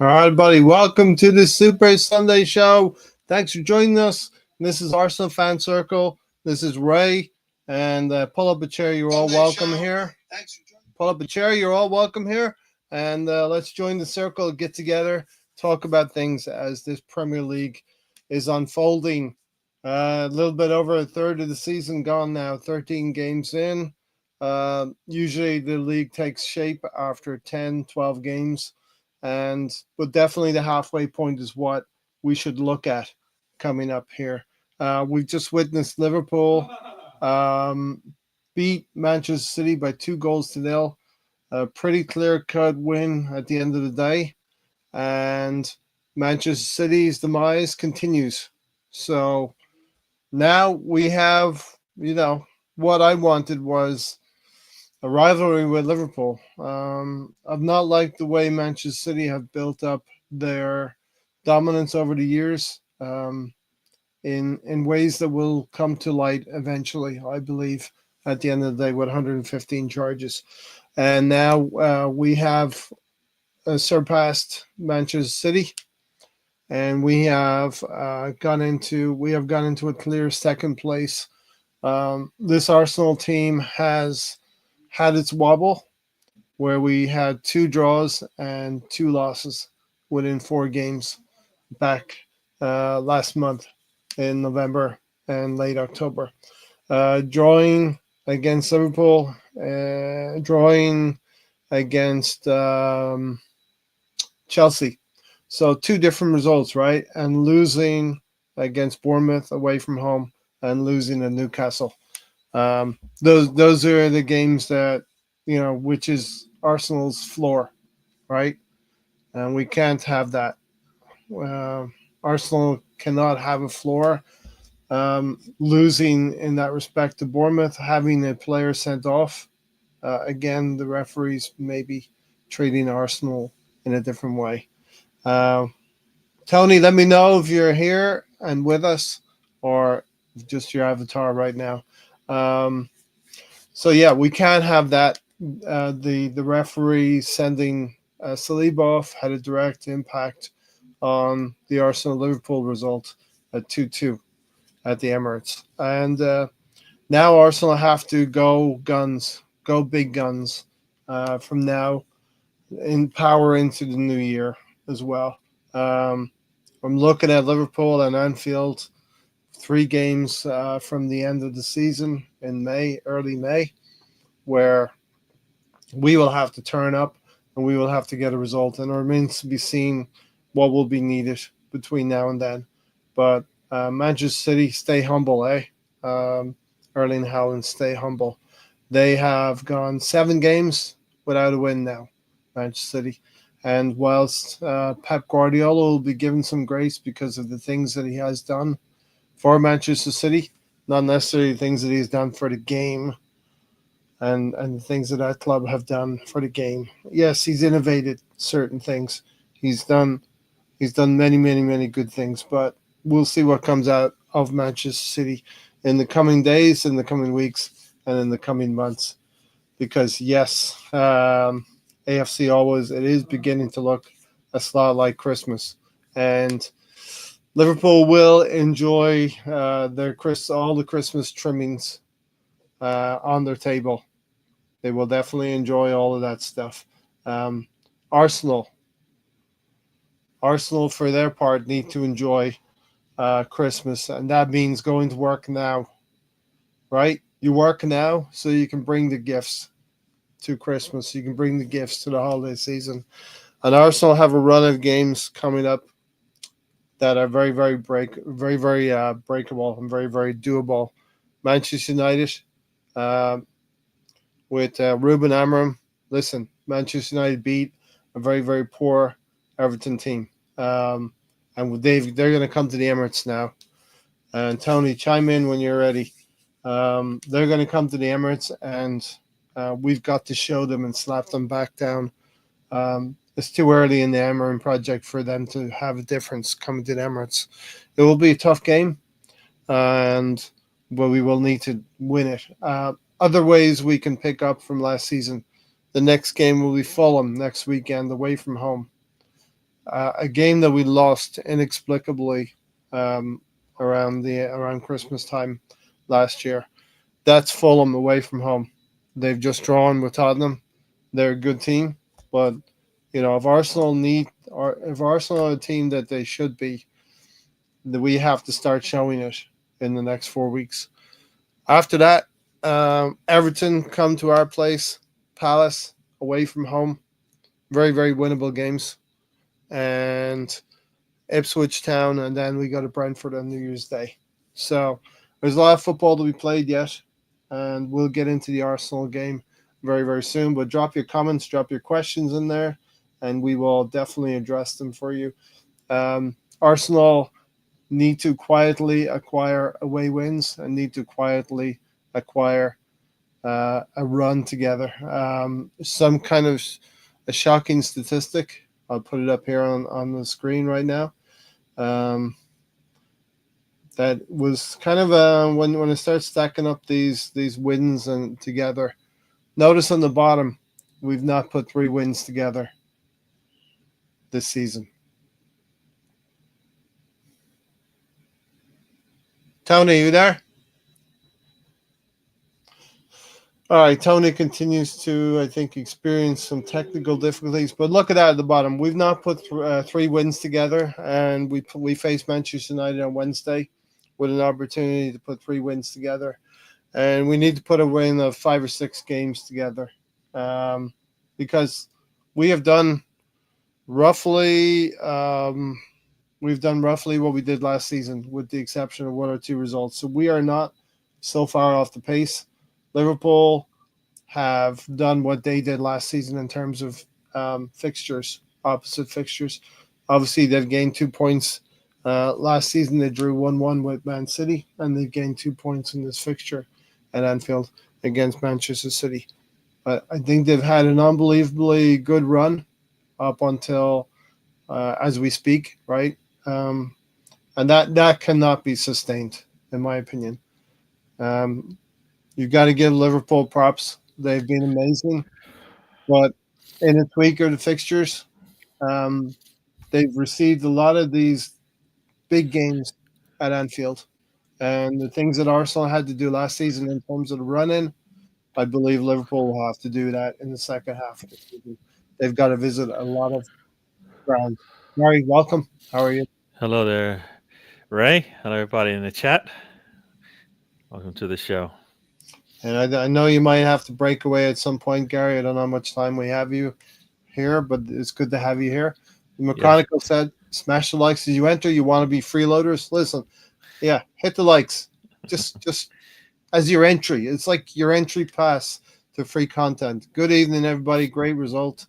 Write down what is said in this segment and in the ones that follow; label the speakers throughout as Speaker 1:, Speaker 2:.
Speaker 1: All right, buddy. Welcome to the Super Sunday Show. Thanks for joining us. This is Arsenal Fan Circle. This is Ray. And pull up a chair. You're all welcome here. Pull up a chair. You're all welcome here. And let's join the circle, get together, talk about things as this Premier League is unfolding. A little bit over a third of the season gone now, 13 games in. Usually the league takes shape after 10, 12 games. But definitely the halfway point is what we should look at coming up here. We've just witnessed Liverpool um, beat Manchester City by 2-0. A pretty clear-cut win at the end of the day, and Manchester City's demise continues. So now we have, what I wanted was a rivalry with Liverpool. I've not liked the way Manchester City have built up their dominance over the years, in ways that will come to light eventually, I believe, at the end of the day with 115 charges. And now we have surpassed Manchester City, and we have gone into a clear second place. This Arsenal team has had its wobble, where we had 2 draws and 2 losses within 4 games back last month in November and late October. Drawing against Liverpool, drawing against Chelsea. So 2 different results, right? And losing against Bournemouth away from home and losing at Newcastle. Those are the games that, which is Arsenal's floor, right? And we can't have that. Uh, Arsenal cannot have a floor. Losing in that respect to Bournemouth, having a player sent off. Again, the referees maybe treating Arsenal in a different way. Uh, Tony, let me know if you're here and with us, or just your avatar right now. Um, so yeah, we can't have that. The referee sending Saliba off had a direct impact on the Arsenal Liverpool result at 2-2 at the Emirates, and now Arsenal have to go big guns from now in power into the new year as well. Um, I'm looking at Liverpool and Anfield, 3 games from the end of the season in May, early May, where we will have to turn up and we will have to get a result. And it remains to be seen what will be needed between now and then. But Manchester City, stay humble, eh? Erling Haaland, stay humble. They have gone 7 games without a win now, Manchester City. And whilst Pep Guardiola will be given some grace because of the things that he has done for Manchester City, not necessarily things that he's done for the game and the things that that club have done for the game. Yes, he's innovated certain things. He's done many, many, many good things, but we'll see what comes out of Manchester City in the coming days, in the coming weeks, and in the coming months. Because yes, AFC always, it is beginning to look a lot like Christmas, and Liverpool will enjoy all the Christmas trimmings on their table. They will definitely enjoy all of that stuff. Um, Arsenal, Arsenal, for their part, need to enjoy Christmas, and that means going to work now. Right? You work now so you can bring the gifts to Christmas. You can bring the gifts to the holiday season. And Arsenal have a run of games coming up that are very, very, very breakable and very, very doable. Manchester United, uh, with Ruben Amorim. Listen, Manchester United beat a very, very poor Everton team. And they're going to come to the Emirates now. And Tony, chime in when you're ready. They're going to come to the Emirates, and we've got to show them and slap them back down. It's too early in the Amorim project for them to have a difference coming to the Emirates. It will be a tough game, and we will need to win it. Other ways we can pick up from last season. The next game will be Fulham next weekend away from home. a game that we lost inexplicably um, around Christmas time last year. That's Fulham away from home. They've just drawn with Tottenham. They're a good team, but if Arsenal are a team that they should be, that we have to start showing it in the next 4 weeks. After that, Everton come to our place, Palace away from home, very very winnable games, and Ipswich Town, and then we go to Brentford on New Year's Day. So there's a lot of football to be played yet, and we'll get into the Arsenal game very, very soon. But drop your comments, drop your questions in there, and we will definitely address them for you. Arsenal need to quietly acquire away wins and need to quietly acquire a run together. Some kind of a shocking statistic. I'll put it up here on the screen right now. That was kind of when I start stacking up these wins and together. Notice on the bottom, we've not put 3 wins together this season. Tony, you there? All right, Tony continues to, I think, experience some technical difficulties. But look at that at the bottom. We've not put 3 wins together, and we face Manchester United on Wednesday with an opportunity to put 3 wins together. And we need to put a win of 5 or 6 games together, because we have done roughly what we did last season, with the exception of 1 or 2 results. So we are not so far off the pace. Liverpool have done what they did last season in terms of fixtures, opposite fixtures. Obviously, they've gained 2 points. Last season, they drew 1-1 with Man City, and they've gained 2 points in this fixture at Anfield against Manchester City. But I think they've had an unbelievably good run up until as we speak, right? And that cannot be sustained, in my opinion. You've got to give Liverpool props. They've been amazing. But in a tweak of the fixtures, they've received a lot of these big games at Anfield. And the things that Arsenal had to do last season in terms of the run-in, I believe Liverpool will have to do that in the second half of the season. They've got to visit a lot of ground. Mary, welcome. How are you?
Speaker 2: Hello there, Ray. Hello, everybody in the chat. Welcome to the show.
Speaker 1: And I know you might have to break away at some point, Gary. I don't know how much time we have you here, but it's good to have you here. The
Speaker 2: Yes.
Speaker 1: Mechanical said, smash the likes as you enter. You want to be freeloaders? Listen, yeah, hit the likes. Just as your entry. It's like your entry pass to free content. Good evening, everybody. Great result.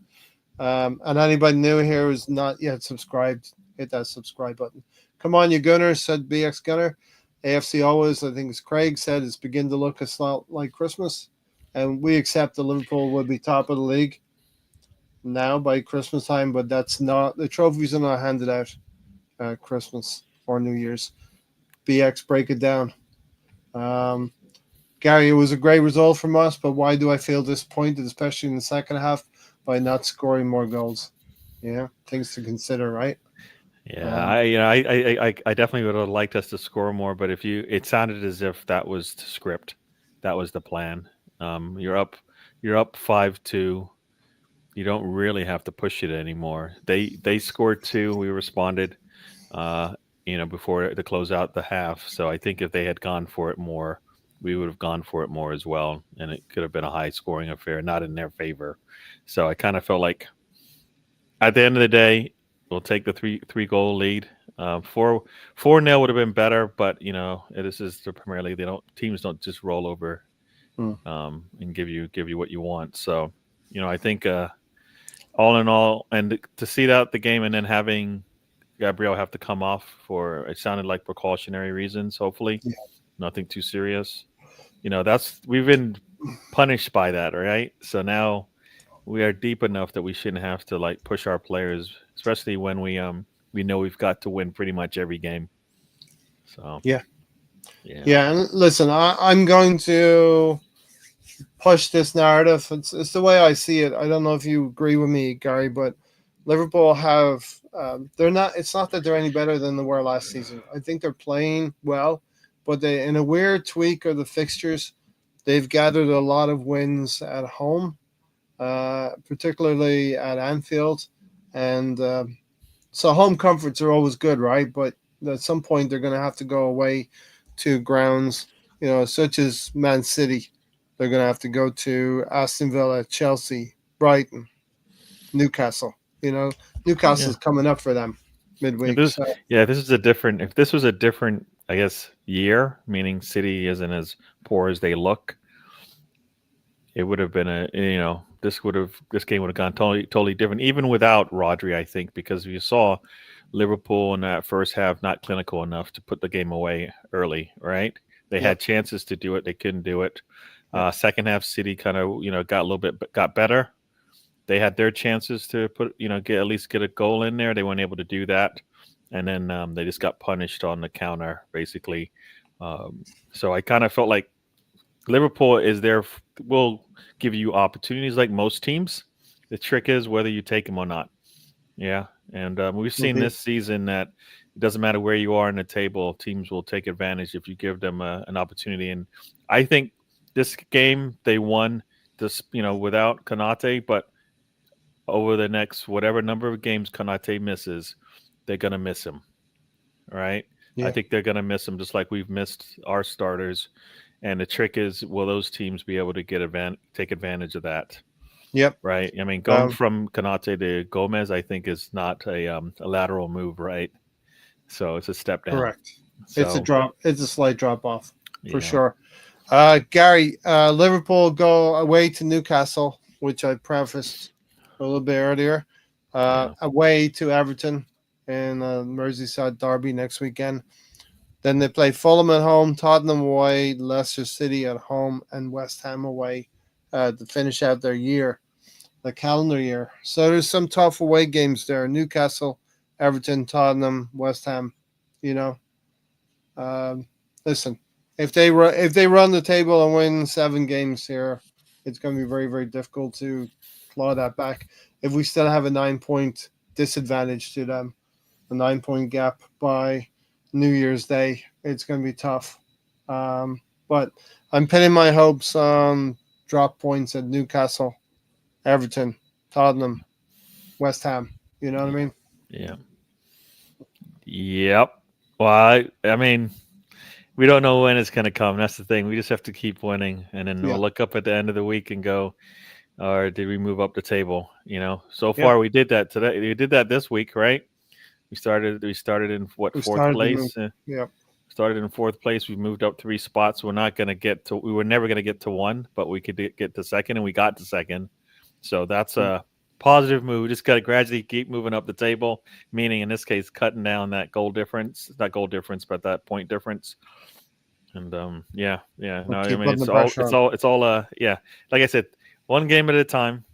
Speaker 1: And anybody new here who's not yet subscribed, hit that subscribe button. Come on, you Gunner, said BX Gunner. AFC always, I think as Craig said, it's begin to look a lot like Christmas. And we accept that Liverpool will be top of the league now by Christmas time, but that's not, the trophies are not handed out at Christmas or New Year's. BX, break it down. Gary, it was a great result from us, but why do I feel disappointed, especially in the second half, by not scoring more goals? Yeah, things to consider, right?
Speaker 2: Yeah,
Speaker 1: Um,
Speaker 2: I definitely would have liked us to score more, but it sounded as if that was the script, that was the plan. You're up 5-2. You don't really have to push it anymore. They scored 2. We responded, uh, before to close out the half. So I think if they had gone for it more, we would have gone for it more as well, and it could have been a high scoring affair, not in their favor. So I kind of felt like at the end of the day, we'll take the three goal lead. 4-0 would have been better, but this is the Premier League. Teams don't just roll over
Speaker 1: hmm.
Speaker 2: and give you what you want. So I think all in all, and to see that the game and then having Gabriel have to come off for it sounded like precautionary reasons. Hopefully,
Speaker 1: Yeah,
Speaker 2: nothing too serious. That's we've been punished by that, right? So now we are deep enough that we shouldn't have to like push our players, especially when we know we've got to win pretty much every game. So
Speaker 1: yeah,
Speaker 2: yeah,
Speaker 1: yeah. And listen, I'm going to push this narrative. It's the way I see it. I don't know if you agree with me, Gary, but Liverpool have they're not. It's not that they're any better than they were last season. I think they're playing well, but they in a weird tweak of the fixtures, they've gathered a lot of wins at home, particularly at Anfield, and so home comforts are always good, right? But at some point they're going to have to go away to grounds, such as Man City. They're going to have to go to Aston Villa, Chelsea, Brighton, Newcastle.
Speaker 2: Yeah.
Speaker 1: Newcastle's coming up for them
Speaker 2: If
Speaker 1: midweek.
Speaker 2: this,
Speaker 1: So
Speaker 2: yeah, if this was a different, I guess, year, meaning City isn't as poor as they look, it would have been this game would have gone totally different, even without Rodri, I think, because you saw Liverpool in that first half not clinical enough to put the game away early, right? They
Speaker 1: yep,
Speaker 2: had chances to do it, they couldn't do it.
Speaker 1: yep,
Speaker 2: Second half, City kind of got a little bit got better. They had their chances to put get at least get a goal in there. They weren't able to do that, and then they just got punished on the counter basically. So I kind of felt like Liverpool is there will give you opportunities like most teams. The trick is whether you take them or not. Yeah, and we've seen
Speaker 1: indeed.
Speaker 2: this season that it doesn't matter where you are in the table, teams will take advantage if you give them an opportunity. And I think this game they won this without Kanate, but over the next whatever number of games Kanate misses, they're gonna miss him. Right? I
Speaker 1: Yeah,
Speaker 2: think they're gonna miss him just like we've missed our starters. And the trick is, will those teams be able to take advantage of that?
Speaker 1: yep.
Speaker 2: Right? I mean, going
Speaker 1: Um,
Speaker 2: from Kanate to Gomez, I think is not a lateral move, right? So it's a step down.
Speaker 1: Correct. It's a
Speaker 2: So
Speaker 1: drop. It's a slight drop off for
Speaker 2: yeah,
Speaker 1: sure. Gary, Liverpool go away to Newcastle, which I prefaced a little bit earlier.
Speaker 2: yeah,
Speaker 1: Away to Everton in Merseyside derby next weekend. Then they play Fulham at home, Tottenham away, Leicester City at home, and West Ham away to finish out the calendar year. So there's some tough away games there: Newcastle, Everton, Tottenham, West Ham. You know, um, listen, if they run the table and win 7 games here, it's going to be very very difficult to claw that back. If we still have a 9 point disadvantage to them, a 9 point gap by New Year's Day, it's going to be tough. But I'm pinning my hopes on drop points at Newcastle, Everton, Tottenham, West Ham. You know what I mean?
Speaker 2: yeah, yep. Well, I mean, we don't know when it's going to come. That's the thing. We just have to keep winning, and then
Speaker 1: Yeah,
Speaker 2: we'll look up at the end of the week and go, or did we move up the table? So
Speaker 1: yeah.
Speaker 2: far we did that today. We did that this week, right? We started in what,
Speaker 1: We
Speaker 2: fourth
Speaker 1: started to move.
Speaker 2: place?
Speaker 1: Yeah,
Speaker 2: Started in fourth place. We moved up 3 spots. We're not going to get to. We were never going to get to one, but we could get to second, and we got to second. So that's
Speaker 1: yeah.
Speaker 2: a positive move. We just got to gradually keep moving up the table. Meaning, in this case, cutting down that goal difference. Not goal difference, but that point difference. And yeah, yeah.
Speaker 1: We'll
Speaker 2: No, I
Speaker 1: keep
Speaker 2: mean
Speaker 1: putting the
Speaker 2: it's all
Speaker 1: pressure
Speaker 2: it's
Speaker 1: on.
Speaker 2: all it's all yeah. Like I said, one game at a time.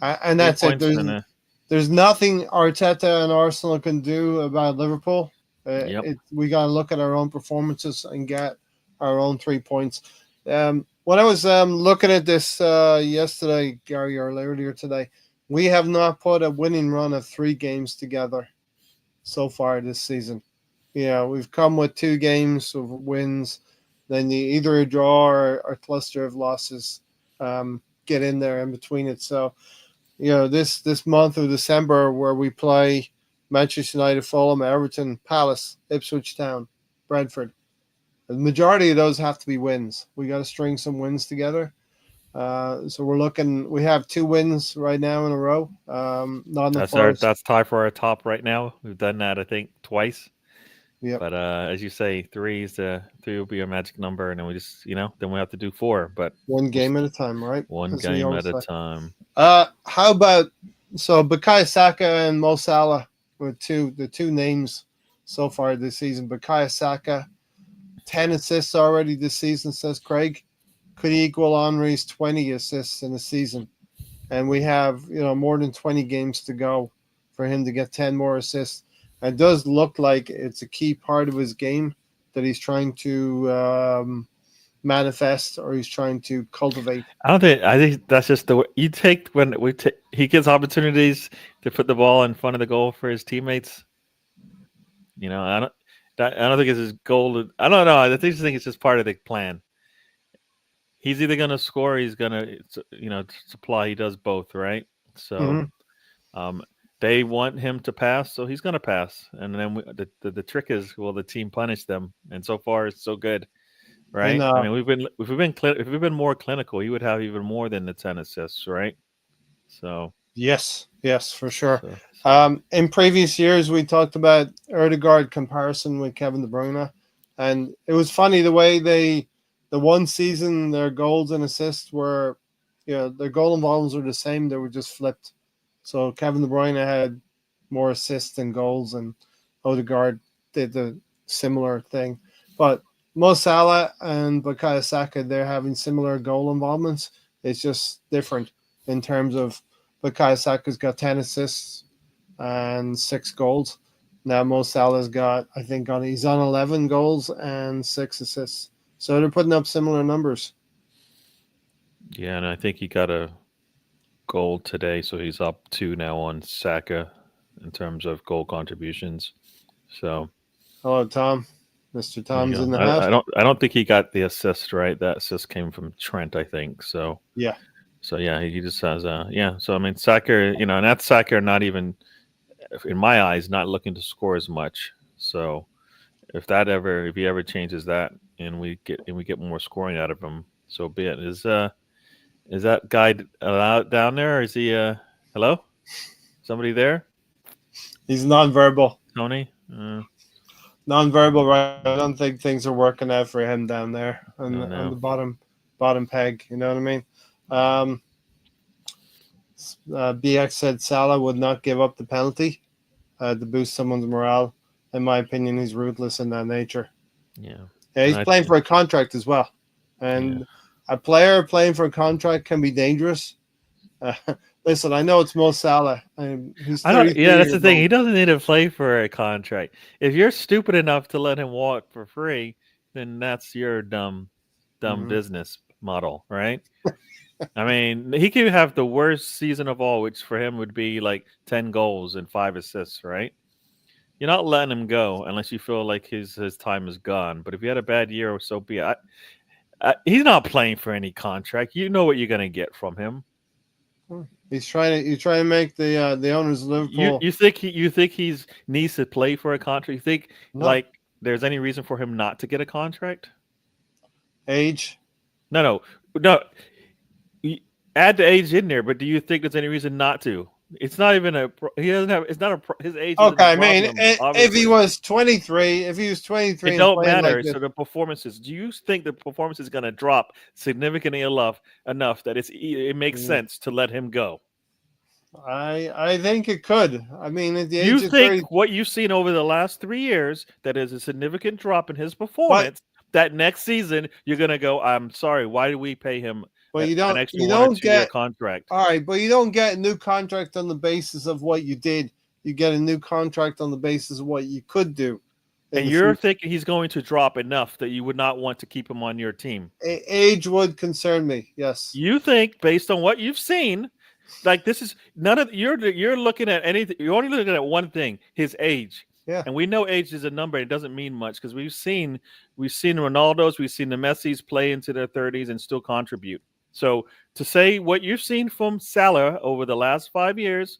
Speaker 1: And
Speaker 2: Three
Speaker 1: that's it.
Speaker 2: points
Speaker 1: There's
Speaker 2: and
Speaker 1: there's nothing Arteta and Arsenal can do about Liverpool.
Speaker 2: yep.
Speaker 1: We got to look at our own performances and get our own 3 points. When I was looking at this yesterday, Gary, or earlier today, we have not put a winning run of 3 games together so far this season. We've come with 2 games of wins, then either a draw or a cluster of losses get in there in between it. So this month of December where we play Manchester United, Fulham, Everton, Palace, Ipswich Town, Brentford. The majority of those have to be wins. We got to string some wins together. So we're looking. We have 2 wins right now in a row. Nottingham Forest.
Speaker 2: That's tie for our top right now. We've done that I think twice.
Speaker 1: Yep.
Speaker 2: But as you say, three will be a magic number, and then we just then we have to do four. But
Speaker 1: One
Speaker 2: we'll
Speaker 1: game at a time, right?
Speaker 2: one
Speaker 1: As we
Speaker 2: game
Speaker 1: always
Speaker 2: at a
Speaker 1: say.
Speaker 2: time.
Speaker 1: How about Bukayo Saka and Mo Salah were the two names so far this season. Bukayo Saka, 10 assists already this season, says Craig. Could equal Henry's 20 assists in a season. And we have, more than 20 games to go for him to get 10 more assists. It does look like it's a key part of his game that he's trying to manifest or he's trying to cultivate.
Speaker 2: I think that's just the way you take when he gets opportunities to put the ball in front of the goal for his teammates. You know, I don't think it's his goal. I don't know. I think it's just part of the plan. He's either going to score, or he's going to supply. He does both, right? So, they want him to pass, so he's going to pass. And then the trick is, will the team punish them? And so far, it's so good, right? I mean, if we've been more clinical, he would have even more than the 10 assists, right? So
Speaker 1: yes, for sure. In previous years, we talked about Odegaard comparison with Kevin De Bruyne, and it was funny the way the one season their goals and assists were, their goal involvements were the same. They were just flipped. So Kevin De Bruyne had more assists than goals, and Odegaard did the similar thing. But Mo Salah and Bukayo Saka, they're having similar goal involvements. It's just different in terms of Bukayo Saka's got 10 assists and 6 goals. Now Mo Salah's he's on 11 goals and 6 assists. So they're putting up similar numbers.
Speaker 2: Yeah, and I think he got a goal today, so he's up 2 now on Saka in terms of goal contributions. So,
Speaker 1: hello, Tom. Mr. Tom's in the house.
Speaker 2: I don't think he got the assist right. That assist came from Trent, I think. So
Speaker 1: yeah.
Speaker 2: So yeah, he just has So I mean, Saka, and that's Saka not even, in my eyes, not looking to score as much. So if he ever changes that and we get more scoring out of him, so be it. Is that guy allowed down there? Or is he? Hello, somebody there?
Speaker 1: He's nonverbal.
Speaker 2: Tony.
Speaker 1: Nonverbal, right? I don't think things are working out for him down there on the bottom peg. You know what I mean? BX said Salah would not give up the penalty to boost someone's morale. In my opinion, he's ruthless in that nature.
Speaker 2: Yeah,
Speaker 1: he's playing for a contract as well, and a player playing for a contract can be dangerous. Listen, I know it's Mo Salah. He's
Speaker 2: that's the thing. He doesn't need to play for a contract. If you're stupid enough to let him walk for free, then that's your dumb business model, right? I mean, he could have the worst season of all, which for him would be like 10 goals and 5 assists, right? You're not letting him go unless you feel like his time is gone. But if he had a bad year, or so be it. He's not playing for any contract. You know what you're going to get from him.
Speaker 1: He's trying to make the owners of Liverpool.
Speaker 2: You think he needs to play for a contract? You think like there's any reason for him not to get a contract?
Speaker 1: Age?
Speaker 2: No. Add the age in there, but do you think there's any reason not to? It's not even he doesn't have. It's not his age.
Speaker 1: Okay, I mean, if he was 23,
Speaker 2: it don't matter. So the performances. Do you think the performance is going to drop significantly enough that it makes sense to let him go?
Speaker 1: I think it could. I mean, at the age
Speaker 2: you
Speaker 1: of
Speaker 2: think
Speaker 1: 30,
Speaker 2: what you've seen over the last 3 years that is a significant drop in his performance. That next season you're going to go, I'm sorry, why did we pay him?
Speaker 1: But you don't get a
Speaker 2: contract.
Speaker 1: All right, but you don't get a new contract on the basis of what you did. You get a new contract on the basis of what you could do.
Speaker 2: And you're thinking he's going to drop enough that you would not want to keep him on your team.
Speaker 1: Age would concern me. Yes.
Speaker 2: You think based on what you've seen, like this is none of you're looking at anything. You're only looking at one thing: his age.
Speaker 1: Yeah.
Speaker 2: And we know age is a number. It doesn't mean much because we've seen Ronaldo's, we've seen the Messi's play into their 30s and still contribute. So to say what you've seen from Salah over the last 5 years,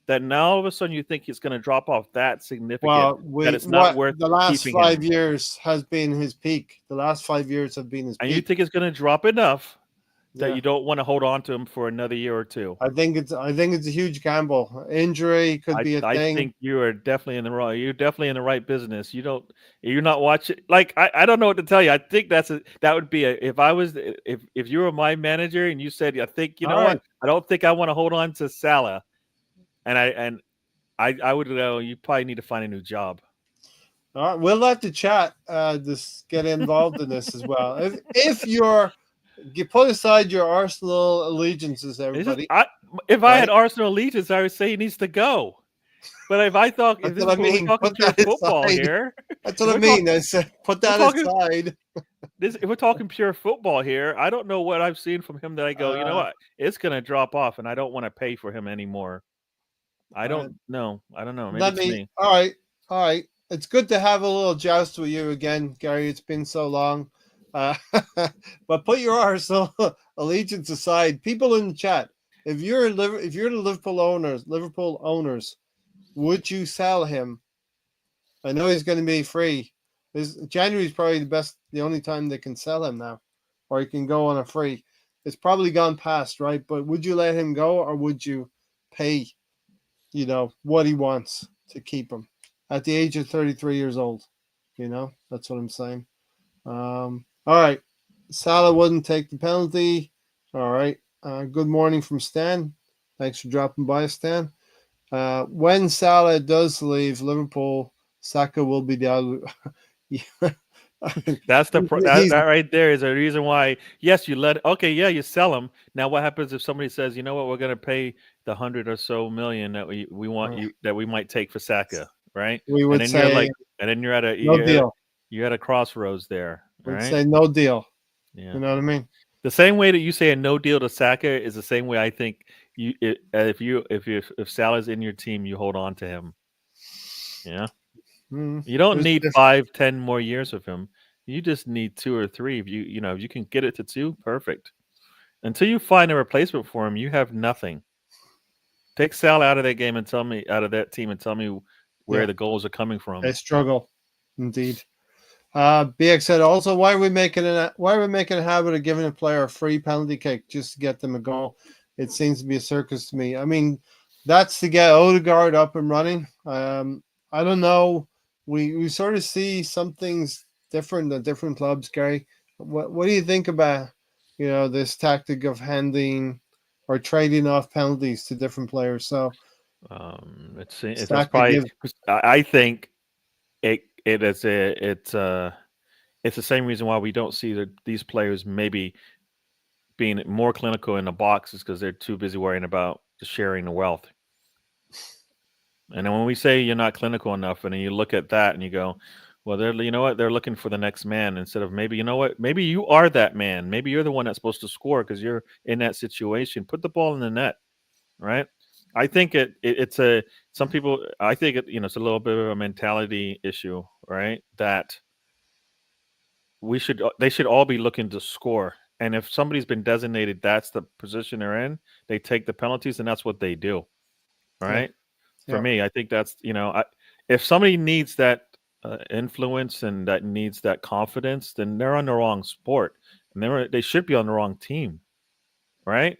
Speaker 2: that now all of a sudden you think it's going to drop off that significant, that it's not worth
Speaker 1: the last
Speaker 2: keeping
Speaker 1: 5
Speaker 2: him.
Speaker 1: years has been his peak. The last 5 years have been his peak.
Speaker 2: And you think it's going to drop enough that you don't want to hold on to him for another year or two?
Speaker 1: I think it's a huge gamble. Injury could be a thing.
Speaker 2: I think you are definitely in the wrong. You're definitely in the right business. You're not watching. Like I don't know what to tell you. I think that would be if you were my manager and you said, I think what, I don't think I want to hold on to Salah, and I would go. You probably need to find a new job.
Speaker 1: All right, we'll have to chat. Just get involved in this as well. If you put aside your Arsenal allegiances, everybody.
Speaker 2: If I had Arsenal allegiance, I would say he needs to go. But if I thought, we're talking pure football here,
Speaker 1: that's what I mean. I said put that aside.
Speaker 2: If we're talking pure football here, I don't know what I've seen from him that I go, you know
Speaker 1: Uh,
Speaker 2: what, it's going to drop off, and I don't want to pay for him anymore. I
Speaker 1: uh,
Speaker 2: don't know. I don't know. Maybe
Speaker 1: Let
Speaker 2: it's
Speaker 1: me.
Speaker 2: me.
Speaker 1: All right, all right. It's good to have a little joust with you again, Gary. It's been so long. Uh, but put your Arsenal allegiance aside. People in the chat, if you're the Liverpool owners, would you sell him? I know he's going to be free. January is probably the only time they can sell him now, or he can go on a free. It's probably gone past, right? But would you let him go, or would you pay, what he wants to keep him at the age of 33 years old? That's what I'm saying. All right. Salah wouldn't take the penalty. All right. Good morning from Stan. Thanks for dropping by, Stan. When Salah does leave Liverpool, Saka will be the
Speaker 2: That's that
Speaker 1: he's
Speaker 2: right there is a reason why. Yes, you let. Okay, yeah, you sell him. Now, what happens if somebody says, you know what, we're going to pay the 100 or so million that we want you that we might take for Saka, right?
Speaker 1: we
Speaker 2: And
Speaker 1: would
Speaker 2: then you're
Speaker 1: say
Speaker 2: like, and then you're at a
Speaker 1: no deal.
Speaker 2: you're at a crossroads there, all
Speaker 1: We'd
Speaker 2: right?
Speaker 1: say no deal.
Speaker 2: Yeah.
Speaker 1: You know what I mean?
Speaker 2: The same way that you say a no deal to Saka is the same way I think if Salah's in your team, you hold on to him. Yeah. You don't
Speaker 1: There's
Speaker 2: need
Speaker 1: different.
Speaker 2: 5-10 more years of him. You just need 2 or 3. If if you can get it to 2, perfect. Until you find a replacement for him, you have nothing. Take Salah out of that game and tell me out of that team and tell me where
Speaker 1: Yeah,
Speaker 2: the goals are coming
Speaker 1: they
Speaker 2: from.
Speaker 1: struggle, indeed. BX said also, why are we making a habit of giving a player a free penalty kick just to get them a goal? It seems to be a circus to me. I mean, that's to get Odegaard up and running. I don't know. We sort of see some things different at different clubs, Gary. What do you think about this tactic of handing or trading off penalties to different players? So
Speaker 2: That's
Speaker 1: Saka
Speaker 2: probably.
Speaker 1: gives
Speaker 2: I think it is it's the same reason why we don't see these players maybe being more clinical in the boxes because they're too busy worrying about sharing the wealth. And then when we say you're not clinical enough, and then you look at that and you go, well, they're looking for the next man instead of maybe maybe you are that man. Maybe you're the one that's supposed to score because you're in that situation. Put the ball in the net, right? I think it's some people. I think it's a little bit of a mentality issue, right? That they should all be looking to score. And if somebody's been designated that's the position they're in, they take the penalties, and that's what they do,
Speaker 1: yeah,
Speaker 2: right? For
Speaker 1: yeah,
Speaker 2: me, I think that's if somebody needs that influence and that needs that confidence, then they're on the wrong sport, and they should be on the wrong team, right?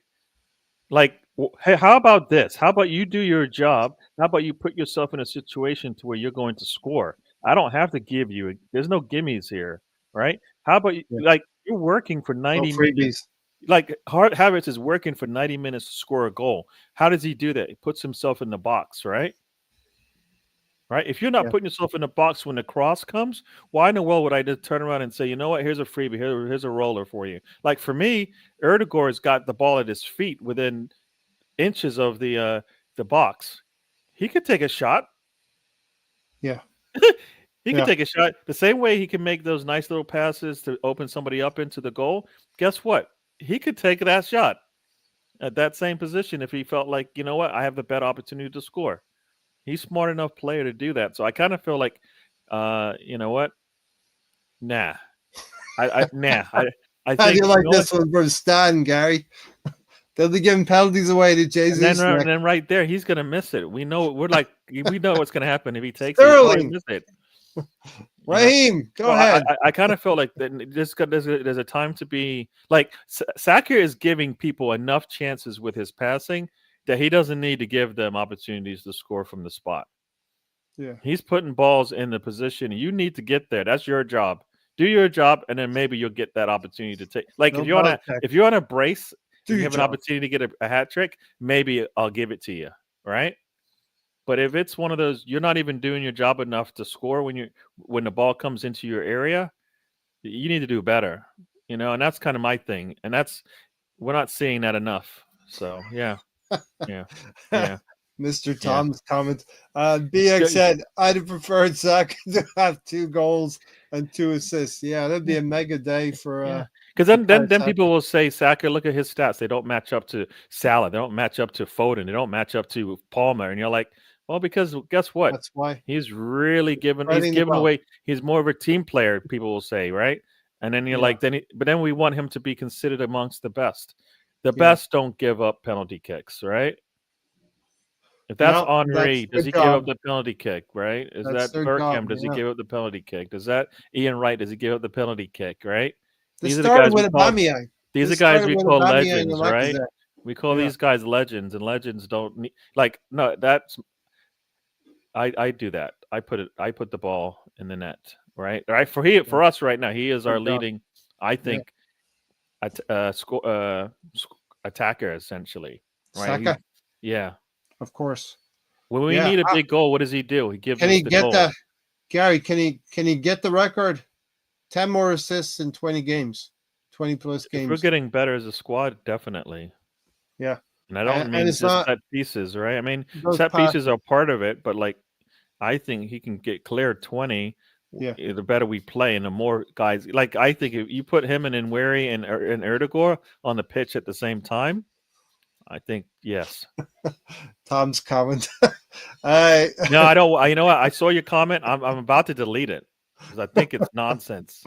Speaker 2: Like, hey, how about this? How about you do your job? How about you put yourself in a situation to where you're going to score? I don't have to give you. There's no gimmies here, right? How about
Speaker 1: yeah.
Speaker 2: like you're working for
Speaker 1: No
Speaker 2: 90 minutes?
Speaker 1: freebies.
Speaker 2: Like Hard Habits is working for 90 minutes to score a goal. How does he do that? He puts himself in the box, right? Right? If you're not
Speaker 1: Yeah,
Speaker 2: putting yourself in the box when the cross comes, why in the world would I just turn around and say, you know what? Here's a freebie. Here's a roller for you. Like for me, Erdegaard's got the ball at his feet within inches of the box. He could take a shot.
Speaker 1: yeah,
Speaker 2: He could
Speaker 1: yeah,
Speaker 2: take a shot the same way he can make those nice little passes to open somebody up into the goal. Guess what? He could take that shot at that same position if he felt like, you know what, I have the better opportunity to score. He's smart enough player to do that. So I kind of feel like, you know what? Nah, nah. I
Speaker 1: How do
Speaker 2: think
Speaker 1: you
Speaker 2: you
Speaker 1: like
Speaker 2: know what.
Speaker 1: this one from Stan, Gary? They'll be giving penalties away to Jesus
Speaker 2: And
Speaker 1: next.
Speaker 2: then right there, he's gonna miss it. We know we know what's gonna happen if he takes it. He'll probably
Speaker 1: Sterling,
Speaker 2: miss it. You know.
Speaker 1: Raheem, go
Speaker 2: So
Speaker 1: ahead.
Speaker 2: I kind of feel like that there's a time to be like Saka is giving people enough chances with his passing that he doesn't need to give them opportunities to score from the spot.
Speaker 1: Yeah,
Speaker 2: He's putting balls in the position. You need to get there. That's your job. Do your job, and then maybe you'll get that opportunity to take. Like
Speaker 1: no ball check.
Speaker 2: if you're on a brace
Speaker 1: Do
Speaker 2: and you
Speaker 1: your
Speaker 2: have an
Speaker 1: job.
Speaker 2: opportunity to get a hat trick, maybe I'll give it to you, right? But if it's one of those you're not even doing your job enough to score when the ball comes into your area, you need to do better. And that's kind of my thing. And we're not seeing that enough. So yeah, yeah, yeah.
Speaker 1: Mr.
Speaker 2: Yeah.
Speaker 1: Tom's comment. BX said, I'd have preferred Saka to have 2 goals and 2 assists. Yeah, that'd be a mega day for
Speaker 2: Yeah, because then
Speaker 1: Saka.
Speaker 2: people will say Saka, look at his stats. They don't match up to Salah. They don't match up to Foden. They don't match up to Palmer. And you're like, well, because guess what?
Speaker 1: That's why.
Speaker 2: He's really given. He's
Speaker 1: Spreading the
Speaker 2: given
Speaker 1: ball.
Speaker 2: away. He's more of a team player. People will say, right? And then you're
Speaker 1: Yeah.
Speaker 2: like, but then we want him to be considered amongst the best. The
Speaker 1: Yeah.
Speaker 2: best don't give up penalty kicks, right? If that's
Speaker 1: No,
Speaker 2: Henri,
Speaker 1: that's
Speaker 2: does
Speaker 1: their
Speaker 2: he give up
Speaker 1: job.
Speaker 2: the penalty kick, right? Is
Speaker 1: That's
Speaker 2: that
Speaker 1: their job.
Speaker 2: Bergkamp, does he
Speaker 1: Yeah.
Speaker 2: give up the penalty kick? Does that Ian Wright, does he give up the penalty kick, right?
Speaker 1: This
Speaker 2: These are the
Speaker 1: started
Speaker 2: guys we
Speaker 1: with
Speaker 2: call
Speaker 1: Aubameyang.
Speaker 2: these are
Speaker 1: This
Speaker 2: guys
Speaker 1: started
Speaker 2: we
Speaker 1: with
Speaker 2: call
Speaker 1: Aubameyang and
Speaker 2: legends, right?
Speaker 1: Lacazette.
Speaker 2: We call
Speaker 1: Yeah.
Speaker 2: these guys legends, and legends don't need no, that's I do that. I put the ball in the net, right? Right for us right now, he is our
Speaker 1: Good job.
Speaker 2: leading, I think, attacker essentially, right?
Speaker 1: Saka,
Speaker 2: Yeah.
Speaker 1: of course.
Speaker 2: When we
Speaker 1: Yeah.
Speaker 2: need a big goal, what does he do? He gives
Speaker 1: Can
Speaker 2: us
Speaker 1: he
Speaker 2: the
Speaker 1: get
Speaker 2: goal.
Speaker 1: that? Gary, can he get the record? 10 more assists in 20 games. 20 plus
Speaker 2: If we're
Speaker 1: games.
Speaker 2: getting better as a squad, definitely.
Speaker 1: Yeah.
Speaker 2: And I don't
Speaker 1: And
Speaker 2: mean
Speaker 1: it's
Speaker 2: just
Speaker 1: not
Speaker 2: set pieces, right? I mean,
Speaker 1: those
Speaker 2: set
Speaker 1: past.
Speaker 2: pieces are part of it, but like I think he can get clear 20.
Speaker 1: Yeah.
Speaker 2: The better we play, and the more guys. Like I think if you put him and Nwaneri and Odegaard on the pitch at the same time, I think yes.
Speaker 1: Tom's comment.
Speaker 2: No, I don't. You know what? I saw your comment. I'm about to delete it because I think it's nonsense.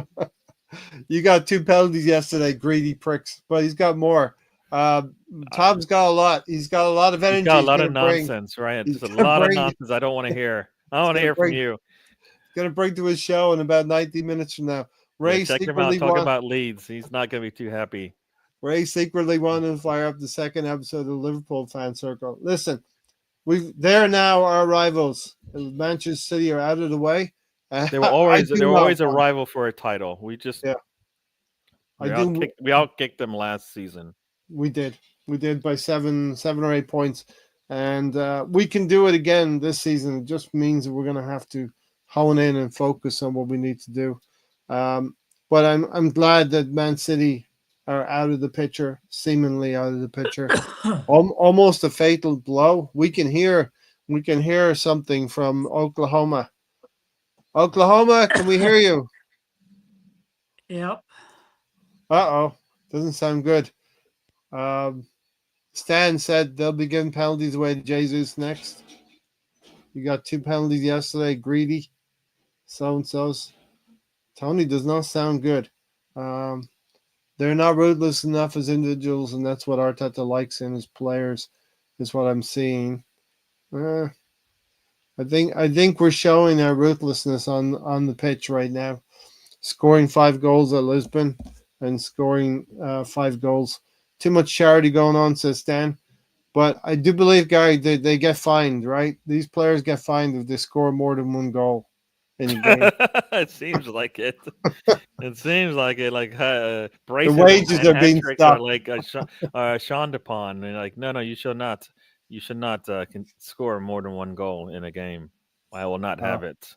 Speaker 1: You got 2 penalties yesterday, greedy pricks, but he's got more. Tom's got a lot. He's got a lot of energy.
Speaker 2: He's got a lot
Speaker 1: gonna
Speaker 2: of
Speaker 1: bring.
Speaker 2: nonsense, right?
Speaker 1: He's
Speaker 2: Just a
Speaker 1: gonna
Speaker 2: lot of
Speaker 1: bring.
Speaker 2: nonsense I don't want to hear. I don't want to hear from you.
Speaker 1: Going to bring to his show in about 90 minutes from now. Ray
Speaker 2: Yeah, check him out. Talk about Leeds. He's not going to be too happy.
Speaker 1: Ray secretly wanted to fire up the second episode of the Liverpool Fan Circle. Listen, they're now our rivals. Manchester City are out of the way.
Speaker 2: They were always a rival for a title. We just we outkicked them last season.
Speaker 1: We did by seven or 8 points, and we can do it again this season. It just means that we're going to have to hone in and focus on what we need to do. But I'm glad that Man City are out of the picture, seemingly out of the picture. Almost a fatal blow. We can hear something from Oklahoma. Oklahoma, can we hear you?
Speaker 3: Yep.
Speaker 1: Doesn't sound good. Stan said they'll be giving penalties away to Jesus next. You got 2 penalties yesterday. Greedy. So-and-so's. Tony does not sound good. They're not ruthless enough as individuals, and that's what Arteta likes in his players, is what I'm seeing. I think we're showing our ruthlessness on the pitch right now. Scoring 5 goals at Lisbon and scoring 5 goals. Too much charity going on, says Stan. But I do believe, Gary, they get fined, right? These players get fined if they score more than 1 goal in a game.
Speaker 2: It seems like it. It seems like it. Like
Speaker 1: the wages are being stopped.
Speaker 2: Like Sean Dupont. And like, no, you should not. You should not score more than 1 goal in a game. I will not have it.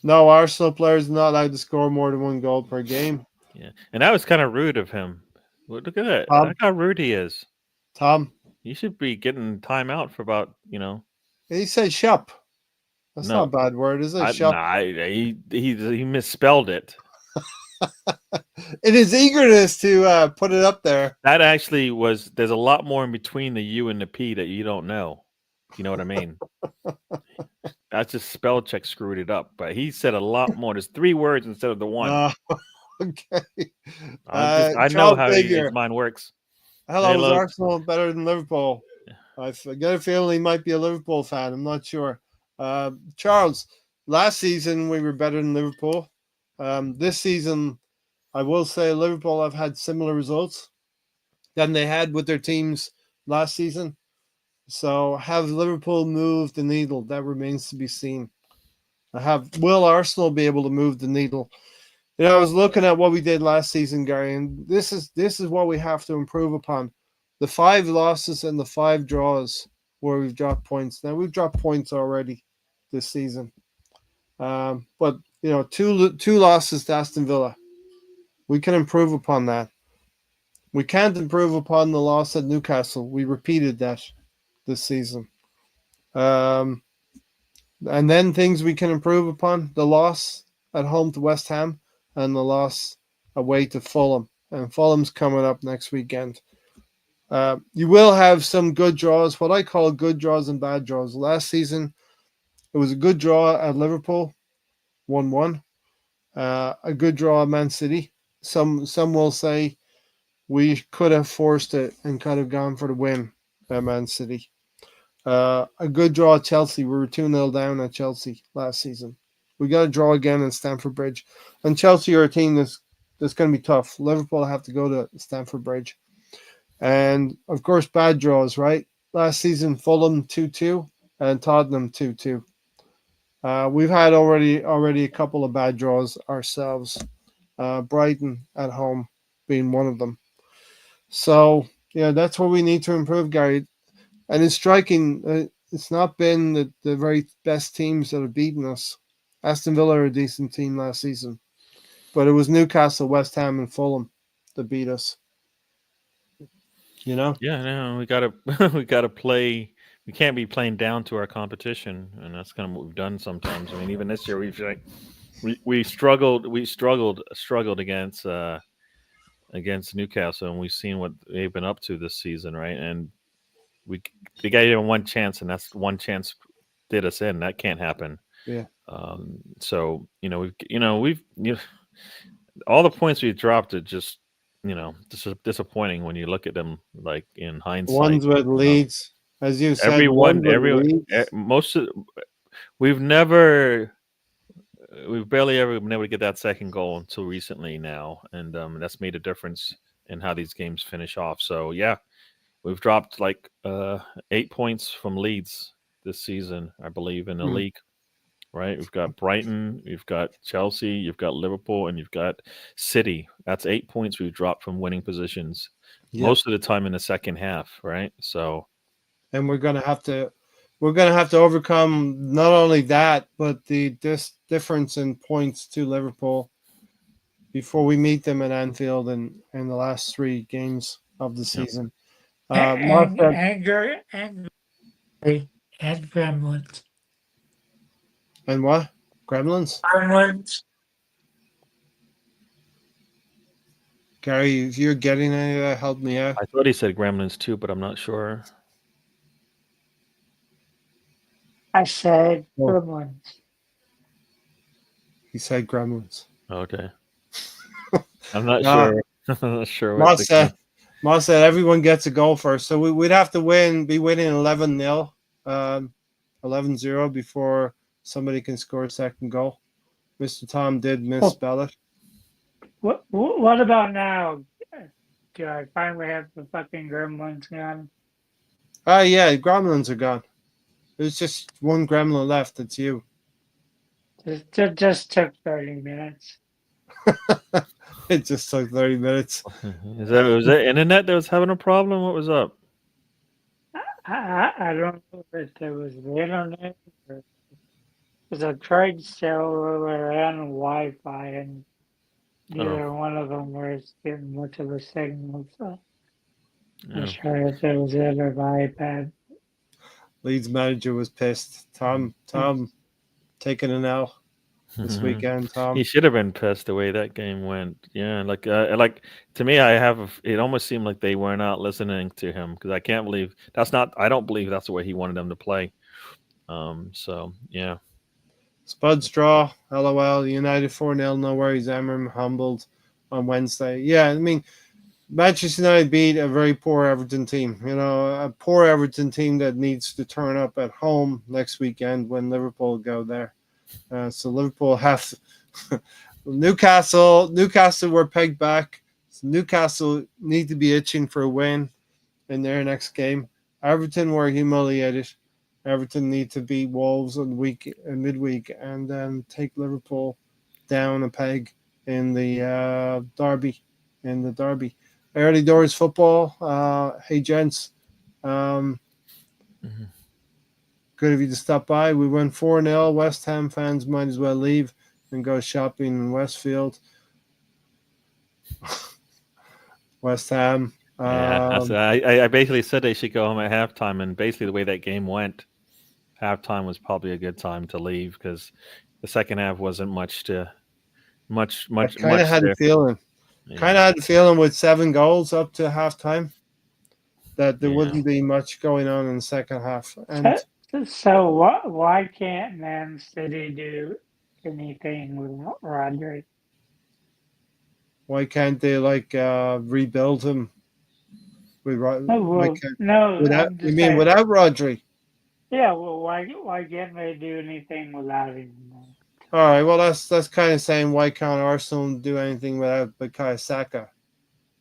Speaker 1: No, Arsenal players are not allowed to score more than 1 goal per game.
Speaker 2: Yeah, and that was kind of rude of him. Look at that.
Speaker 1: Tom,
Speaker 2: look how rude he is.
Speaker 1: Tom,
Speaker 2: you should be getting time out for about,
Speaker 1: He said shop. That's not a bad word, is it? Shop.
Speaker 2: Nah, he misspelled it.
Speaker 1: In his eagerness to put it up there.
Speaker 2: That actually was. There's a lot more in between the U and the P that you don't know. You know what I mean? That's just spell check screwed it up. But he said a lot more. There's 3 words instead of the 1.
Speaker 1: Okay.
Speaker 2: I know how his mind works.
Speaker 1: Hello, is Arsenal better than Liverpool? I get a feeling he might be a Liverpool fan. I'm not sure. Charles, last season we were better than Liverpool. This season, I will say Liverpool have had similar results than they had with their teams last season. So have Liverpool moved the needle? That remains to be seen. Will Arsenal be able to move the needle? I was looking at what we did last season, Gary, and this is what we have to improve upon. The 5 losses and the 5 draws where we've dropped points. Now we've dropped points already this season, but 2 losses to Aston Villa. We can improve upon that. We can't improve upon the loss at Newcastle. We repeated that this season. Um, and then things we can improve upon: the loss at home to West Ham and the loss away to Fulham. And Fulham's coming up next weekend. You will have some good draws, what I call good draws and bad draws. Last season, it was a good draw at Liverpool, 1-1. A good draw at Man City. Some will say we could have forced it and could have gone for the win at Man City. A good draw at Chelsea. We were 2-0 down at Chelsea last season. We got a draw again in Stamford Bridge. And Chelsea are a team that's going to be tough. Liverpool have to go to Stamford Bridge. And, of course, bad draws, right? Last season, Fulham 2-2 and Tottenham 2-2. We've had already a couple of bad draws ourselves. Brighton at home being one of them. So, yeah, that's what we need to improve, Gary. And in striking, it's not been the very best teams that have beaten us. Aston Villa are a decent team last season. But it was Newcastle, West Ham, and Fulham that beat us. You know?
Speaker 2: Yeah, no, we gotta we gotta play. We can't be playing down to our competition, and that's kind of what we've done sometimes. I mean, even this year we struggled against Newcastle, and we've seen what they've been up to this season, right? And they got even one chance, and that's one chance did us in. That can't happen.
Speaker 1: Yeah.
Speaker 2: So we've all the points we dropped are just disappointing when you look at them like in hindsight.
Speaker 1: Ones with Leeds, as you said.
Speaker 2: We've barely ever been able to get that second goal until recently now, and that's made a difference in how these games finish off. So yeah, we've dropped like 8 points from Leeds this season, I believe, in the league. Right, we've got Brighton, you've got Chelsea, you've got Liverpool, and you've got City. That's 8 points we've dropped from winning positions, most of the time in the second half. Right, so
Speaker 1: and we're gonna have to overcome not only that, but the difference in points to Liverpool before we meet them at Anfield in the last 3 games of the season.
Speaker 3: And Gremlins.
Speaker 1: And what? Gremlins?
Speaker 3: Gremlins.
Speaker 1: Gary, if you're getting any of that, help me out.
Speaker 2: I thought he said Gremlins too, but I'm not sure.
Speaker 3: I said Gremlins.
Speaker 1: He said Gremlins.
Speaker 2: Okay. I'm not sure. I'm not sure.
Speaker 1: Moss said everyone gets a goal first. So we'd have to be winning 11-0, 11-0 before somebody can score a second goal. Mr. Tom did misspell it.
Speaker 3: What about now? Do I finally have the fucking Gremlins gone?
Speaker 1: Yeah, Gremlins are gone. There's just one Gremlin left. It's you.
Speaker 3: Just took 30 minutes.
Speaker 1: It just took 30 minutes.
Speaker 2: Was that internet that was having a problem? What was up?
Speaker 3: I don't know if it was the internet or because I tried cellular and Wi-Fi, and neither one of them was getting much of a signal. So I'm not sure if it was it or the iPad.
Speaker 1: Leeds manager was pissed. Tom taking an L this weekend. Tom,
Speaker 2: he should have been pissed the way that game went. Yeah, like to me, it almost seemed like they were not listening to him because I can't believe I don't believe that's the way he wanted them to play. So yeah.
Speaker 1: Spuds draw. LOL. United 4-0. No worries. Amorim humbled on Wednesday. Yeah, I mean, Manchester United beat a very poor Everton team. A poor Everton team that needs to turn up at home next weekend when Liverpool go there. So Liverpool have Newcastle were pegged back. So Newcastle need to be itching for a win in their next game. Everton were humiliated. Everton need to beat Wolves on midweek and then take Liverpool down a peg in the derby. Early doors football. Hey gents, good of you to stop by. We won 4-0. West Ham fans might as well leave and go shopping in Westfield. West Ham.
Speaker 2: I basically said they should go home at halftime, and basically the way that game went, halftime was probably a good time to leave because the second half wasn't much
Speaker 1: I kind of had a
Speaker 2: there.
Speaker 1: feeling.
Speaker 2: Yeah,
Speaker 1: Kind of had a feeling with 7 goals up to halftime that there
Speaker 2: yeah.
Speaker 1: wouldn't be much going on in the second half.
Speaker 3: So,
Speaker 1: And
Speaker 3: so why can't Man City do anything without Rodri?
Speaker 1: why can't they rebuild him with
Speaker 3: No,
Speaker 1: why
Speaker 3: well,
Speaker 1: can't,
Speaker 3: no,
Speaker 1: without?
Speaker 3: I'm
Speaker 1: You
Speaker 3: just
Speaker 1: mean
Speaker 3: saying.
Speaker 1: without Rodri?
Speaker 3: Yeah, well, why can't they do anything without him?
Speaker 1: All right. Well, that's kind of saying why can't Arsenal do anything without Bukayo Saka,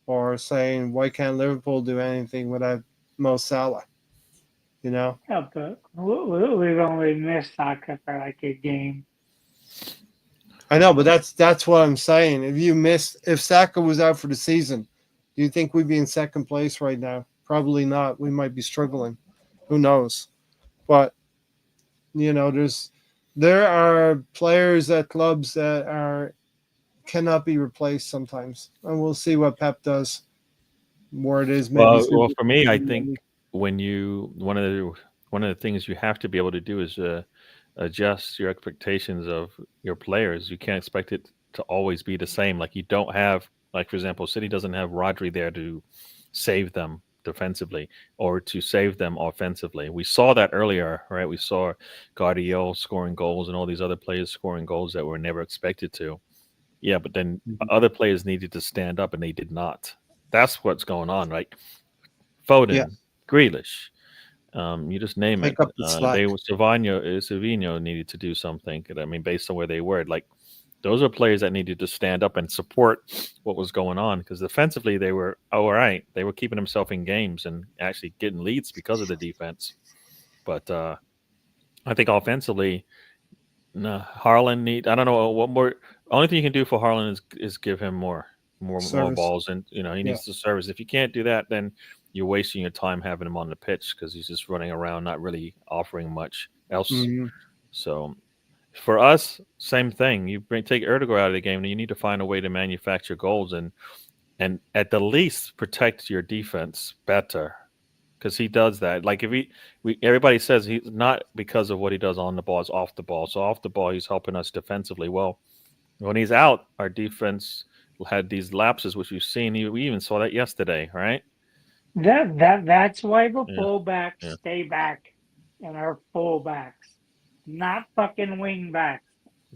Speaker 1: or saying why can't Liverpool do anything without Mo Salah? You know.
Speaker 3: Yeah, but we've only missed Saka for like a game.
Speaker 1: I know, but that's what I'm saying. If Saka was out for the season, do you think we'd be in second place right now? Probably not. We might be struggling. Who knows? But there are players at clubs that cannot be replaced sometimes, and we'll see what Pep does. Where it is, maybe.
Speaker 2: Well, for me, I think when you one of the things you have to be able to do is adjust your expectations of your players. You can't expect it to always be the same. Like you don't have, like for example, City doesn't have Rodri there to save them defensively or to save them offensively. We saw that earlier, right? We saw Gabriel scoring goals and all these other players scoring goals that were never expected to. Yeah, but then other players needed to stand up and they did not. That's what's going on, right? Foden,
Speaker 1: Yeah,
Speaker 2: Grealish, you just name it.
Speaker 1: pick up the slack.
Speaker 2: Savinho needed to do something. I mean, based on where they were, like those are players that needed to stand up and support what was going on because defensively they were all right. They were keeping themselves in games and actually getting leads because of the defense. But I think offensively, no, Haaland I don't know what more. Only thing you can do for Haaland is give him more
Speaker 1: Service.
Speaker 2: balls, and he needs to service. If you can't do that, then you're wasting your time having him on the pitch because he's just running around, not really offering much else.
Speaker 1: Mm-hmm.
Speaker 2: So for us, same thing. You take Odegaard out of the game, and you need to find a way to manufacture goals and at the least protect your defense better because he does that. Like if everybody says he's not because of what he does on the ball, it's off the ball. So off the ball, he's helping us defensively. Well, when he's out, our defense had these lapses, which we've seen. We even saw that yesterday, right?
Speaker 3: That's why the
Speaker 2: Yeah.
Speaker 3: fullbacks stay back and are fullbacks, not fucking wing backs.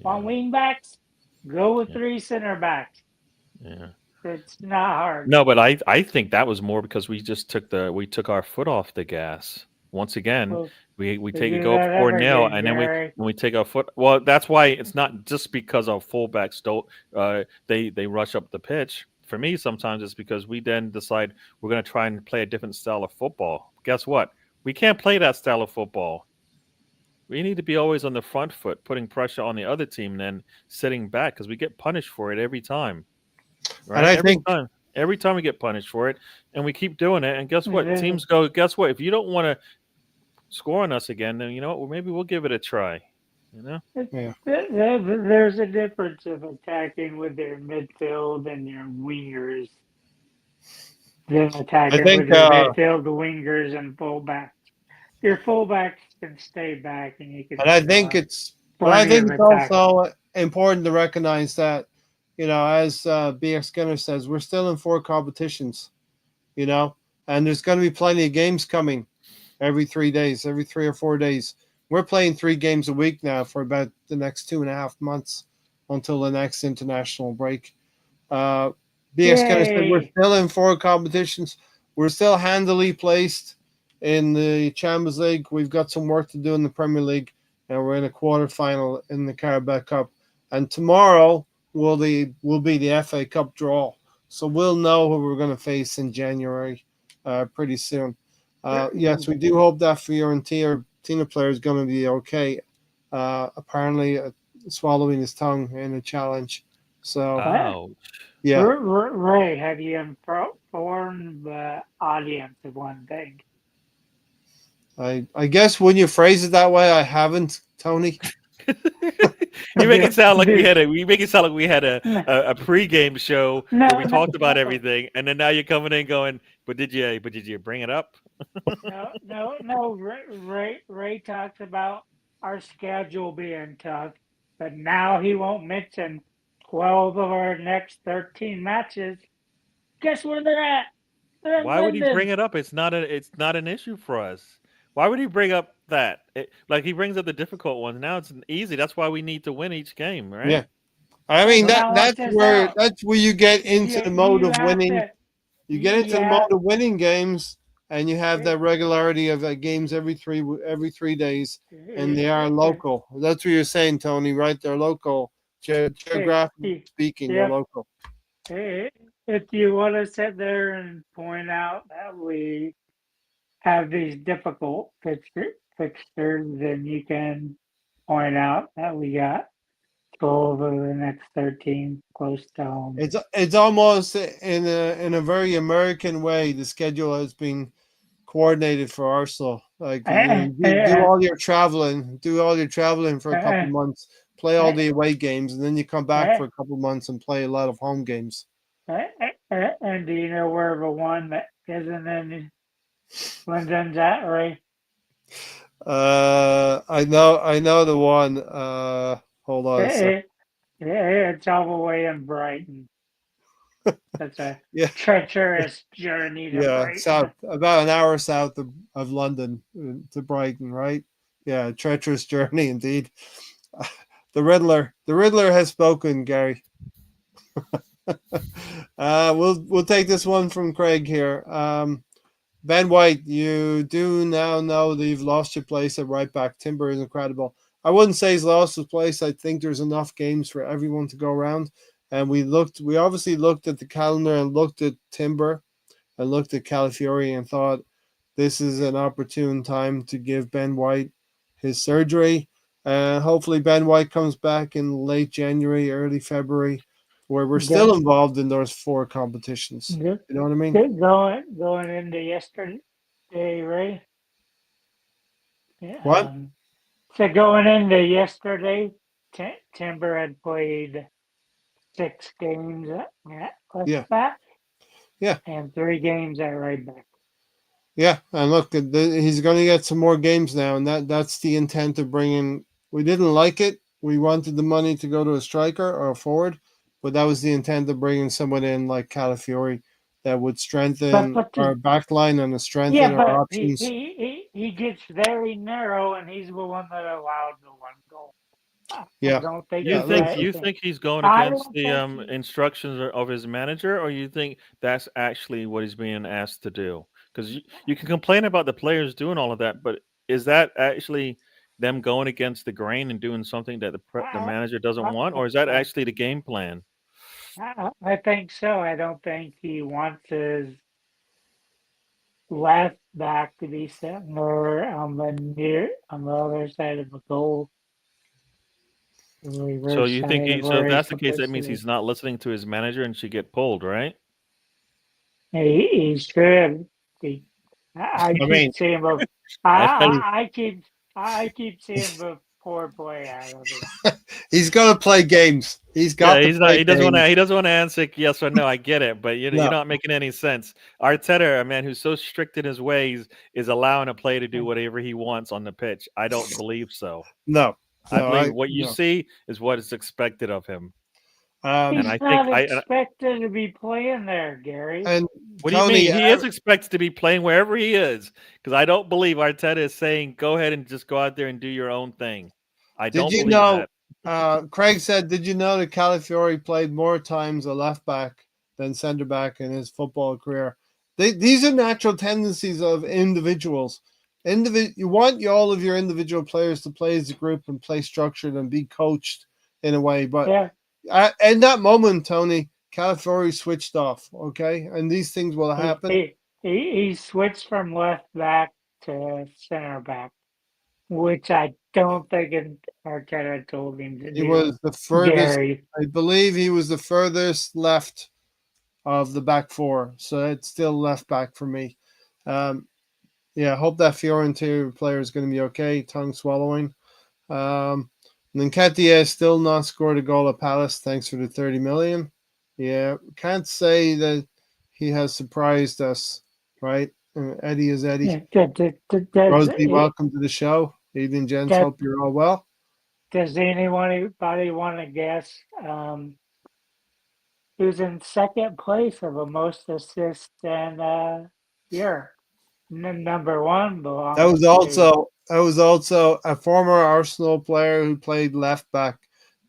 Speaker 3: On wing backs, go with 3 center backs.
Speaker 2: Yeah.
Speaker 3: It's not hard.
Speaker 2: No, but I think that was more because we just took our foot off the gas. Once again,
Speaker 3: Well,
Speaker 2: we
Speaker 3: we
Speaker 2: take a
Speaker 3: do
Speaker 2: go
Speaker 3: that
Speaker 2: up 4-0,
Speaker 3: every game,
Speaker 2: and then
Speaker 3: Jerry.
Speaker 2: when we take our foot. Well, that's why it's not just because our fullbacks don't they rush up the pitch. For me, sometimes it's because we then decide we're going to try and play a different style of football. Guess what? We can't play that style of football. We need to be always on the front foot, putting pressure on the other team, and then sitting back because we get punished for it every time. Right?
Speaker 1: And I
Speaker 2: Every time we get punished for it, and we keep doing it. And guess what?
Speaker 3: Yeah.
Speaker 2: Teams go, guess what? If you don't want to score on us again, then you know what? Well, maybe we'll give it a try. You know?
Speaker 1: Yeah.
Speaker 3: There's a difference of attacking with your midfield and your wingers than attacking with your midfield, wingers, and fullbacks. Your fullbacks can stay back, and you can.
Speaker 1: And I think it's also important to recognize that, as BX Skinner says, we're still in 4 competitions, and there's going to be plenty of games coming every 3 days, every 3 or 4 days. We're playing 3 games a week now for about the next 2.5 months until the next international break. BX Skinner said we're still in 4 competitions. We're still handily placed in the Champions League. We've got some work to do in the Premier League, and we're in a quarterfinal in the Carabao Cup. And tomorrow will be the FA Cup draw, so we'll know who we're going to face in January, pretty soon. Yes, we do hope that Fiorentina player is going to be okay. Apparently, swallowing his tongue in a challenge. So, yeah.
Speaker 3: Ray, have you informed the audience of one thing?
Speaker 1: I guess when you phrase it that way, I haven't, Tony.
Speaker 2: You make it sound like we had a pregame show where we talked about everything, and then now you're coming in going, but did you bring it up?
Speaker 3: No. Ray talks about our schedule being tough, but now he won't mention 12 of our next 13 matches. Guess where they're at? They're in
Speaker 2: Why would he bring
Speaker 3: London.
Speaker 2: it up? It's not an issue for us. Why would he bring up that? Like he brings up the difficult ones. Now it's easy. That's why we need to win each game, right?
Speaker 1: Yeah. I mean
Speaker 3: Let's balance this out.
Speaker 1: that's where you get into the mode
Speaker 3: You
Speaker 1: of
Speaker 3: have
Speaker 1: winning.
Speaker 3: to.
Speaker 1: You get into
Speaker 3: You
Speaker 1: the mode
Speaker 3: have.
Speaker 1: of winning games, and you have that regularity of games every 3 days, and they are local. That's what you're saying, Tony. Right? They're local. Geographically speaking, they're
Speaker 3: Yep.
Speaker 1: local.
Speaker 3: If you want to sit there and point out that we have these difficult fixtures, then you can point out that we got 12 of the next 13 close to home.
Speaker 1: It's almost in a very American way. The schedule has been coordinated for Arsenal. Like do all your traveling for a couple months, play all the away games, and then you come back for a couple months and play a lot of home games.
Speaker 3: And do you know where the one that isn't in London's at, Ray?
Speaker 1: I know the one. Hold on.
Speaker 3: It's all the way in Brighton. That's a treacherous journey to Brighton.
Speaker 1: South, about an hour south of London to Brighton, right? Yeah, treacherous journey indeed. The Riddler has spoken, Gary. We'll take this one from Craig here. Ben White, you do now know that you've lost your place at right back. Timber is incredible. I wouldn't say he's lost his place. I think there's enough games for everyone to go around. And we obviously looked at the calendar and looked at Timber and looked at Calafiori and thought this is an opportune time to give Ben White his surgery. Hopefully Ben White comes back in late January, early February, where we're still involved in those 4 competitions. You know what I mean?
Speaker 3: Going into yesterday, Ray.
Speaker 1: What?
Speaker 3: So going into yesterday, Timber had played 6 games at left back.
Speaker 1: Yeah.
Speaker 3: And 3 games at right back.
Speaker 1: Yeah, and look, he's going to get some more games now, and that's the intent of bringing. We didn't like it. We wanted the money to go to a striker or a forward, but that was the intent of bringing someone in like Calafiori that would strengthen our back line and strengthen our options.
Speaker 3: He gets very narrow, and he's the one that allowed the 1 goal.
Speaker 1: Yeah.
Speaker 3: I don't think
Speaker 2: you think he's going against the instructions of his manager, or you think that's actually what he's being asked to do? Because you can complain about the players doing all of that, but is that actually them going against the grain and doing something that the manager doesn't want, or is that actually the game plan?
Speaker 3: I think so. I don't think he wants his left back to be sitting there on the other side of the goal.
Speaker 2: So you think so if that's the case, that means he's not listening to his manager and should get pulled, right?
Speaker 3: He should. I keep seeing the poor play out of it.
Speaker 1: He's gonna play games. He's got.
Speaker 2: He doesn't want to answer yes or no. I get it, but you're not making any sense. Arteta, a man who's so strict in his ways, is allowing a player to do whatever he wants on the pitch. I don't believe so.
Speaker 1: No.
Speaker 2: I believe what you see is what is expected of him.
Speaker 3: He's not expected to be playing there, Gary.
Speaker 1: And
Speaker 2: what do you mean? He is expected to be playing wherever he is, because I don't believe Arteta is saying go ahead and just go out there and do your own thing. I don't believe that.
Speaker 1: Craig said, did you know that Calafiori played more times a left back than centre back in his football career? These are natural tendencies of individuals. You want all of your individual players to play as a group and play structured and be coached in a way. But in that moment, Tony, Calafiori switched off, okay? And these things will happen.
Speaker 3: He switched from left back to center back, which I don't think Arteta told him to do.
Speaker 1: He was the furthest,
Speaker 3: Gary.
Speaker 1: I believe he was the furthest left of the back 4. So it's still left back for me. I hope that Fiorentina player is going to be okay. Tongue swallowing. And then Nketiah still not scored a goal at Palace. Thanks for the 30 million. Yeah, can't say that he has surprised us, right? Eddie is Eddie.
Speaker 3: Yeah,
Speaker 1: Rosie, welcome to the show. Evening, gents. Hope you're all well.
Speaker 3: Does anybody want to guess who's in second place of the most assists and year? Number one
Speaker 1: That
Speaker 3: belongs
Speaker 1: was
Speaker 3: to.
Speaker 1: also a former Arsenal player who played left back,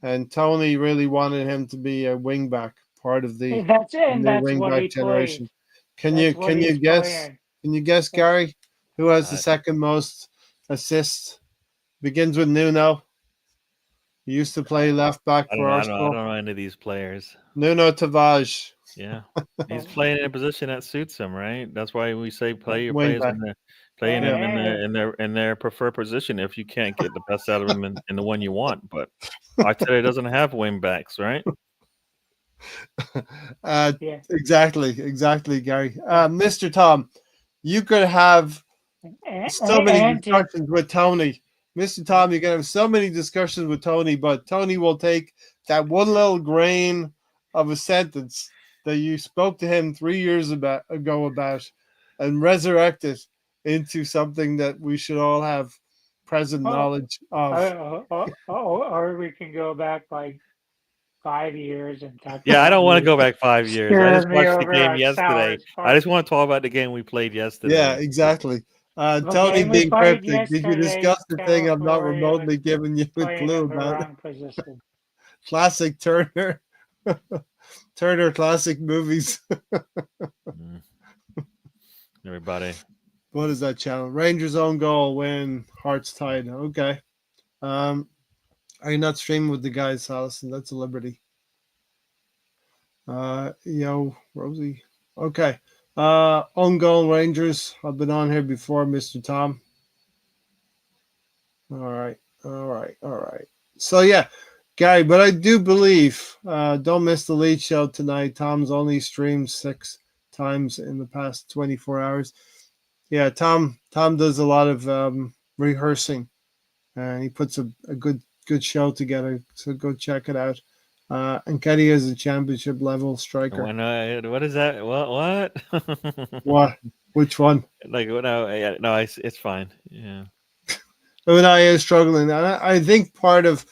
Speaker 1: and Tony really wanted him to be a wing back, part of the new
Speaker 3: That's
Speaker 1: wing
Speaker 3: what
Speaker 1: back
Speaker 3: he plays.
Speaker 1: generation. Can
Speaker 3: That's
Speaker 1: you
Speaker 3: what
Speaker 1: can you
Speaker 3: he's
Speaker 1: guess?
Speaker 3: playing.
Speaker 1: Can you guess,
Speaker 3: That's,
Speaker 1: Gary? Who has the
Speaker 2: Uh,
Speaker 1: second most assists? Begins with Nuno. He used to play left back
Speaker 2: I don't
Speaker 1: for
Speaker 2: know. I
Speaker 1: Arsenal.
Speaker 2: don't know any of these players.
Speaker 1: Nuno Tavares,
Speaker 2: Yeah, he's playing in a position that suits him, right? That's why we say play your
Speaker 1: wing
Speaker 2: players
Speaker 1: back.
Speaker 2: playing
Speaker 1: Yeah.
Speaker 2: them in their preferred position. If you can't get the best out of them in the one you want, but Arteta doesn't have wing backs, right?
Speaker 3: yeah.
Speaker 1: Exactly, Gary. Mr. Tom, you could have so many
Speaker 3: And to,
Speaker 1: discussions with Tony. Mr. Tom, you can have so many discussions with Tony, but Tony will take that one little grain of a sentence that you spoke to him 3 years ago about and resurrect it into something that we should all have present knowledge of.
Speaker 3: or we can go back like 5 years and talk
Speaker 2: Yeah, I
Speaker 3: about
Speaker 2: don't want to
Speaker 3: you
Speaker 2: go back 5 years. I just
Speaker 3: screwing me
Speaker 2: watched the
Speaker 3: over
Speaker 2: game
Speaker 3: on
Speaker 2: yesterday.
Speaker 3: Sours
Speaker 2: I
Speaker 3: Park.
Speaker 2: just want to talk about the game we played
Speaker 1: Yeah,
Speaker 2: yesterday.
Speaker 1: exactly.
Speaker 3: The
Speaker 1: Tony
Speaker 3: game we
Speaker 1: being
Speaker 3: played
Speaker 1: cryptic. Did you
Speaker 3: yesterday,
Speaker 1: discuss the thing I'm not
Speaker 3: California was
Speaker 1: remotely giving you a
Speaker 3: playing
Speaker 1: clue
Speaker 3: in the
Speaker 1: about?
Speaker 3: wrong position.
Speaker 1: Classic Turner. Turner classic movies.
Speaker 2: Mm. Everybody.
Speaker 1: What is that channel? Rangers own goal when Hearts tied. Okay. Are you not streaming with the guys, Allison? That's a liberty. Yo, Rosie. Okay. Own goal Rangers. I've been on here before, Mr. Tom. All right. So yeah, Gary, but I do believe don't miss the lead show tonight. Tom's only streamed 6 times in the past 24 hours. Yeah, Tom does a lot of rehearsing, and he puts a good show together. So go check it out. And Kenny is a championship level striker.
Speaker 2: What is that? What?
Speaker 1: What? Which one?
Speaker 2: Like no, it's fine. Yeah.
Speaker 1: Unai is struggling, and I think part of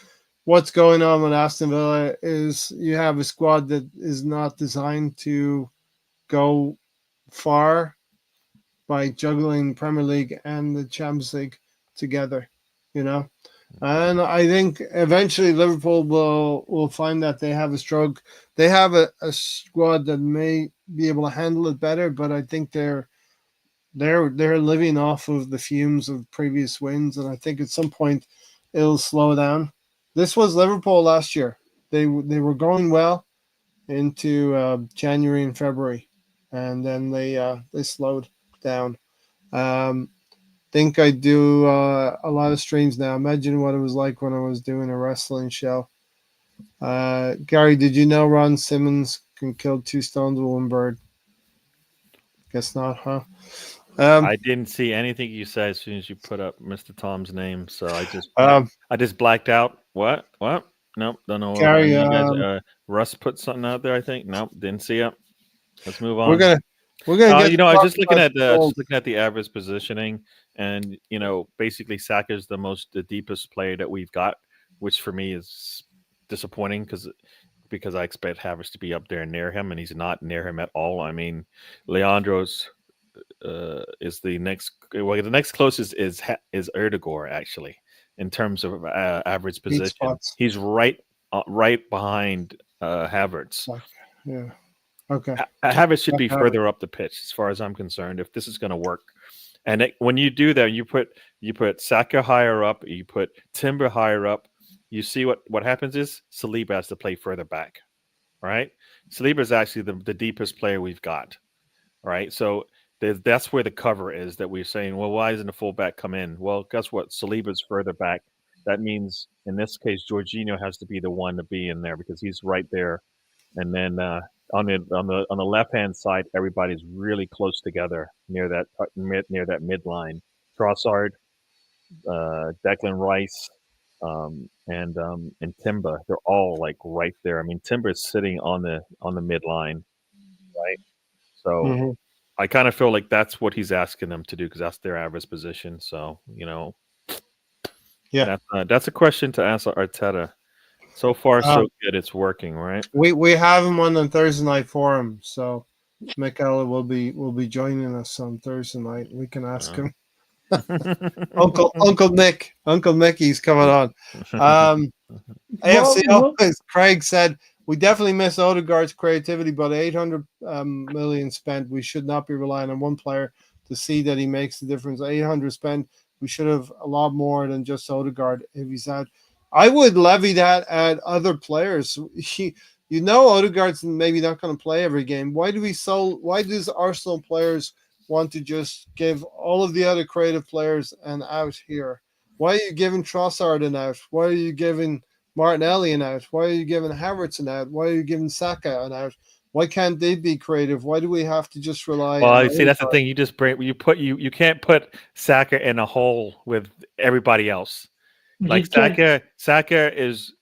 Speaker 1: what's going on with Aston Villa is you have a squad that is not designed to go far by juggling Premier League and the Champions League together, you know. And I think eventually Liverpool will find that they have a stroke. They have a squad that may be able to handle it better, but I think they're living off of the fumes of previous wins, and I think at some point it'll slow down. This was Liverpool last year. They were going well into January and February, and then they slowed down. Think I do a lot of streams now. Imagine what it was like when I was doing a wrestling show. Gary, did you know Ron Simmons can kill 2 stones with one bird? Guess not, huh?
Speaker 2: I didn't see anything you said as soon as you put up Mr. Tom's name, so I just blacked out. What? Nope, don't know.
Speaker 1: Gary,
Speaker 2: You guys, Russ put something out there. I think. Nope, didn't see it. Let's move on.
Speaker 1: we're gonna get.
Speaker 2: I was just looking at
Speaker 1: goals.
Speaker 2: the average positioning, and basically Saka is the deepest player that we've got, which for me is disappointing because I expect Havertz to be up there near him, and he's not near him at all. I mean, Leandro's is the next. Well, the next closest is Odegaard actually in terms of average position. He's right behind Havertz.
Speaker 1: Yeah. Okay.
Speaker 2: Havertz should be further up the pitch, as far as I'm concerned, if this is going to work. And when you do that, you put Saka higher up, you put Timber higher up. You see what happens is Saliba has to play further back, right? Saliba is actually the deepest player we've got, right? So that's where the cover is that we're saying, well, why doesn't the fullback come in? Well, guess what? Saliba's further back. That means in this case, Jorginho has to be the one to be in there because he's right there. And then on the left hand side, everybody's really close together near that midline. Trossard, Declan Rice, and Timber, they're all like right there. I mean, Timber's sitting on the midline, right? So I kind of feel like that's what he's asking them to do because that's their average position. So
Speaker 1: Yeah.
Speaker 2: that's a question to ask Arteta. So far, so good. It's working, right?
Speaker 1: We have him on Thursday night forum, so Michaela will be joining us on Thursday night. We can ask him. Uncle Mickey's coming on. AFC, as Craig said, we definitely miss Odegaard's creativity, but 800 million spent. We should not be relying on one player to see that he makes the difference. 800 spent. We should have a lot more than just Odegaard if he's out. I would levy that at other players. Odegaard's maybe not going to play every game. Why does Arsenal players want to just give all of the other creative players an out here? Why are you giving Trossard an out? Why are you giving Martinelli an out? Why are you giving Havertz an out? Why are you giving Saka an out? Why can't they be creative? Why do we have to just rely on
Speaker 2: you see, that's the thing. You can't put Saka in a hole with everybody else. Like Saka is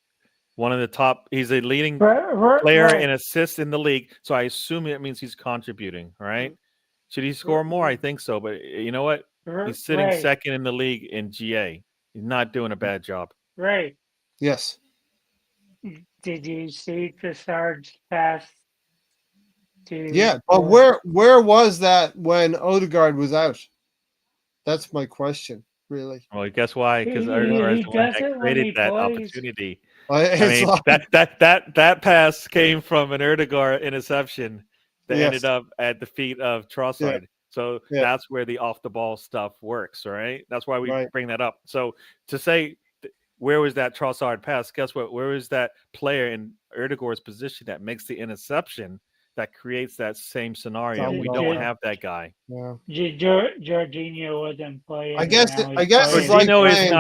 Speaker 2: one of the top. He's a leading player in assists in the league. So I assume it means he's contributing, right? Should he score more? I think so. But you know what? He's sitting second in the league in GA. He's not doing a bad job.
Speaker 3: Right.
Speaker 1: Yes.
Speaker 3: Did you see Trossard's pass?
Speaker 1: Yeah, but where was that when Odegaard was out? That's my question, really.
Speaker 2: Well, guess why? Because Odegaard created that opportunity. That pass came from an Odegaard interception that ended up at the feet of Trossard. Yeah. So that's where the off the ball stuff works, right? That's why we bring that up. So to say where was that Trossard pass? Guess what? Where is that player in Odegaard's position that makes the interception that creates that same scenario? We don't have that guy.
Speaker 1: Yeah.
Speaker 3: Jorginho wasn't playing.
Speaker 1: I guess
Speaker 2: Jorginho is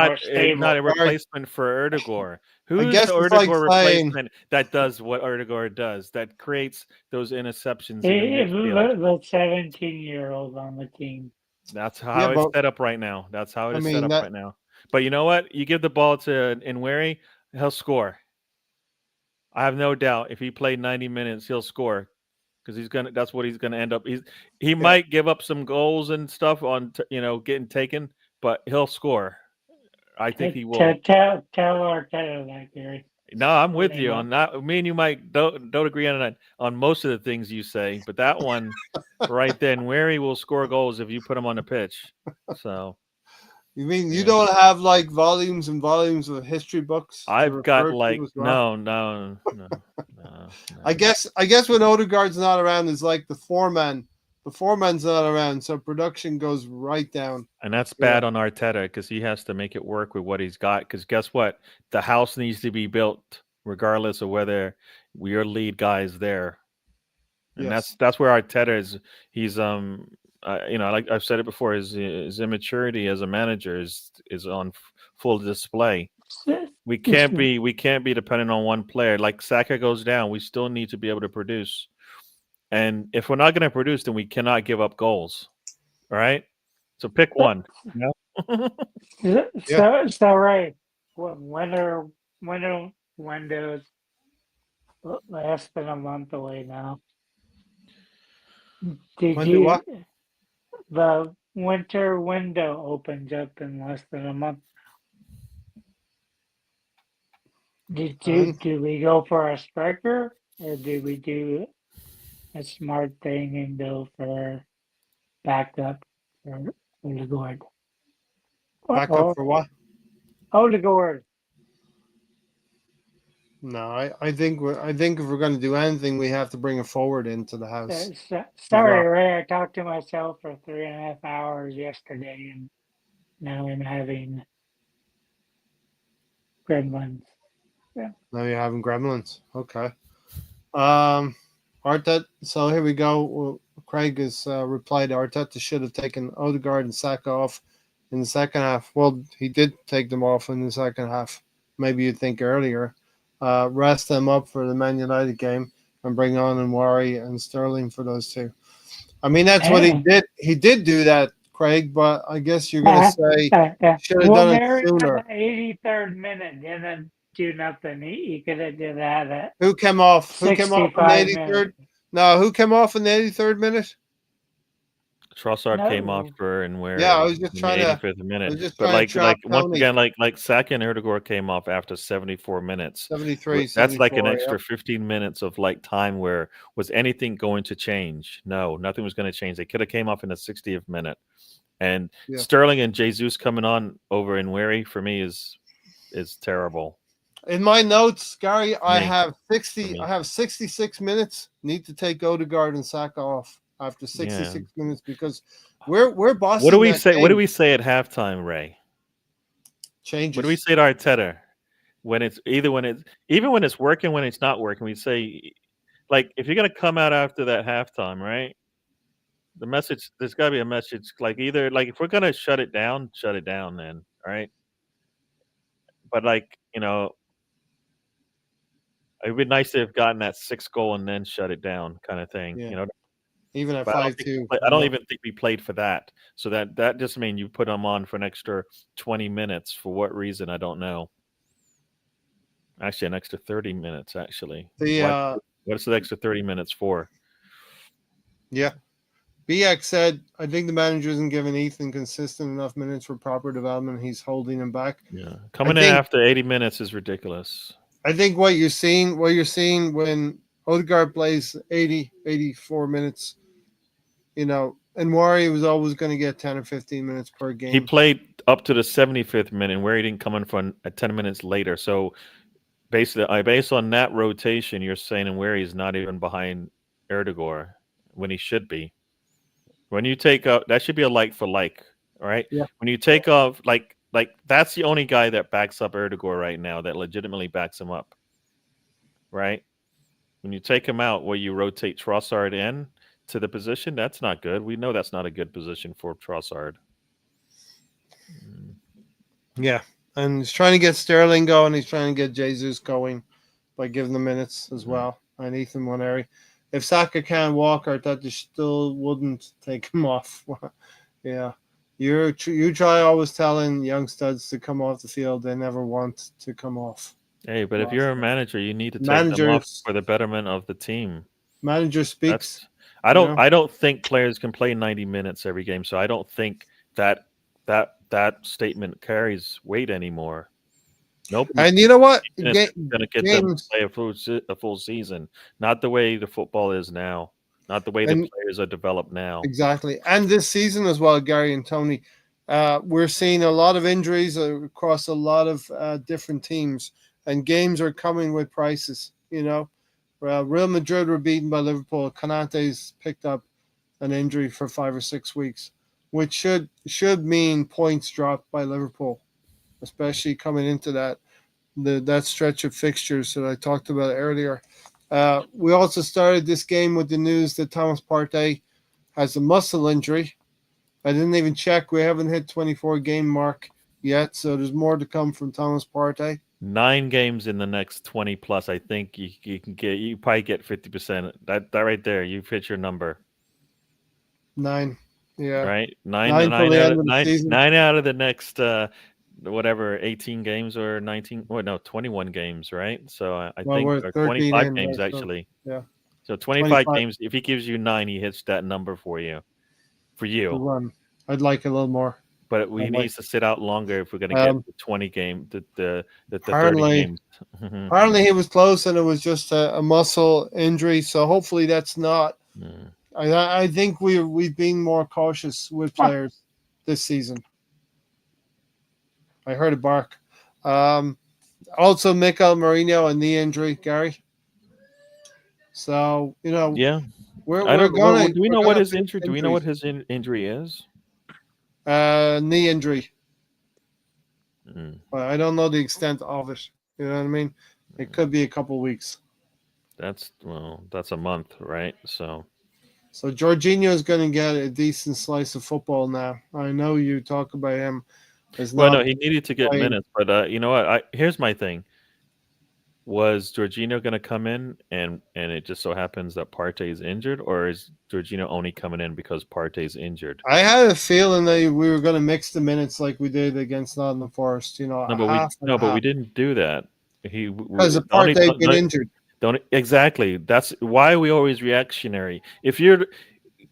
Speaker 2: not a replacement for Odegaard. Who's the Odegaard replacement that does what Odegaard does, that creates those interceptions?
Speaker 3: The 17-year-old on the team.
Speaker 2: That's how it's set up right now. Right now. But you know what? You give the ball to Nwaneri, he'll score. I have no doubt. If he played 90 minutes, he'll score because that's what he's gonna end up. He might give up some goals and stuff on getting taken, but he'll score. I think he will.
Speaker 3: Tell Arteta that, Gary.
Speaker 2: No, I'm with you on that. Me and you might don't agree on most of the things you say, but that one right then, Nwaneri will score goals if you put him on the pitch. So.
Speaker 1: You mean you don't have like volumes and volumes of history books?
Speaker 2: I've got like no.
Speaker 1: I guess when Odegaard's not around, it's like the foreman. The foreman's not around, so production goes right down.
Speaker 2: And that's bad on Arteta because he has to make it work with what he's got. Because guess what? The house needs to be built regardless of whether your lead guy is there. And that's where Arteta is. He's like I've said it before, his immaturity as a manager is on full display. We can't be dependent on one player. Like Saka goes down, we still need to be able to produce. And if we're not going to produce, then we cannot give up goals. All right? So pick one.
Speaker 3: So right. Winter windows less than a month away now. The winter window opens up in less than a month. Do we go for a striker, or do we do a smart thing and go for backup for Odegaard?
Speaker 1: Backup for what?
Speaker 3: Odegaard.
Speaker 1: No, I think if we're going to do anything, we have to bring a forward into the house.
Speaker 3: Sorry, Ray. I talked to myself for 3.5 hours yesterday, and now I'm having gremlins. Yeah.
Speaker 1: Now you're having gremlins. Okay. Arteta. So here we go. Well, Craig has replied. Arteta should have taken Odegaard and Saka off in the second half. Well, he did take them off in the second half. Maybe you'd think earlier. Rest them up for the Man United game and bring on Nwaneri and Sterling for those two. I mean, that's what he did. He did do that, Craig, but I guess you're going to say should have done it sooner.
Speaker 3: 83rd minute didn't do nothing. He could have did that.
Speaker 1: Who came off? Who came off in the 83rd? No, who came off in the 83rd minute?
Speaker 2: Trossard came off
Speaker 3: No.
Speaker 2: for Nwaneri
Speaker 1: Yeah, I was just
Speaker 2: in the
Speaker 1: trying to.
Speaker 2: 85th
Speaker 1: I
Speaker 2: minute.
Speaker 1: was just
Speaker 2: But
Speaker 1: trying to trap
Speaker 2: once
Speaker 1: Tony.
Speaker 2: again, like Saka and Odegaard came off after 74 minutes.
Speaker 1: 73,
Speaker 2: That's like an
Speaker 1: 74,
Speaker 2: extra 15 minutes of like time where was anything going to change? No, nothing was going to change. They could have came off in the 60th minute. And
Speaker 1: Yeah.
Speaker 2: Sterling and Jesus coming on over Nwaneri for me is terrible.
Speaker 1: In my notes, Gary, I
Speaker 2: me.
Speaker 1: have
Speaker 2: For
Speaker 1: 60.
Speaker 2: me.
Speaker 1: I have 66 minutes. Need to take Odegaard and Saka off after 66 minutes because we're bossing.
Speaker 2: What do we
Speaker 1: that
Speaker 2: say? What do
Speaker 1: game.
Speaker 2: we say at halftime, Ray?
Speaker 1: Changes?
Speaker 2: What do we say to Arteta when it's even when it's working, when it's not working? We say, like, if you're gonna come out after that halftime, right? The message, there's got to be a message, like either like if we're gonna shut it down then, right? But like it'd be nice to have gotten that 6th goal and then shut it down, kind of thing.
Speaker 1: Yeah. Even at
Speaker 2: But
Speaker 1: 5-2.
Speaker 2: I don't even think we played for that. So that just means you put them on for an extra 20 minutes. For what reason? I don't know. Actually, an extra 30 minutes. Actually, what's the extra 30 minutes for?
Speaker 1: Yeah. BX said, I think the manager isn't giving Ethan consistent enough minutes for proper development. He's holding him back.
Speaker 2: Yeah, coming in after 80 minutes is ridiculous.
Speaker 1: I think what you're seeing when Odegaard plays 80, 84 minutes, and Nwaneri was always going to get 10 or 15 minutes per game.
Speaker 2: He played up to the 75th minute, where he didn't come in for 10 minutes later. So basically, based on that rotation, you're saying where he's not even behind Odegaard when he should be. When you take up, that should be a like for like, right?
Speaker 1: Yeah.
Speaker 2: When you take off, like that's the only guy that backs up Odegaard right now, that legitimately backs him up, right? When you take him out, where you rotate Trossard in to the position, that's not good. We know that's not a good position for Trossard.
Speaker 1: Yeah, and he's trying to get Sterling going. He's trying to get Jesus going by giving the minutes as well. And Ethan Nwaneri. If Saka can't walk, Arteta still wouldn't take him off. Yeah. You try always telling young studs to come off the field. They never want to come off.
Speaker 2: Hey, but if you're a manager, you need to take them off for the betterment of the team.
Speaker 1: Manager speaks.
Speaker 2: I don't think players can play 90 minutes every game, so I don't think that statement carries weight anymore. Nope.
Speaker 1: And you know what?
Speaker 2: It's going to get them to play a full season. Not the way the football is now. Not the way the players are developed now.
Speaker 1: Exactly. And this season as well, Gary and Tony, we're seeing a lot of injuries across a lot of different teams, and games are coming with prices. Real Madrid were beaten by Liverpool. Konate's picked up an injury for 5 or 6 weeks, which should mean points dropped by Liverpool, especially coming into that stretch of fixtures that I talked about earlier. We also started this game with the news that Thomas Partey has a muscle injury. I didn't even check. We haven't hit 24 game mark yet, so there's more to come from Thomas Partey.
Speaker 2: 9 games in the next 20 plus. I think you probably get 50%. That right there, you've hit your number.
Speaker 1: 9, yeah.
Speaker 2: Right, 9 out of the next 18 games or 19. Well, no, 21 games, right? So I think or 25 games actually.
Speaker 1: So, yeah.
Speaker 2: So 25 games. If he gives you 9, he hits that number for you. For you,
Speaker 1: run. I'd like a little more.
Speaker 2: But we need to sit out longer if we're going to get the 20 game, the 30 games.
Speaker 1: Apparently, he was close, and it was just a muscle injury. So hopefully, that's not. I think we've been more cautious with players this season. I heard a bark. Also, Mikel Merino, a knee injury, Gary. So
Speaker 2: yeah,
Speaker 1: we're going.
Speaker 2: Do we know what his injury? Do we know what his injury is?
Speaker 1: Knee injury. But I don't know the extent of it. You know what I mean? It could be a couple of weeks.
Speaker 2: That's a month, right? So
Speaker 1: Jorginho is going to get a decent slice of football now. I know you talk about him.
Speaker 2: No, he needed to get minutes, but you know what? Here's my thing. Was Jorginho going to come in and it just so happens that Partey is injured, or is Jorginho only coming in because Partey's injured?
Speaker 1: I had a feeling that we were going to mix the minutes like we did against Nottingham Forest.
Speaker 2: But we didn't do that.
Speaker 1: Because of Partey get injured.
Speaker 2: Exactly. That's why we always reactionary. If you're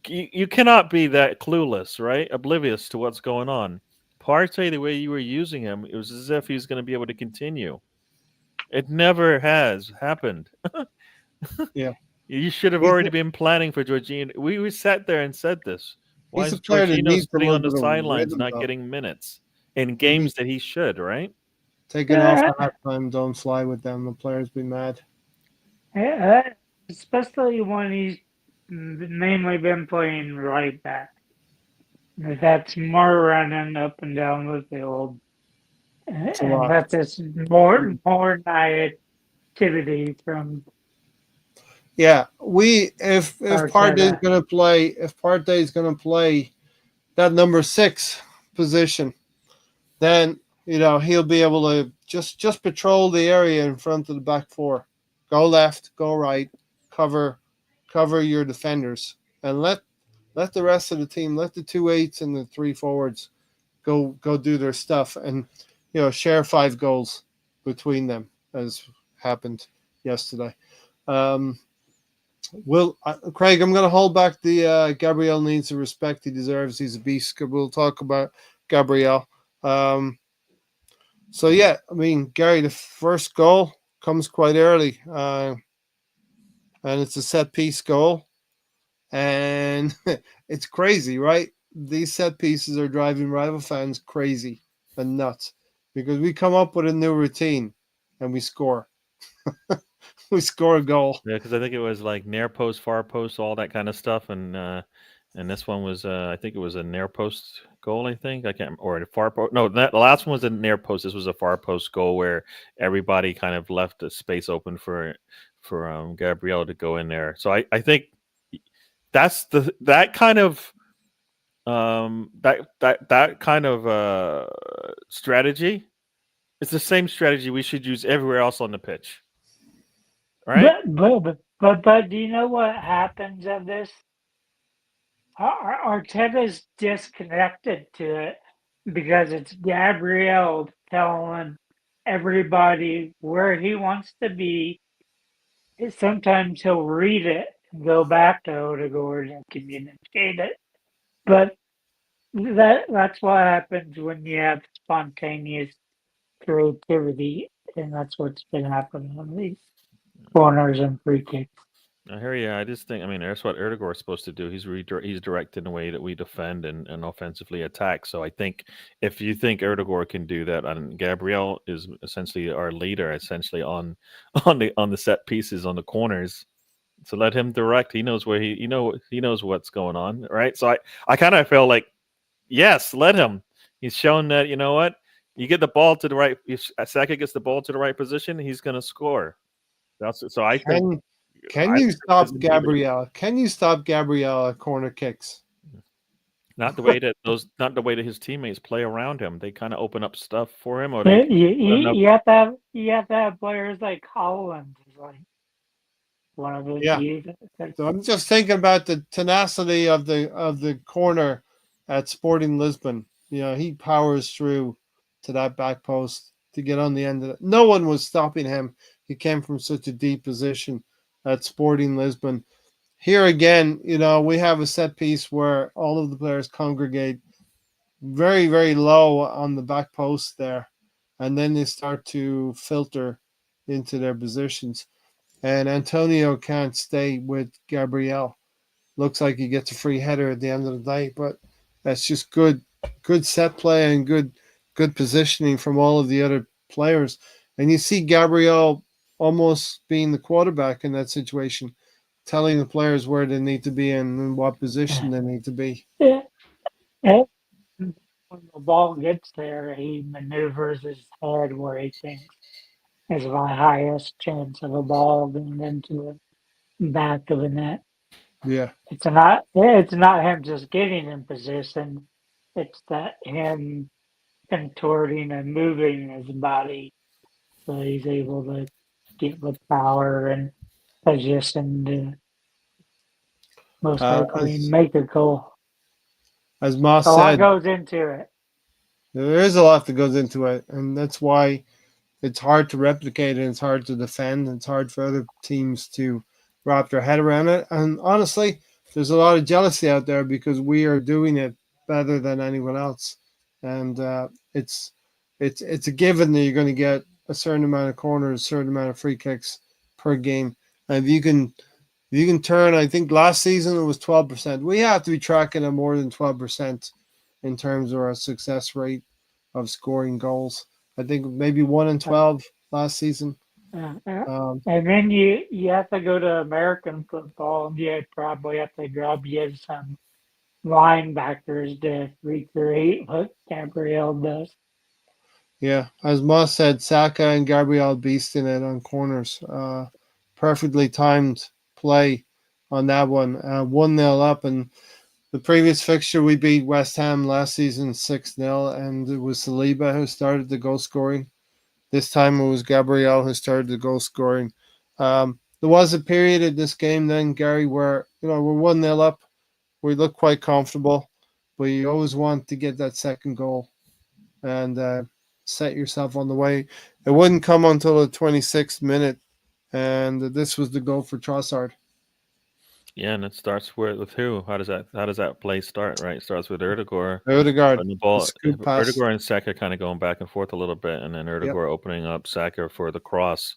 Speaker 2: you cannot be that clueless, right? Oblivious to what's going on. Partey, the way you were using him, it was as if he's going to be able to continue. It never has happened.
Speaker 1: Yeah.
Speaker 2: You should have
Speaker 1: He's
Speaker 2: already
Speaker 1: a,
Speaker 2: been planning for Jorginho. We sat there and said this. Why
Speaker 1: he's
Speaker 2: is
Speaker 1: a player that
Speaker 2: Jorginho
Speaker 1: needs a
Speaker 2: sitting
Speaker 1: little
Speaker 2: on the
Speaker 1: bit of
Speaker 2: sidelines,
Speaker 1: rhythm,
Speaker 2: not
Speaker 1: though.
Speaker 2: getting minutes in
Speaker 1: He needs
Speaker 2: games that he should, right?
Speaker 1: taking off at halftime. Don't fly with them. The players be mad.
Speaker 3: Especially when he's mainly been playing right back. That's more running up and down the field,
Speaker 1: It's a
Speaker 3: and
Speaker 1: lot.
Speaker 3: that's just more activity from
Speaker 1: Yeah, if
Speaker 3: Arteta.
Speaker 1: Partey's gonna play that number 6 position, then he'll be able to just patrol the area in front of the back four, go left, go right, cover your defenders, and let the rest of the team, let the 2 8s and the 3 forwards go do their stuff, and share 5 goals between them, as happened yesterday. Craig, I'm going to hold back the Gabriel needs the respect he deserves. He's a beast. We'll talk about Gabriel. So yeah, I mean, Gary, the first goal comes quite early, and it's a set piece goal, and it's crazy, right? These set pieces are driving rival fans crazy and nuts because we come up with a new routine and we score. We score a goal.
Speaker 2: Yeah, because I think it was like near post, far post, all that kind of stuff, and this one was I think it was a near post goal. I think I can't or a far post. No, the last one was a near post. This was a far post goal where everybody kind of left a space open for Gabriel to go in there. So I think that's that kind of strategy. It's the same strategy we should use everywhere else on the pitch. Right?
Speaker 3: But do you know what happens of this? Arteta's disconnected to it because it's Gabriel telling everybody where he wants to be. Sometimes he'll read it and go back to Odegaard and communicate it. But that's what happens when you have spontaneous creativity, and that's what's been happening on these corners and free kicks.
Speaker 2: I hear you. I just think, I mean, that's what Erdogan is supposed to do. He's directing the way that we defend and offensively attack. So I think if you think Erdogan can do that, and Gabriel is essentially our leader, essentially on the set pieces, on the corners. So let him direct. He knows where he knows what's going on, right? So I kind of feel like, yes, let him. He's shown that, you know what, you get the ball to the right. If Saka gets the ball to the right position, he's going to score. So I think.
Speaker 1: Can you stop Gabriel? Can you stop Gabriel at corner kicks?
Speaker 2: Not the way that his teammates play around him. They kind of open up stuff for him, or they.
Speaker 3: You have to have players like Holland, like one of the.
Speaker 1: Yeah. So I'm just thinking about the tenacity of the corner at Sporting Lisbon. He powers through to that back post to get on the end of it. No one was stopping him. He came from such a deep position at Sporting Lisbon. Here again, we have a set piece where all of the players congregate very, very low on the back post there, and then they start to filter into their positions. And Antonio can't stay with Gabriel. Looks like he gets a free header at the end of the day, but that's just good set play and good positioning from all of the other players. And you see Gabriel almost being the quarterback in that situation, telling the players where they need to be and in what position they need to be.
Speaker 3: Yeah. When the ball gets there, he maneuvers his head where he thinks is my highest chance of a ball being into the back of the net.
Speaker 1: Yeah.
Speaker 3: It's not him just getting in position. It's that him contorting and moving his body so he's able to get with power and position to most likely make a goal.
Speaker 1: As Moss
Speaker 3: a
Speaker 1: said,
Speaker 3: lot goes into it.
Speaker 1: There is a lot that goes into it, and that's why it's hard to replicate and it's hard to defend. And it's hard for other teams to wrap their head around it. And honestly, there's a lot of jealousy out there because we are doing it better than anyone else, and it's a given that you're going to get a certain amount of corners, a certain amount of free kicks per game, and if you can turn, I think last season it was 12%. We have to be tracking at more than 12% in terms of our success rate of scoring goals. I think maybe 1 in 12 last season.
Speaker 3: And
Speaker 1: Um,
Speaker 3: then you have to go to American football, and you probably have to grab you some linebackers to recreate what Gabriel does.
Speaker 1: yeah, as Moss said, Saka and Gabriel beasting it on corners. Perfectly timed play on that one. 1-0 up, and the previous fixture we beat West Ham last season 6-0, and it was Saliba who started the goal scoring. This time it was Gabriel who started the goal scoring. There was a period in this game then, Gary, where we're 1-0 up. We look quite comfortable, but you always want to get that second goal and set yourself on the way. It wouldn't come until the 26th minute, and this was the goal for Trossard.
Speaker 2: Yeah, and it starts with who? How does that play start? Right, it starts with Odegaard
Speaker 1: Odegaard,
Speaker 2: putting the
Speaker 1: the
Speaker 2: ball.
Speaker 1: scoop pass.
Speaker 2: Odegaard and Saka kind of going back and forth a little bit, and then
Speaker 1: Yep,
Speaker 2: Odegaard opening up Saka for the cross,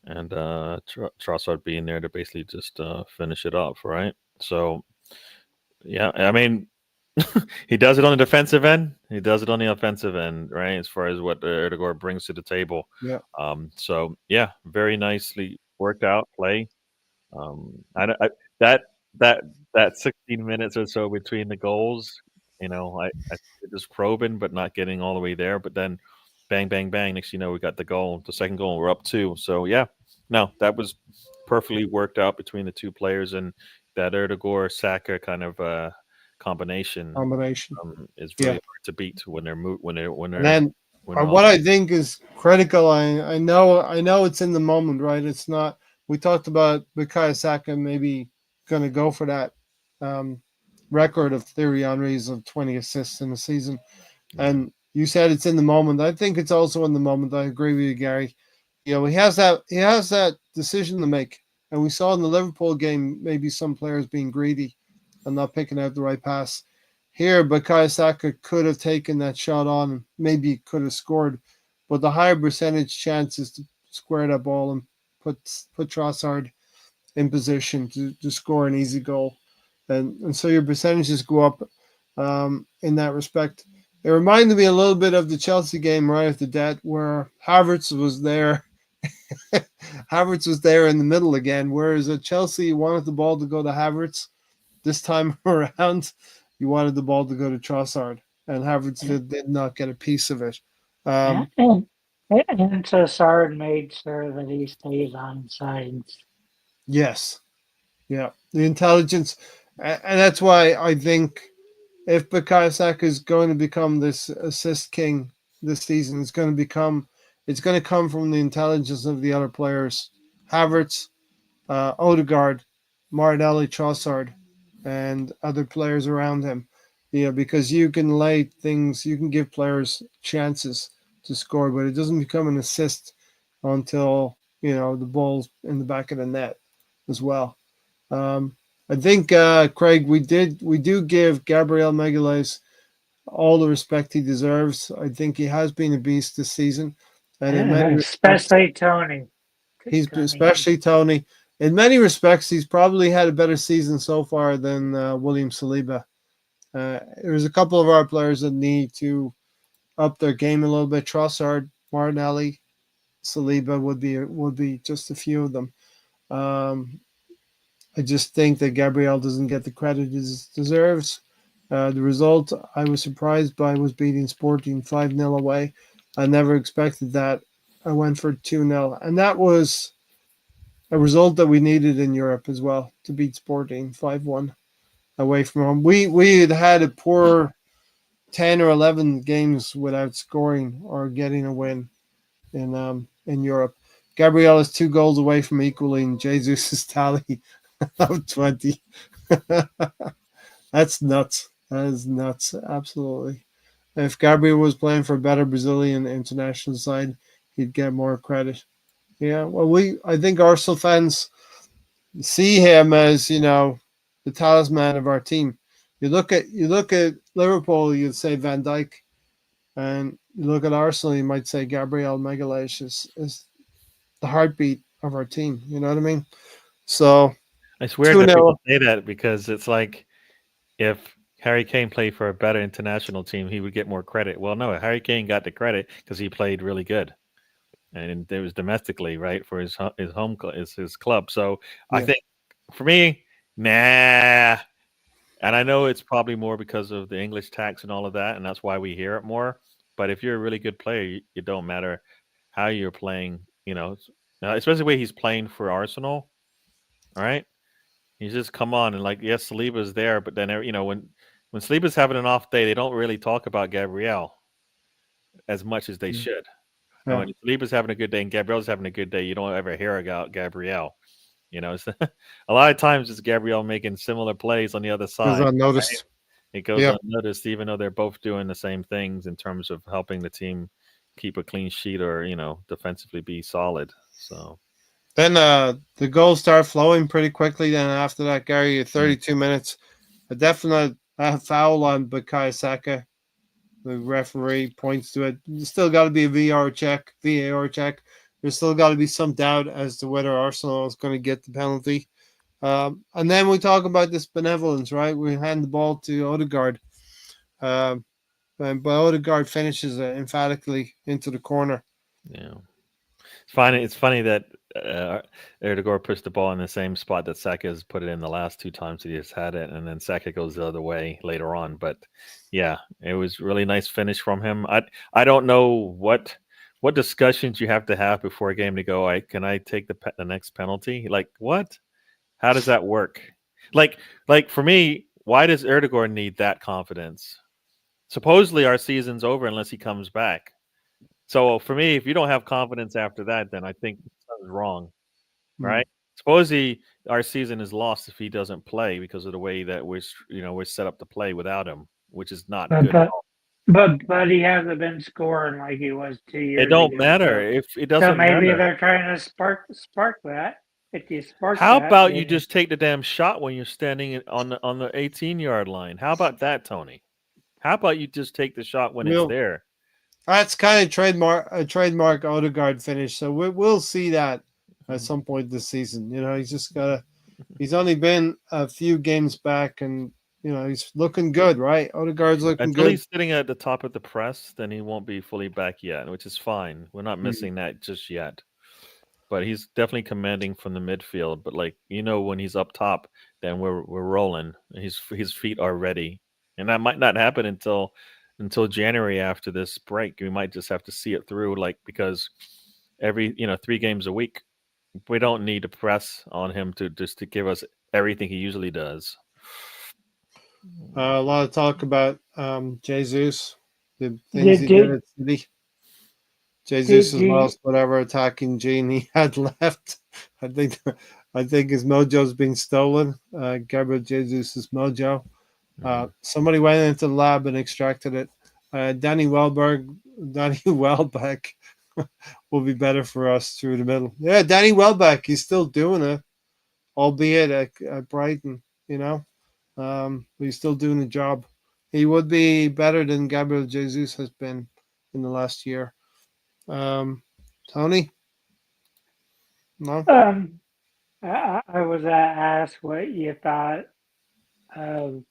Speaker 2: and Trossard being there to basically just finish it off. Right. So yeah, I mean, he does it on the defensive end. He does it on the offensive end, right? As far as what Odegaard brings to the table.
Speaker 1: yeah,
Speaker 2: So yeah, very nicely worked out play. I that that that 16 minutes or so between the goals, I just probing but not getting all the way there. But then, bang, bang, bang. Next, we got the goal, the second goal. We're up 2. So yeah, no, that was perfectly worked out between the two players, and that Erdegaard Saka kind of combination
Speaker 1: combination.
Speaker 2: is
Speaker 1: Yeah.
Speaker 2: really hard to beat when they're
Speaker 1: And then
Speaker 2: when
Speaker 1: what I think is critical, I know it's in the moment, right? It's not. We talked about Bukayo Saka maybe going to go for that record of Thierry Henry's of 20 assists in a season, and you said it's in the moment. I think it's also in the moment. I agree with you, Gary. He has that decision to make, and we saw in the Liverpool game maybe some players being greedy and not picking out the right pass. Here, Bukayo Saka could have taken that shot on and maybe could have scored, but the higher percentage chance is to square that ball and put Trossard in position to score an easy goal. And so your percentages go up in that respect. It reminded me a little bit of the Chelsea game right at the death where Havertz was there. Havertz was there in the middle again, whereas at Chelsea you wanted the ball to go to Havertz. This time around, you wanted the ball to go to Trossard, and Havertz did not get a piece of it.
Speaker 3: And Trossard made sure that he stays on sides.
Speaker 1: Yes, yeah, the intelligence, and that's why I think if Bukayo Saka is going to become this assist king this season, it's going to come from the intelligence of the other players, Havertz, Odegaard, Martinelli, Trossard, and other players around him. Because you can you can give players chances to score, but it doesn't become an assist until the ball's in the back of the net as well. I think Craig, we do give Gabriel Magalhaes all the respect he deserves. I think he has been a beast this season, and in many respects,
Speaker 3: Especially Tony.
Speaker 1: especially Tony. In many respects, he's probably had a better season so far than William Saliba. There's a couple of our players that need to up their game a little bit. Trossard, Martinelli, Saliba would be just a few of them. I just think that Gabriel doesn't get the credit he deserves. The result I was surprised by was beating Sporting 5-0 away. I never expected that. I went for 2-0, and that was a result that we needed in Europe as well, to beat Sporting 5-1 away from home. We had a poor 10 or 11 games without scoring or getting a win in Europe. Gabriel is 2 goals away from equaling Jesus' tally of 20. That's nuts. That is nuts. Absolutely. If Gabriel was playing for a better Brazilian international side, he'd get more credit. Yeah, well, I think Arsenal fans see him as, the talisman of our team. You look at Liverpool, you'd say Van Dijk, and you look at Arsenal, you might say Gabriel Magalhaes is the heartbeat of our team. You know what I mean? So
Speaker 2: It's weird that
Speaker 1: 2-0.
Speaker 2: people say that because it's like if Harry Kane played for a better international team, he would get more credit. Well, no, Harry Kane got the credit because he played really good, and it was domestically, right, for his home his club. So I
Speaker 1: Yeah.
Speaker 2: think for me, nah. And I know it's probably more because of the English tax and all of that, and that's why we hear it more. But if you're a really good player, it don't matter how you're playing. Especially the way he's playing for Arsenal. All right. He's just come on and like yes, Saliba's there, but then when Saliba's having an off day, they don't really talk about Gabriel as much as they should. And
Speaker 1: Yeah.
Speaker 2: when Saliba's having a good day and Gabriel's having a good day, you don't ever hear about Gabriel. It's a lot of times it's Gabriel making similar plays on the other
Speaker 1: Goes
Speaker 2: side.
Speaker 1: unnoticed.
Speaker 2: It goes
Speaker 1: Yeah.
Speaker 2: unnoticed, even though they're both doing the same things in terms of helping the team keep a clean sheet or defensively be solid. So
Speaker 1: Then the goals start flowing pretty quickly. Then after that, Gary, 32 minutes, a definite foul on Bukayo Saka. The referee points to it. There's still got to be a VAR check. There's still got to be some doubt as to whether Arsenal is going to get the penalty. And then we talk about this benevolence, right? We hand the ball to Odegaard. But Odegaard finishes it emphatically into the corner.
Speaker 2: yeah. It's funny that Odegaard puts the ball in the same spot that Saka has put it in the last two times that he has had it, and then Saka goes the other way later on. But yeah, it was really nice finish from him. I don't know what discussions you have to have before a game to go. Can I take the next penalty? Like what? How does that work? Like for me, why does Odegaard need that confidence? Supposedly our season's over unless he comes back. So for me, if you don't have confidence after that, then I think something's wrong, right? Supposedly our season is lost if he doesn't play because of the way that we're set up to play without him, which is not good at all.
Speaker 3: But he hasn't been scoring like he was 2 years
Speaker 2: It don't
Speaker 3: ago.
Speaker 2: matter if it doesn't
Speaker 3: So maybe
Speaker 2: matter.
Speaker 3: they're trying to spark that. If you spark
Speaker 2: How
Speaker 3: that,
Speaker 2: about you
Speaker 3: then-
Speaker 2: just take the damn shot when you're standing on the 18-yard line? How about that, Tony? How about you just take the shot when it's there?
Speaker 1: That's kind of trademark Odegaard finish. So we'll see that at some point this season. He's just got he's only been a few games back, and he's looking good, right? Odegaard's looking
Speaker 2: Until
Speaker 1: good.
Speaker 2: he's sitting at the top of the press, then he won't be fully back yet, which is fine. We're not missing that just yet. But he's definitely commanding from the midfield. But when he's up top, then we're rolling. His feet are ready, and that might not happen until January after this break. We might just have to see it through, because every 3 games a week, we don't need to press on him to give us everything he usually does.
Speaker 1: A lot of talk about Jesus, the things he did at City. Jesus has lost whatever attacking gene he had left. I think his mojo's been stolen. Gabriel Jesus' mojo. Somebody went into the lab and extracted it. Danny Welbeck will be better for us through the middle. Yeah, Danny Welbeck, he's still doing it, albeit at Brighton, but he's still doing the job. He would be better than Gabriel Jesus has been in the last year. Tony? No?
Speaker 3: I was asked what you thought of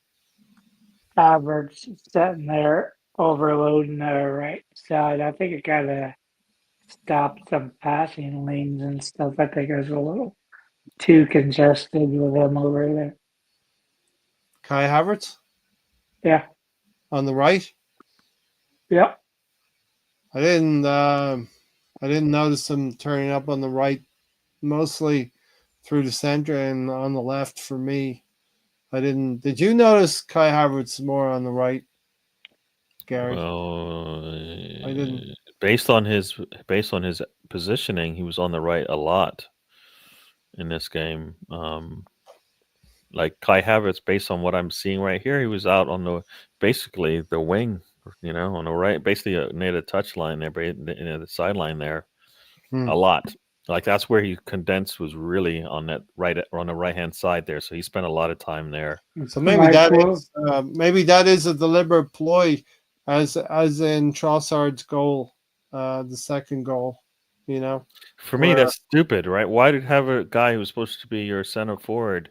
Speaker 3: Havertz sitting there overloading the right side. I think it kind of stopped some passing lanes and stuff. I think it was a little too congested with him over there.
Speaker 1: Kai Havertz?
Speaker 3: Yeah.
Speaker 1: On the right?
Speaker 3: Yep.
Speaker 1: I didn't notice him turning up on the right, mostly through the center and on the left for me. I didn't. Did you notice Kai Havertz more on the right, Gary?
Speaker 2: Well,
Speaker 1: I didn't.
Speaker 2: Based on his positioning, he was on the right a lot in this game. Like Kai Havertz, based on what I'm seeing right here, he was out on basically the wing, on the right, basically near the touch line there, near the sideline there, a lot. Like that's where he condensed was really on the right hand side there. So he spent a lot of time there.
Speaker 1: So maybe that is a deliberate ploy, as in Trossard's goal, the second goal.
Speaker 2: For me, that's stupid, right? Why did have a guy who's supposed to be your center forward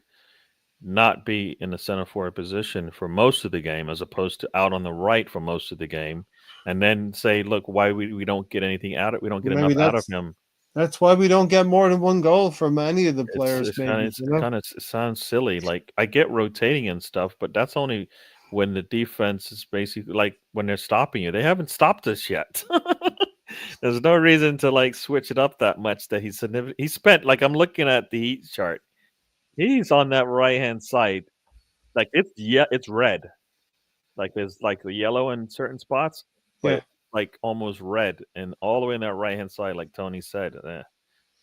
Speaker 2: not be in the center forward position for most of the game, as opposed to out on the right for most of the game, and then say, look, why we don't get anything out of, we don't get enough out of him.
Speaker 1: That's why we don't get more than one goal from any of the players.
Speaker 2: It sounds silly. Like I get rotating and stuff, but that's only when the defense is basically like when they're stopping you. They haven't stopped us yet. There's no reason to like switch it up that much. That he's significant. He spent like I'm looking at the heat chart. He's on that right hand side. Like it's red. Like there's like the yellow in certain spots, but like almost red, and all the way in that right hand side, like Tony said.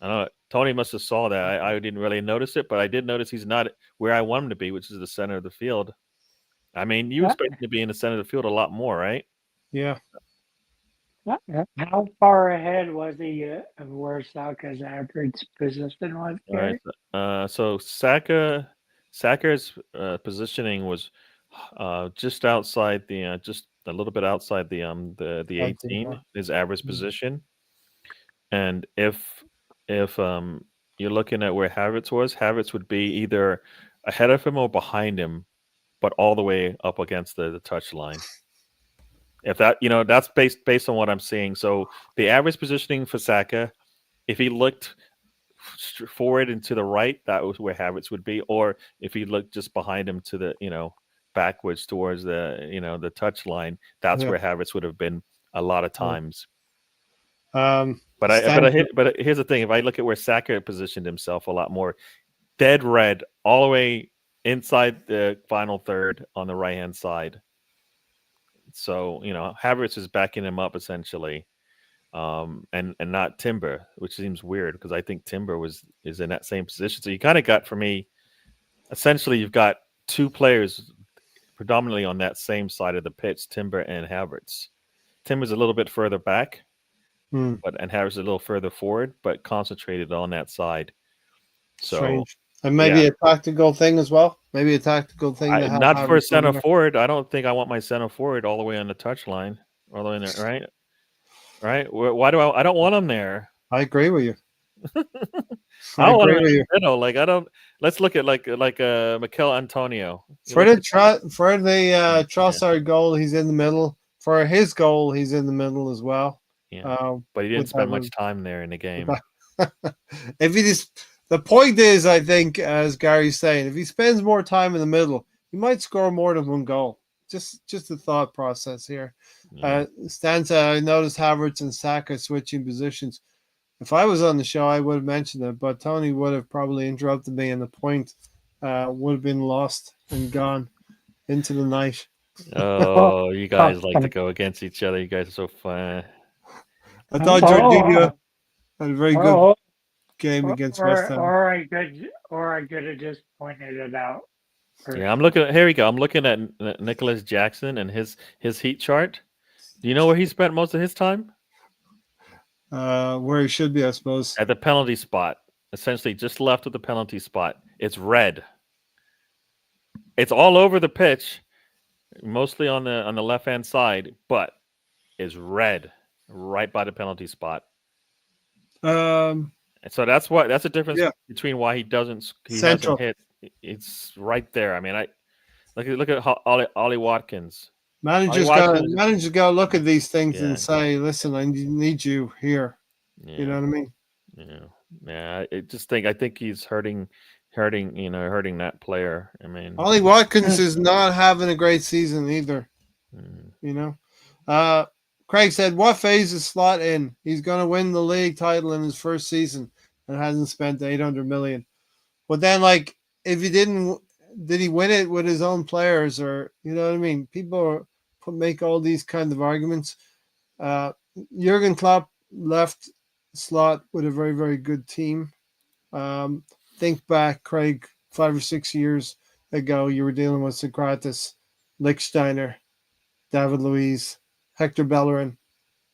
Speaker 2: I know Tony must have saw that. I didn't really notice it, but I did notice he's not where I want him to be, which is the center of the field. I mean, you expect him to be in the center of the field a lot more, right?
Speaker 1: Yeah.
Speaker 3: How far ahead was he of where Saka's average position was?
Speaker 2: All right. So Saka's positioning was just outside the just a little bit outside the 18, his average position. And if you're looking at where Havertz would be either ahead of him or behind him, but all the way up against the touch line. If that, that's based on what I'm seeing. So the average positioning for Saka, if he looked forward and to the right, that was where Havertz would be. Or if he looked just behind him to the, backwards towards the touch line, that's where Havertz would have been a lot of times. But here's the thing: if I look at where Saka positioned himself a lot more, dead red all the way inside the final third on the right hand side. So Havertz is backing him up essentially, and not Timber, which seems weird because I think Timber is in that same position. So you kind of got, for me, essentially you've got two players predominantly on that same side of the pitch, Timber and Havertz. Timber's a little bit further back. And Havertz is a little further forward, but concentrated on that side. So,
Speaker 1: strange. And maybe a tactical thing as well. Maybe a tactical thing.
Speaker 2: Not for a center forward. I don't think I want my center forward all the way on the touchline, all the way in there, right? Right? Why do I don't want him there?
Speaker 1: I agree with you.
Speaker 2: I agree with you. Like I don't. Let's look at like Mikel Antonio.
Speaker 1: For the Trossard goal, he's in the middle. For his goal, he's in the middle as well.
Speaker 2: Yeah, but he didn't spend much time there in the game.
Speaker 1: The point is, I think, as Gary's saying, if he spends more time in the middle, he might score more than one goal. Just the thought process here. Yeah. Stanza, I noticed Havertz and Saka switching positions. If I was on the show, I would have mentioned it, but Tony would have probably interrupted me, and the point would have been lost and gone into the night.
Speaker 2: Oh, you guys like to go against each other. You guys are so fun.
Speaker 1: I thought Jorginho had a very good game against West Ham.
Speaker 3: Or I could have just pointed it out.
Speaker 2: Yeah, I'm looking. Here we go. I'm looking at Nicholas Jackson and his heat chart. Do you know where he spent most of his time?
Speaker 1: Where he should be, I suppose.
Speaker 2: At the penalty spot, essentially just left of the penalty spot. It's red. It's all over the pitch, mostly on the left hand side, but it's red. Right by the penalty spot.
Speaker 1: So
Speaker 2: that's a difference between why he hasn't hit. It's right there. I mean, look at Ollie Watkins.
Speaker 1: Managers got to look at these things and say, "Listen, I need you here." Yeah. You know what I mean?
Speaker 2: Yeah. I think he's hurting that player. I mean,
Speaker 1: Ollie Watkins is not having a great season either. Craig said, "What phase is Slot in? He's going to win the league title in his first season and hasn't spent 800 million." But then, like, if he didn't, did he win it with his own players, or you know what I mean? People make all these kind of arguments. Jurgen Klopp left Slot with a very, very good team. Think back, Craig, 5 or 6 years ago, you were dealing with Socrates, Lichtsteiner, David Luiz, Hector Bellerin,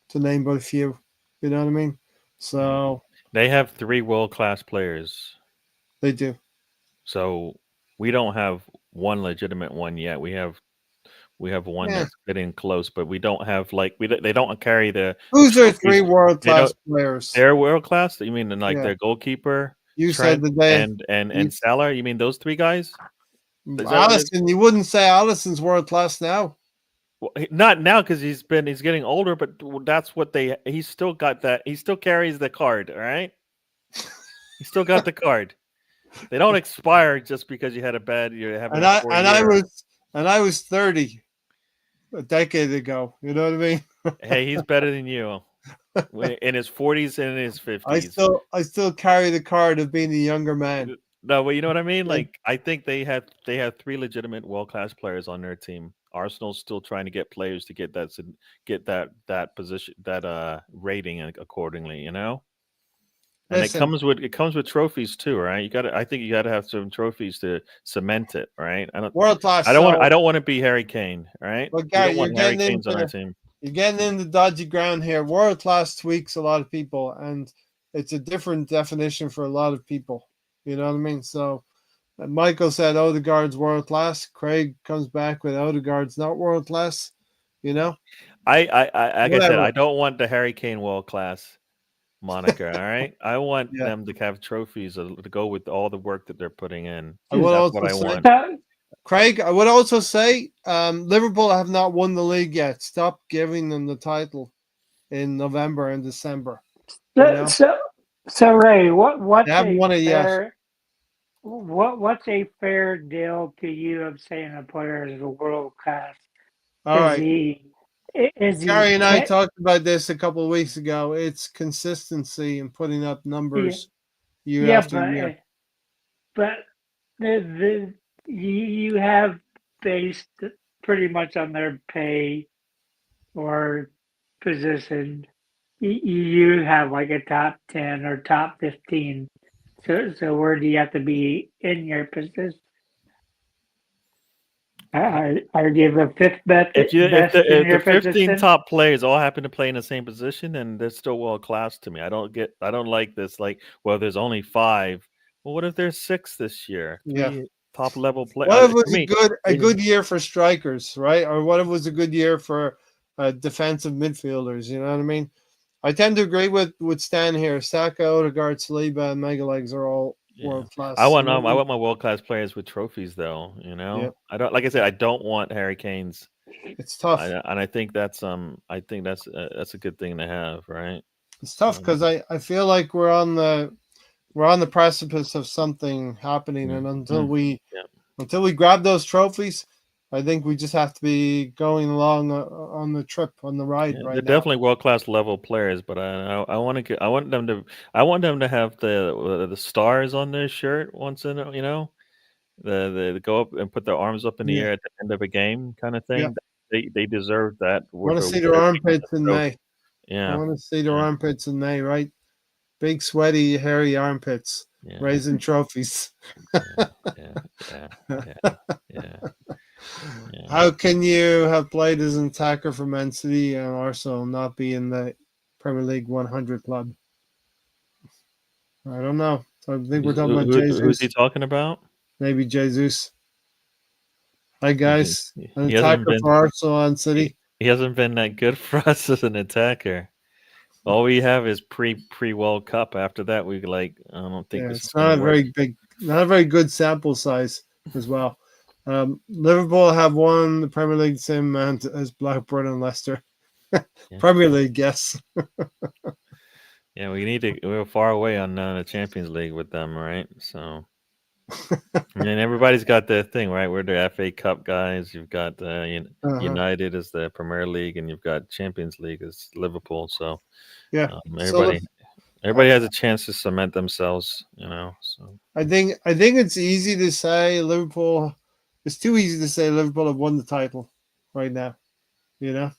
Speaker 1: to name but a few. You know what I mean? So
Speaker 2: They have 3 world-class players.
Speaker 1: They do.
Speaker 2: So we don't have one legitimate one yet. We have one
Speaker 1: Yeah.
Speaker 2: that's getting close, but we don't have like they don't carry the
Speaker 1: Who's their
Speaker 2: trophies.
Speaker 1: 3 world
Speaker 2: They
Speaker 1: class
Speaker 2: don't.
Speaker 1: players?
Speaker 2: They're world class. You mean like
Speaker 1: Yeah.
Speaker 2: their goalkeeper,
Speaker 1: You said
Speaker 2: Trent,
Speaker 1: the day.
Speaker 2: and Salah? You mean those 3 guys? Is that what it is?
Speaker 1: Allison, you wouldn't say Allison's world class now.
Speaker 2: Well, not now because he's getting older, but that's what he's still got that. He still carries the card. All right, he still got the card. They don't expire just because you had a bad. You're having
Speaker 1: And
Speaker 2: a poor year.
Speaker 1: I was 30 a decade ago. You know what I mean?
Speaker 2: Hey, he's better than you. In his 40s and in his 50s.
Speaker 1: I still carry the card of being a younger man.
Speaker 2: No, but you know what I mean?
Speaker 1: Yeah.
Speaker 2: Like I think they have 3 legitimate world-class players on their team. Arsenal's still trying to get players to get that position, that rating accordingly, you know? And
Speaker 1: Listen,
Speaker 2: it comes with trophies too, right? I think you got to have some trophies to cement it, right?
Speaker 1: world class.
Speaker 2: I don't want to be Harry Kane, right?
Speaker 1: But
Speaker 2: We
Speaker 1: Gary,
Speaker 2: don't want Harry Kane's on our team.
Speaker 1: You're getting into dodgy ground here. World class tweaks a lot of people, and it's a different definition for a lot of people. You know what I mean? So, Michael said Odegaard's world class. Craig comes back with Odegaard's not world class. You know,
Speaker 2: like I said,
Speaker 1: Whatever.
Speaker 2: I don't want the Harry Kane world class moniker. All right, I want
Speaker 1: Yeah.
Speaker 2: them to have trophies to go with all the work that they're putting in.
Speaker 1: I would
Speaker 2: That's
Speaker 1: also
Speaker 2: what I
Speaker 1: say-
Speaker 2: want.
Speaker 1: Craig, I would also say Liverpool have not won the league yet. Stop giving them the title in November and December. You know?
Speaker 3: So Ray, what's
Speaker 1: They haven't won it yet.
Speaker 3: fair? What's a fair deal to you of saying a player is a world class?
Speaker 1: All right. Gary and I talked about this a couple of weeks ago. It's consistency and putting up numbers year after year.
Speaker 3: But you have based pretty much on their pay or position. You have like a top 10 or top 15. So where do you have to be in your position? I give a fifth bet.
Speaker 2: If the 15 top players all happen to play in the same position, then they're still world class to me. I don't like this. Like, well, there's only 5. Well, what if there's 6 this year? 3 top level players.
Speaker 1: What if it was a good year for strikers, right? Or what if it was a good year for defensive midfielders? You know what I mean? I tend to agree with Stan here. Saka, Odegaard, Saliba, and Megalegs are all world class.
Speaker 2: I want my world class players with trophies, though. You know,
Speaker 1: Yep.
Speaker 2: I don't, like I said, I don't want Harry Kane's.
Speaker 1: It's tough,
Speaker 2: and I think that's a good thing to have, right?
Speaker 1: It's tough because I feel like we're on the precipice of something happening, and until we grab those trophies, I think we just have to be going along on the trip, on the ride.
Speaker 2: They're definitely world class level players, but I want them to have the stars on their shirt once in the go up and put their arms up in the air at the end of a game kind of thing. They deserve that.
Speaker 1: I want to see their armpits in May.
Speaker 2: Yeah,
Speaker 1: I want to see their armpits in May, right? Big, sweaty, hairy armpits, raising trophies. How can you have played as an attacker for Man City and Arsenal and not be in the Premier League 100 club? I don't know. I think we're talking about Jesus.
Speaker 2: Who's he talking about?
Speaker 1: Maybe Jesus. Hi, guys. An attacker for Arsenal and City.
Speaker 2: He hasn't been that good for us as an attacker. All we have is pre World Cup. After that, I don't think this
Speaker 1: it's not a very big, not a very good sample size as well. Liverpool have won the Premier League the same amount as Blackburn and Leicester. Premier League, yes.
Speaker 2: Yeah, we're far away on the Champions League with them, right? So, and everybody's got their thing, right? We're the FA Cup guys. You've got United as the Premier League, and you've got Champions League as Liverpool. So, everybody has a chance to cement themselves, you know. So,
Speaker 1: I think it's easy to say Liverpool. It's too easy to say Liverpool have won the title right now, you know.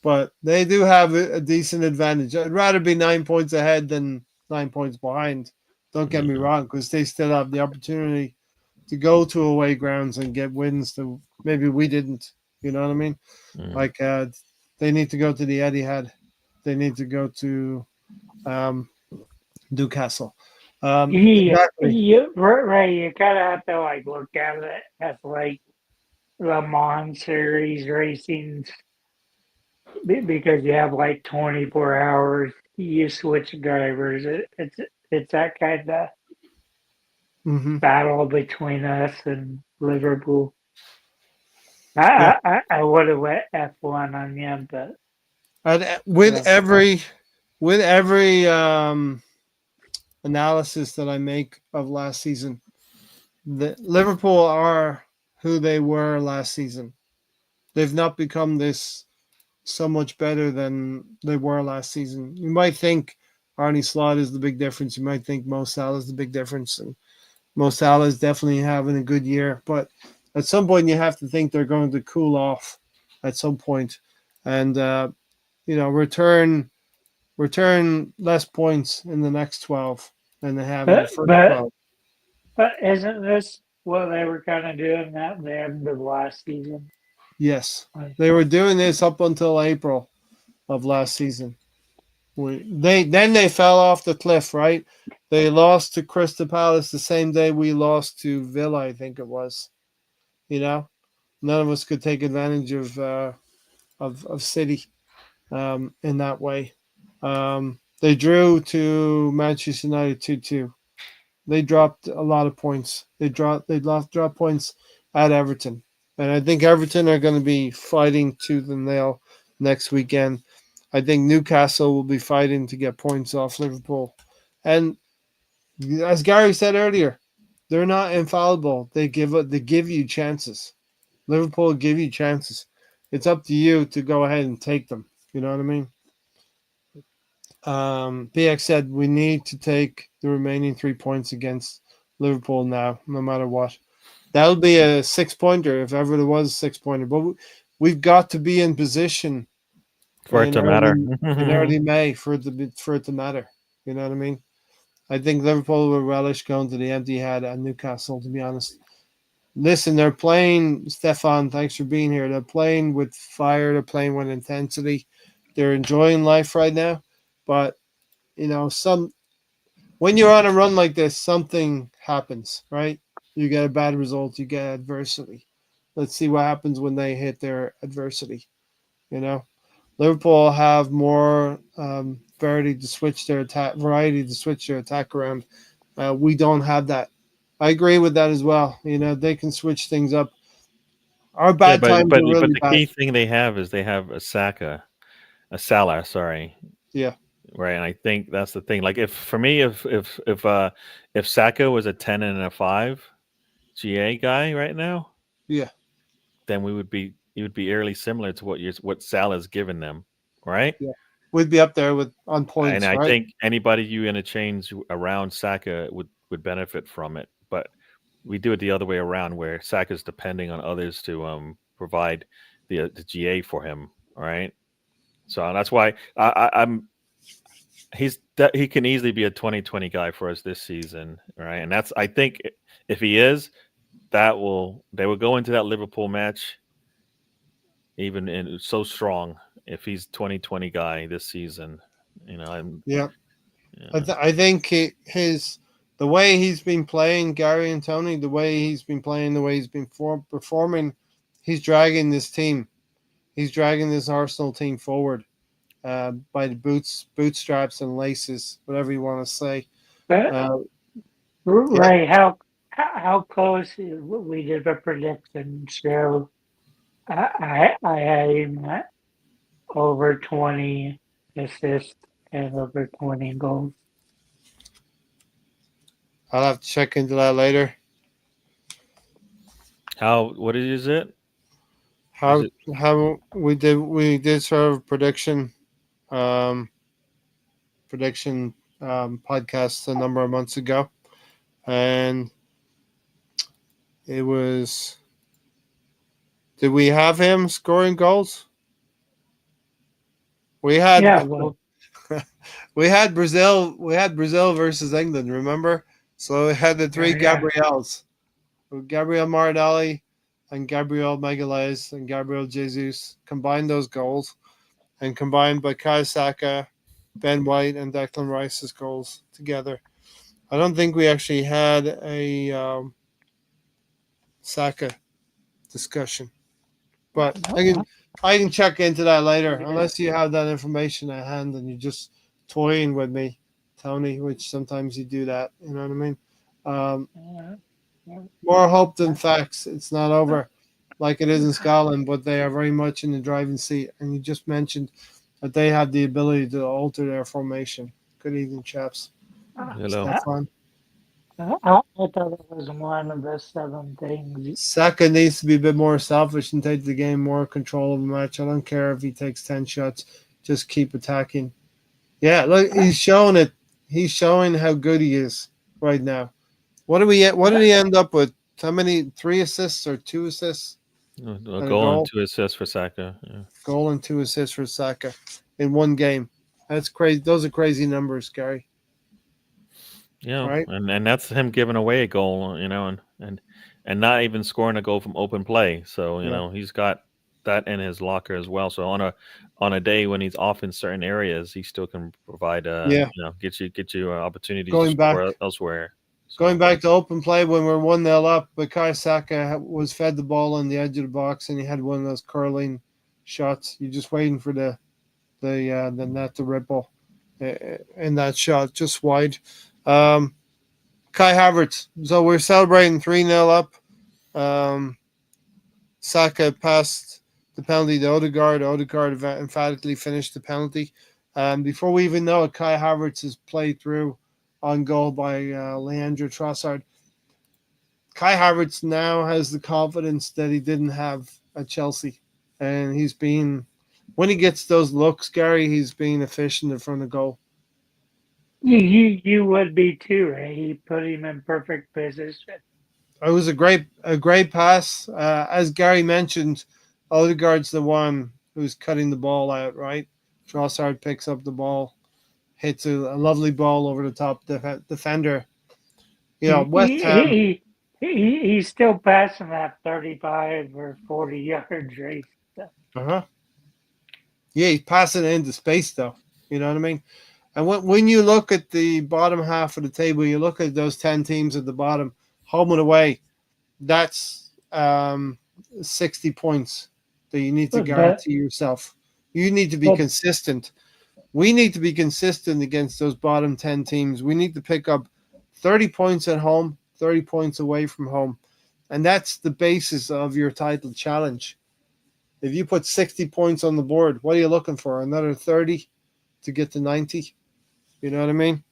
Speaker 1: But they do have a decent advantage. I'd rather be 9 points ahead than 9 points behind. Don't get me wrong, because they still have the opportunity to go to away grounds and get wins that maybe we didn't. You know what I mean? Like they need to go to the Etihad. They need to go to Newcastle. Exactly.
Speaker 3: You kind of have to like look at it as like Le Mans series racing because you have like 24 hours. You switch drivers. It's that kind of
Speaker 1: Hmm.
Speaker 3: battle between us and Liverpool.
Speaker 1: Yeah.
Speaker 3: I would have went F1 on you, but
Speaker 1: And
Speaker 3: yeah.
Speaker 1: with every analysis that I make of last season, the Liverpool are who they were last season. They've not become this so much better than they were last season. You might think Arnie Slot is the big difference. You might think Mo Salah is the big difference, and Mo Salah is definitely having a good year. But at some point, you have to think they're going to cool off at some point, and return less points in the next 12 than they have in the
Speaker 3: But
Speaker 1: first
Speaker 3: but
Speaker 1: 12.
Speaker 3: but isn't this what they were kind of doing at the end of last season?
Speaker 1: Yes, they were doing this up until April of last season. They fell off the cliff, right? They lost to Crystal Palace the same day we lost to Villa, I think it was. You know, none of us could take advantage of City in that way. They drew to Manchester United 2-2. They dropped a lot of points. Dropped points at Everton, and I think Everton are going to be fighting tooth and nail next weekend. I think Newcastle will be fighting to get points off Liverpool, and as Gary said earlier, they're not infallible. They give you chances. Liverpool give you chances. It's up to you to go ahead and take them. You know what I mean? PX said we need to take the remaining 3 points against Liverpool now, no matter what. That would be a 6 pointer if ever there was a 6 pointer. But we've got to be in position
Speaker 2: For it
Speaker 1: in
Speaker 2: to matter.
Speaker 1: early May for it to matter. You know what I mean? I think Liverpool will relish going to the empty head at Newcastle. To be honest, listen, they're playing. Stefan, thanks for being here. They're playing with fire. They're playing with intensity. They're enjoying life right now, but when you're on a run like this, something happens, right? You get a bad result, you get adversity. Let's see what happens when they hit their adversity. You know, Liverpool have more variety to switch their attack around. We don't have that. I agree with that as well. They can switch things up. Our
Speaker 2: Yeah,
Speaker 1: bad
Speaker 2: but
Speaker 1: times
Speaker 2: but
Speaker 1: are
Speaker 2: but
Speaker 1: really
Speaker 2: the
Speaker 1: bad.
Speaker 2: key thing they have is they have a Salah, sorry,
Speaker 1: Yeah,
Speaker 2: right? And I think that's the thing. Like, if for me, if Saka was a 10 and a 5 GA guy right now,
Speaker 1: yeah,
Speaker 2: then he would be eerily similar to what Salah's given them, right?
Speaker 1: yeah. We'd be up there with on
Speaker 2: And
Speaker 1: points,
Speaker 2: I
Speaker 1: right?
Speaker 2: think anybody you interchange around Saka would benefit from it. But we do it the other way around, where Saka's depending on others to provide the GA for him. All right, so that's why I'm he can easily be a 2020 guy for us this season, right? And that's, I think, if he is, they will go into that Liverpool match even in so strong if he's 2020 guy this season. I'm
Speaker 1: Yeah.
Speaker 2: yeah.
Speaker 1: I think the way he's been playing, Gary and Tony, the way he's been playing, the way he's been performing, he's dragging this team. He's dragging this Arsenal team forward by the bootstraps and laces, whatever you want to say.
Speaker 3: But
Speaker 1: Uh, yeah,
Speaker 3: Ray, how close we did a prediction show? I had him at over 20 assists and over 20 goals.
Speaker 1: I'll have to check into that later.
Speaker 2: What is it? Is
Speaker 1: How
Speaker 2: it
Speaker 1: how we did sort of um, prediction podcast a number of months ago, and it was. Did we have him scoring goals? We had
Speaker 3: Yeah, well,
Speaker 1: we had Brazil. We had Brazil versus England. Remember? So we had the three
Speaker 3: yeah.
Speaker 1: Gabriels: Gabriel Martinelli and Gabriel Magalhaes and Gabriel Jesus. Combined those goals and combined by Kai Saka Ben White and Declan Rice's goals together. I don't think we actually had a Saka discussion, but I can check into that later. Unless you have that information at hand and you're just toying with me, Tony, which sometimes you do that. You know what I mean? Um, more hope than facts. It's not over like it is in Scotland, but they are very much in the driving seat. And you just mentioned that they have the ability to alter their formation. Good evening, chaps.
Speaker 2: Hello.
Speaker 1: Stefan.
Speaker 3: I thought it was one of the 7 things.
Speaker 1: Saka needs to be a bit more selfish and take the game more control of the match. I don't care if he takes 10 shots. Just keep attacking. Yeah, look, he's showing it. He's showing how good he is right now. What did he end up with? How many? 3 assists or 2 assists?
Speaker 2: A goal and 2 assists for Saka. Yeah.
Speaker 1: Goal and 2 assists for Saka in one game. That's crazy. Those are crazy numbers, Gary.
Speaker 2: Yeah,
Speaker 1: right?
Speaker 2: and that's him giving away a goal, and not even scoring a goal from open play. So he's got that in his locker as well. So on a day when he's off in certain areas, he still can provide get you opportunities to score elsewhere. So.
Speaker 1: Going back to open play when we're 1-0 up, Bukayo Saka was fed the ball on the edge of the box, and he had one of those curling shots. You're just waiting for the net to ripple in that shot, just wide. Kai Havertz. So we're celebrating 3-0 up. Saka passed the penalty to Odegaard. Odegaard emphatically finished the penalty. Before we even know it, Kai Havertz is played through on goal by Leandro Trossard. Kai Havertz now has the confidence that he didn't have at Chelsea. And when he gets those looks, Gary, he's being efficient in front of goal.
Speaker 3: You would be too, right? He put him in perfect position.
Speaker 1: It was a great pass. As Gary mentioned, Odegaard's the one who's cutting the ball out, right? Trossard picks up the ball, hits a lovely ball over the top defender. West Ham.
Speaker 3: He's still passing that 35 or 40 yards race.
Speaker 1: Yeah, he's passing it into space, though. You know what I mean? And when you look at the bottom half of the table, you look at those 10 teams at the bottom, home and away, that's 60 points that you need to guarantee yourself. You need to be consistent. We need to be consistent against those bottom 10 teams. We need to pick up 30 points at home, 30 points away from home. And that's the basis of your title challenge. If you put 60 points on the board, what are you looking for? Another 30 to get to 90? You know what I mean?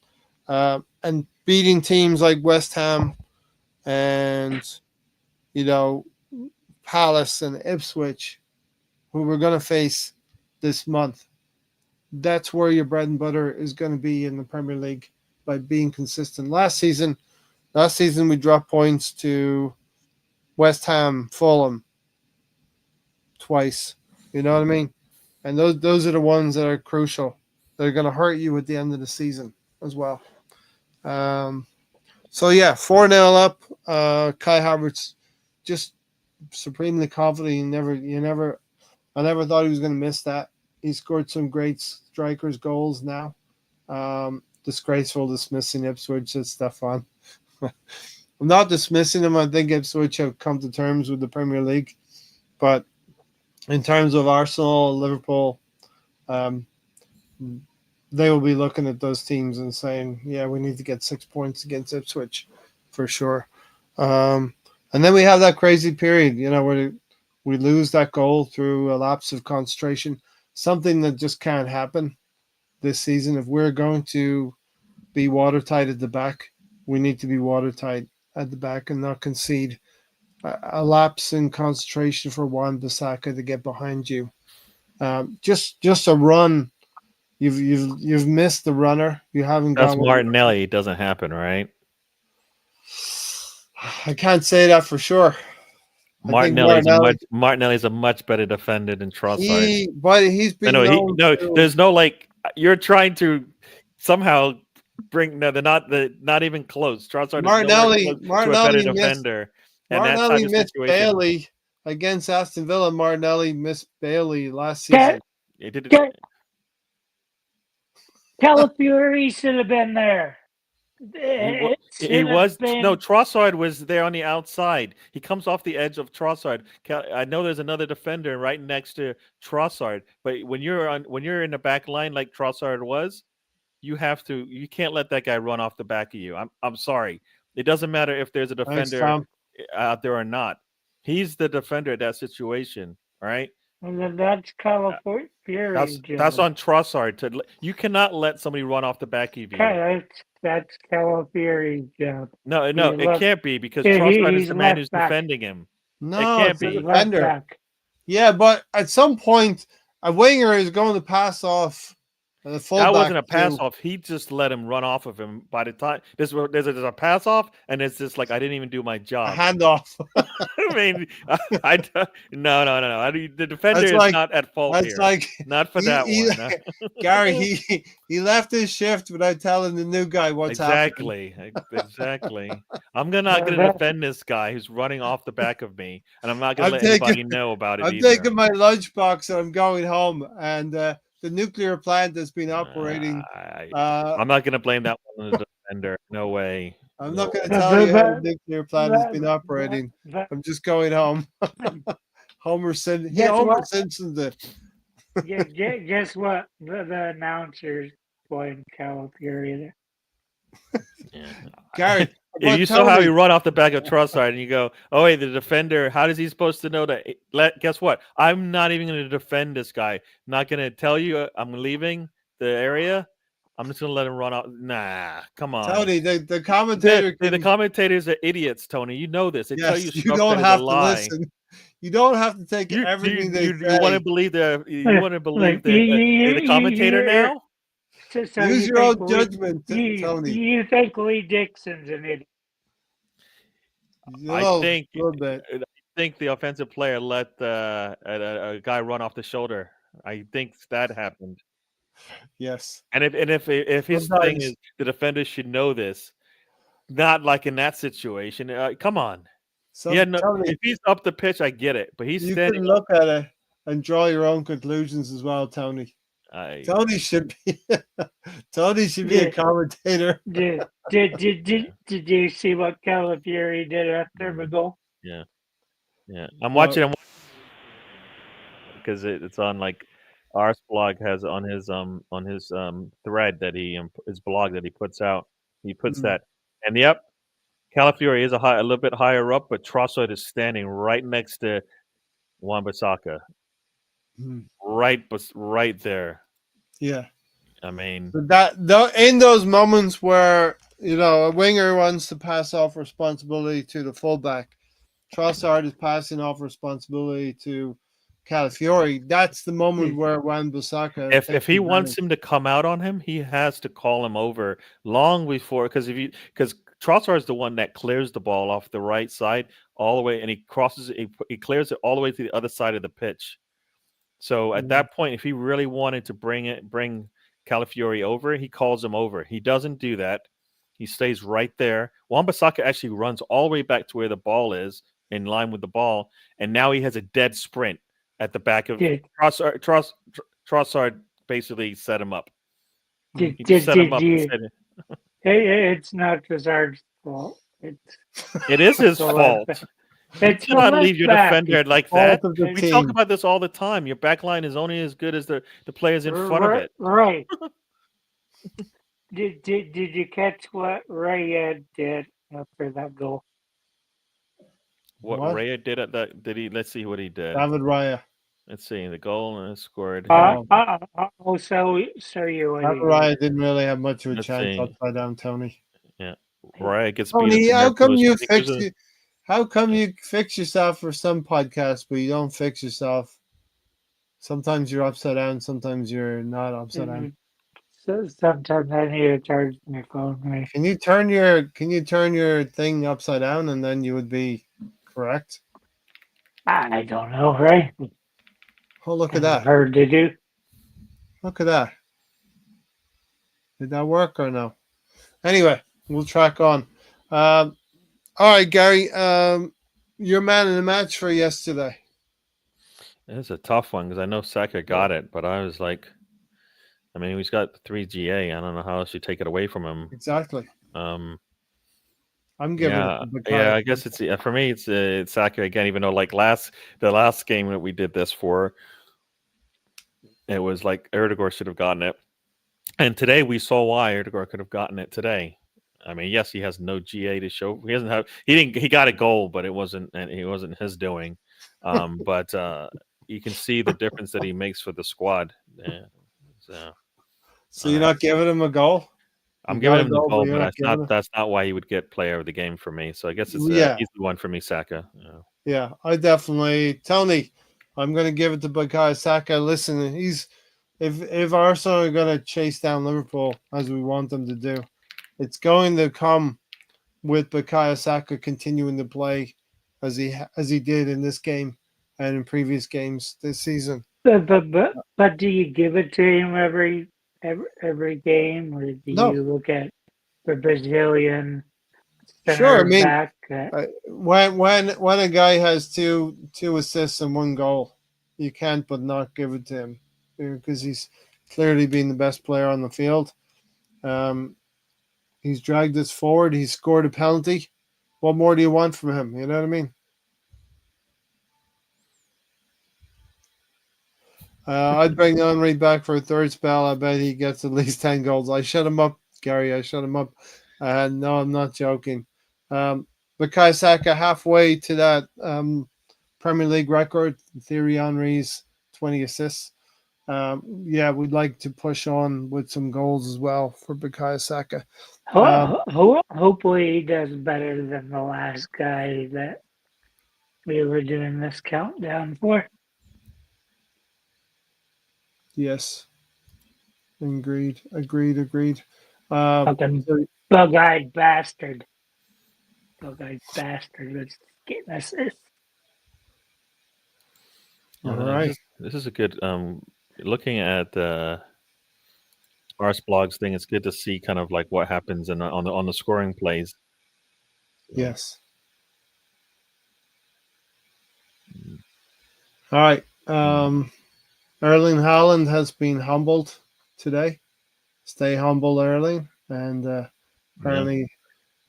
Speaker 1: And beating teams like West Ham and, Palace and Ipswich, who we're going to face this month, that's where your bread and butter is going to be in the Premier League by being consistent. Last season we dropped points to West Ham, Fulham twice. You know what I mean? And those are the ones that are crucial. They're going to hurt you at the end of the season as well. 4-0 up. Kai Havertz just supremely confident. I never thought he was going to miss that. He scored some great strikers' goals now. Disgraceful dismissing Ipswich as Stefan. I'm not dismissing them. I think Ipswich have come to terms with the Premier League. But in terms of Arsenal, Liverpool, they will be looking at those teams and saying, yeah, we need to get 6 points against Ipswich for sure. And then we have that crazy period, where we lose that goal through a lapse of concentration, something that just can't happen this season. If we're going to be watertight at the back, we need to be watertight at the back and not concede a lapse in concentration for Wan-Bissaka to get behind you. Just a run. You've missed the runner. You haven't
Speaker 2: That's
Speaker 1: gone.
Speaker 2: Martinelli. It doesn't happen, right?
Speaker 1: I can't say that for sure.
Speaker 2: Martinelli's a much better defender than Trossard.
Speaker 1: But he's been
Speaker 2: there's no you're trying to somehow bring they're not even close. Trossard
Speaker 1: Martinelli
Speaker 2: is to a better defender.
Speaker 1: Martinelli missed Bailey against Aston Villa. Martinelli missed Bailey last season.
Speaker 2: He did
Speaker 3: Calafiori should have been there. It
Speaker 2: He
Speaker 3: should have
Speaker 2: was
Speaker 3: been.
Speaker 2: no Trossard was there on the outside. He comes off the edge of Trossard. I know there's another defender right next to Trossard, but when you're in the back line like Trossard was, you can't let that guy run off the back of you. I'm sorry. It doesn't matter if there's a
Speaker 1: Thanks,
Speaker 2: defender
Speaker 1: Tom.
Speaker 2: out there or not. He's the defender at that situation. All right.
Speaker 3: And then that's Calafiori.
Speaker 2: That's on Trossard. You cannot let somebody run off the back of you.
Speaker 3: That's Calafiori's job.
Speaker 2: No, it can't be because
Speaker 3: He-
Speaker 2: Trossard is
Speaker 3: he's
Speaker 2: the man
Speaker 3: left
Speaker 2: who's
Speaker 3: back.
Speaker 2: defending him.
Speaker 1: No,
Speaker 2: can't
Speaker 1: it's a
Speaker 2: be.
Speaker 3: Left
Speaker 1: defender.
Speaker 3: back.
Speaker 1: Yeah, but at some point, a winger is going to pass off the fullback.
Speaker 2: That wasn't a pass
Speaker 1: to-
Speaker 2: off. He just let him run off of him. By the time there's a pass off, and it's just like I didn't even do my
Speaker 1: A
Speaker 2: job.
Speaker 1: handoff.
Speaker 2: I mean, no. The defender
Speaker 1: That's
Speaker 2: is
Speaker 1: like-
Speaker 2: not at fault
Speaker 1: That's
Speaker 2: here.
Speaker 1: like
Speaker 2: Not for that one.
Speaker 1: Gary. He left his shift without telling the new guy what's happening.
Speaker 2: Exactly. I'm not going to defend this guy who's running off the back of me, and I'm not going
Speaker 1: I'm
Speaker 2: to let anybody
Speaker 1: taking-
Speaker 2: know about it
Speaker 1: I'm
Speaker 2: either.
Speaker 1: taking my lunchbox and I'm going home, and the nuclear plant has been operating.
Speaker 2: I'm not going to blame that one on the defender. No way.
Speaker 1: I'm not going to
Speaker 3: No.
Speaker 1: tell you how the nuclear plant has been operating.
Speaker 3: That-
Speaker 1: I'm just going home. Homer Simpson.
Speaker 3: Guess
Speaker 1: Homer
Speaker 3: what?
Speaker 1: Simpson did.
Speaker 3: Guess what? The announcers blame Calafiori there.
Speaker 2: Yeah.
Speaker 1: Gary,
Speaker 2: If you saw how he run off the back of Trossard and you go, oh, wait, the defender, how is he supposed to know that? Guess what? I'm not even going to defend this guy. I'm not going to tell you I'm leaving the area. I'm just going to let him run out. Nah, come on.
Speaker 1: Tony, the commentator.
Speaker 2: The commentators are idiots, Tony. You know this. They tell you
Speaker 1: Yes,
Speaker 2: stuff
Speaker 1: you don't
Speaker 2: that is
Speaker 1: have
Speaker 2: a
Speaker 1: to
Speaker 2: lie.
Speaker 1: listen. You don't have to take
Speaker 2: You
Speaker 1: everything they
Speaker 2: want
Speaker 1: say.
Speaker 2: to believe
Speaker 3: Like,
Speaker 2: the commentator
Speaker 3: you're-
Speaker 2: now?
Speaker 3: So
Speaker 1: Use
Speaker 3: you
Speaker 1: your own
Speaker 3: think
Speaker 1: judgment,
Speaker 3: you,
Speaker 1: Tony.
Speaker 3: You think Lee Dixon's an idiot?
Speaker 1: I
Speaker 2: think the offensive player let a guy run off the shoulder. I think that happened.
Speaker 1: Yes.
Speaker 2: And if his
Speaker 1: Sometimes-
Speaker 2: thing is the defender should know this, not like in that situation. Come on.
Speaker 1: Tony,
Speaker 2: If he's up the pitch, I get it. But he's
Speaker 1: you
Speaker 2: standing.
Speaker 1: can look at it and draw your own conclusions as well, Tony. Tony should be a commentator.
Speaker 3: Did you see what Calafiori did after the goal?
Speaker 2: Yeah. I'm watching because it's on like Ars blog has on his thread that his blog that he puts out. He puts that, and yep, Calafiori is a little bit higher up, but Trossard is standing right next to Wan-Bissaka, right there.
Speaker 1: Yeah.
Speaker 2: I mean,
Speaker 1: But in those moments where a winger wants to pass off responsibility to the fullback, Trossard is passing off responsibility to Calafiori. That's the moment where Wan-Bissaka.
Speaker 2: if he wants him to come out on him, he has to call him over long before because Trossard is the one that clears the ball off the right side all the way, and he crosses it. He clears it all the way to the other side of the pitch. So at that point, if he really wanted to bring Calafiori over, he calls him over. He doesn't do that. He stays right there. Wan-Bissaka actually runs all the way back to where the ball is, in line with the ball, and now he has a dead sprint at the back of Trossard. Basically set him up.
Speaker 3: It's not Trossard's fault.
Speaker 2: It is his fault. You cannot leave your defender like that. We talk about this all the time. Your back line is only as good as the players in front of it.
Speaker 3: Right. Did you catch what Raya did after that goal?
Speaker 2: What Raya did at that? Did he? Let's see what he did.
Speaker 1: David Raya.
Speaker 2: Let's see the goal and scored.
Speaker 3: So you.
Speaker 1: David Raya didn't really have much of a chance upside down, Tony.
Speaker 2: Yeah, Raya gets
Speaker 1: Tony, how come you fix yourself for some podcasts, but you don't fix yourself? Sometimes you're upside down, sometimes you're not upside down.
Speaker 3: So sometimes I need to charge my phone. Right?
Speaker 1: Can you turn your thing upside down and then you would be correct?
Speaker 3: I don't know, right?
Speaker 1: Oh, look at that.
Speaker 3: Hard to do.
Speaker 1: Look at that. Did that work or no? Anyway, we'll track on. All right, Gary. Your man in the match for yesterday.
Speaker 2: It's a tough one because I know Saka got it, but I was like, I mean, he's got 3 GA. I don't know how else you take it away from him.
Speaker 1: Exactly.
Speaker 2: Um,
Speaker 1: I'm giving
Speaker 2: yeah,
Speaker 1: it to
Speaker 2: yeah.
Speaker 1: Bukayo.
Speaker 2: I guess it's for me. It's Saka again. Even though like the last game that we did this for, it was like Odegaard should have gotten it, and today we saw why Odegaard could have gotten it today. I mean, yes, he has no GA to show. He doesn't have. He got a goal, but it wasn't his doing. But you can see the difference that he makes for the squad. Yeah.
Speaker 1: So you're not giving him a goal?
Speaker 2: I'm
Speaker 1: You
Speaker 2: giving
Speaker 1: got a
Speaker 2: him the
Speaker 1: goal,
Speaker 2: goal,
Speaker 1: but you're
Speaker 2: but
Speaker 1: not giving him.
Speaker 2: that's not why he would get player of the game for me. So I guess it's
Speaker 1: Yeah.
Speaker 2: easy one for me, Saka.
Speaker 1: Yeah, I definitely Tony. I'm going to give it to Bukayo Saka. Listen, if Arsenal are going to chase down Liverpool as we want them to do, it's going to come with Bukayo Saka continuing to play as he did in this game and in previous games this season.
Speaker 3: But do you give it to him every game, or do
Speaker 1: No.
Speaker 3: you look at the Brazilian
Speaker 1: Sure, I
Speaker 3: center
Speaker 1: mean,
Speaker 3: back?
Speaker 1: when a guy has two assists and 1 goal, you can't but not give it to him because he's clearly been the best player on the field. He's dragged us forward. He's scored a penalty. What more do you want from him? You know what I mean? I'd bring Nwaneri back for a third spell. I bet he gets at least 10 goals. I shut him up, Gary. I shut him up. No, I'm not joking. Bukayo Saka halfway to that Premier League record. Thierry Henry's 20 assists. Yeah, we'd like to push on with some goals as well for Bukayo Saka.
Speaker 3: Hopefully he does better than the last guy that we were doing this countdown for.
Speaker 1: Yes. Agreed.
Speaker 3: Fucking bug-eyed bastard. Bug-eyed bastard was getting assists.
Speaker 1: All right.
Speaker 2: This is a good looking at Ars Blogs thing. It's good to see kind of like what happens on the scoring plays.
Speaker 1: Yes. All right. Erling Haaland has been humbled today. Stay humble, Erling. And apparently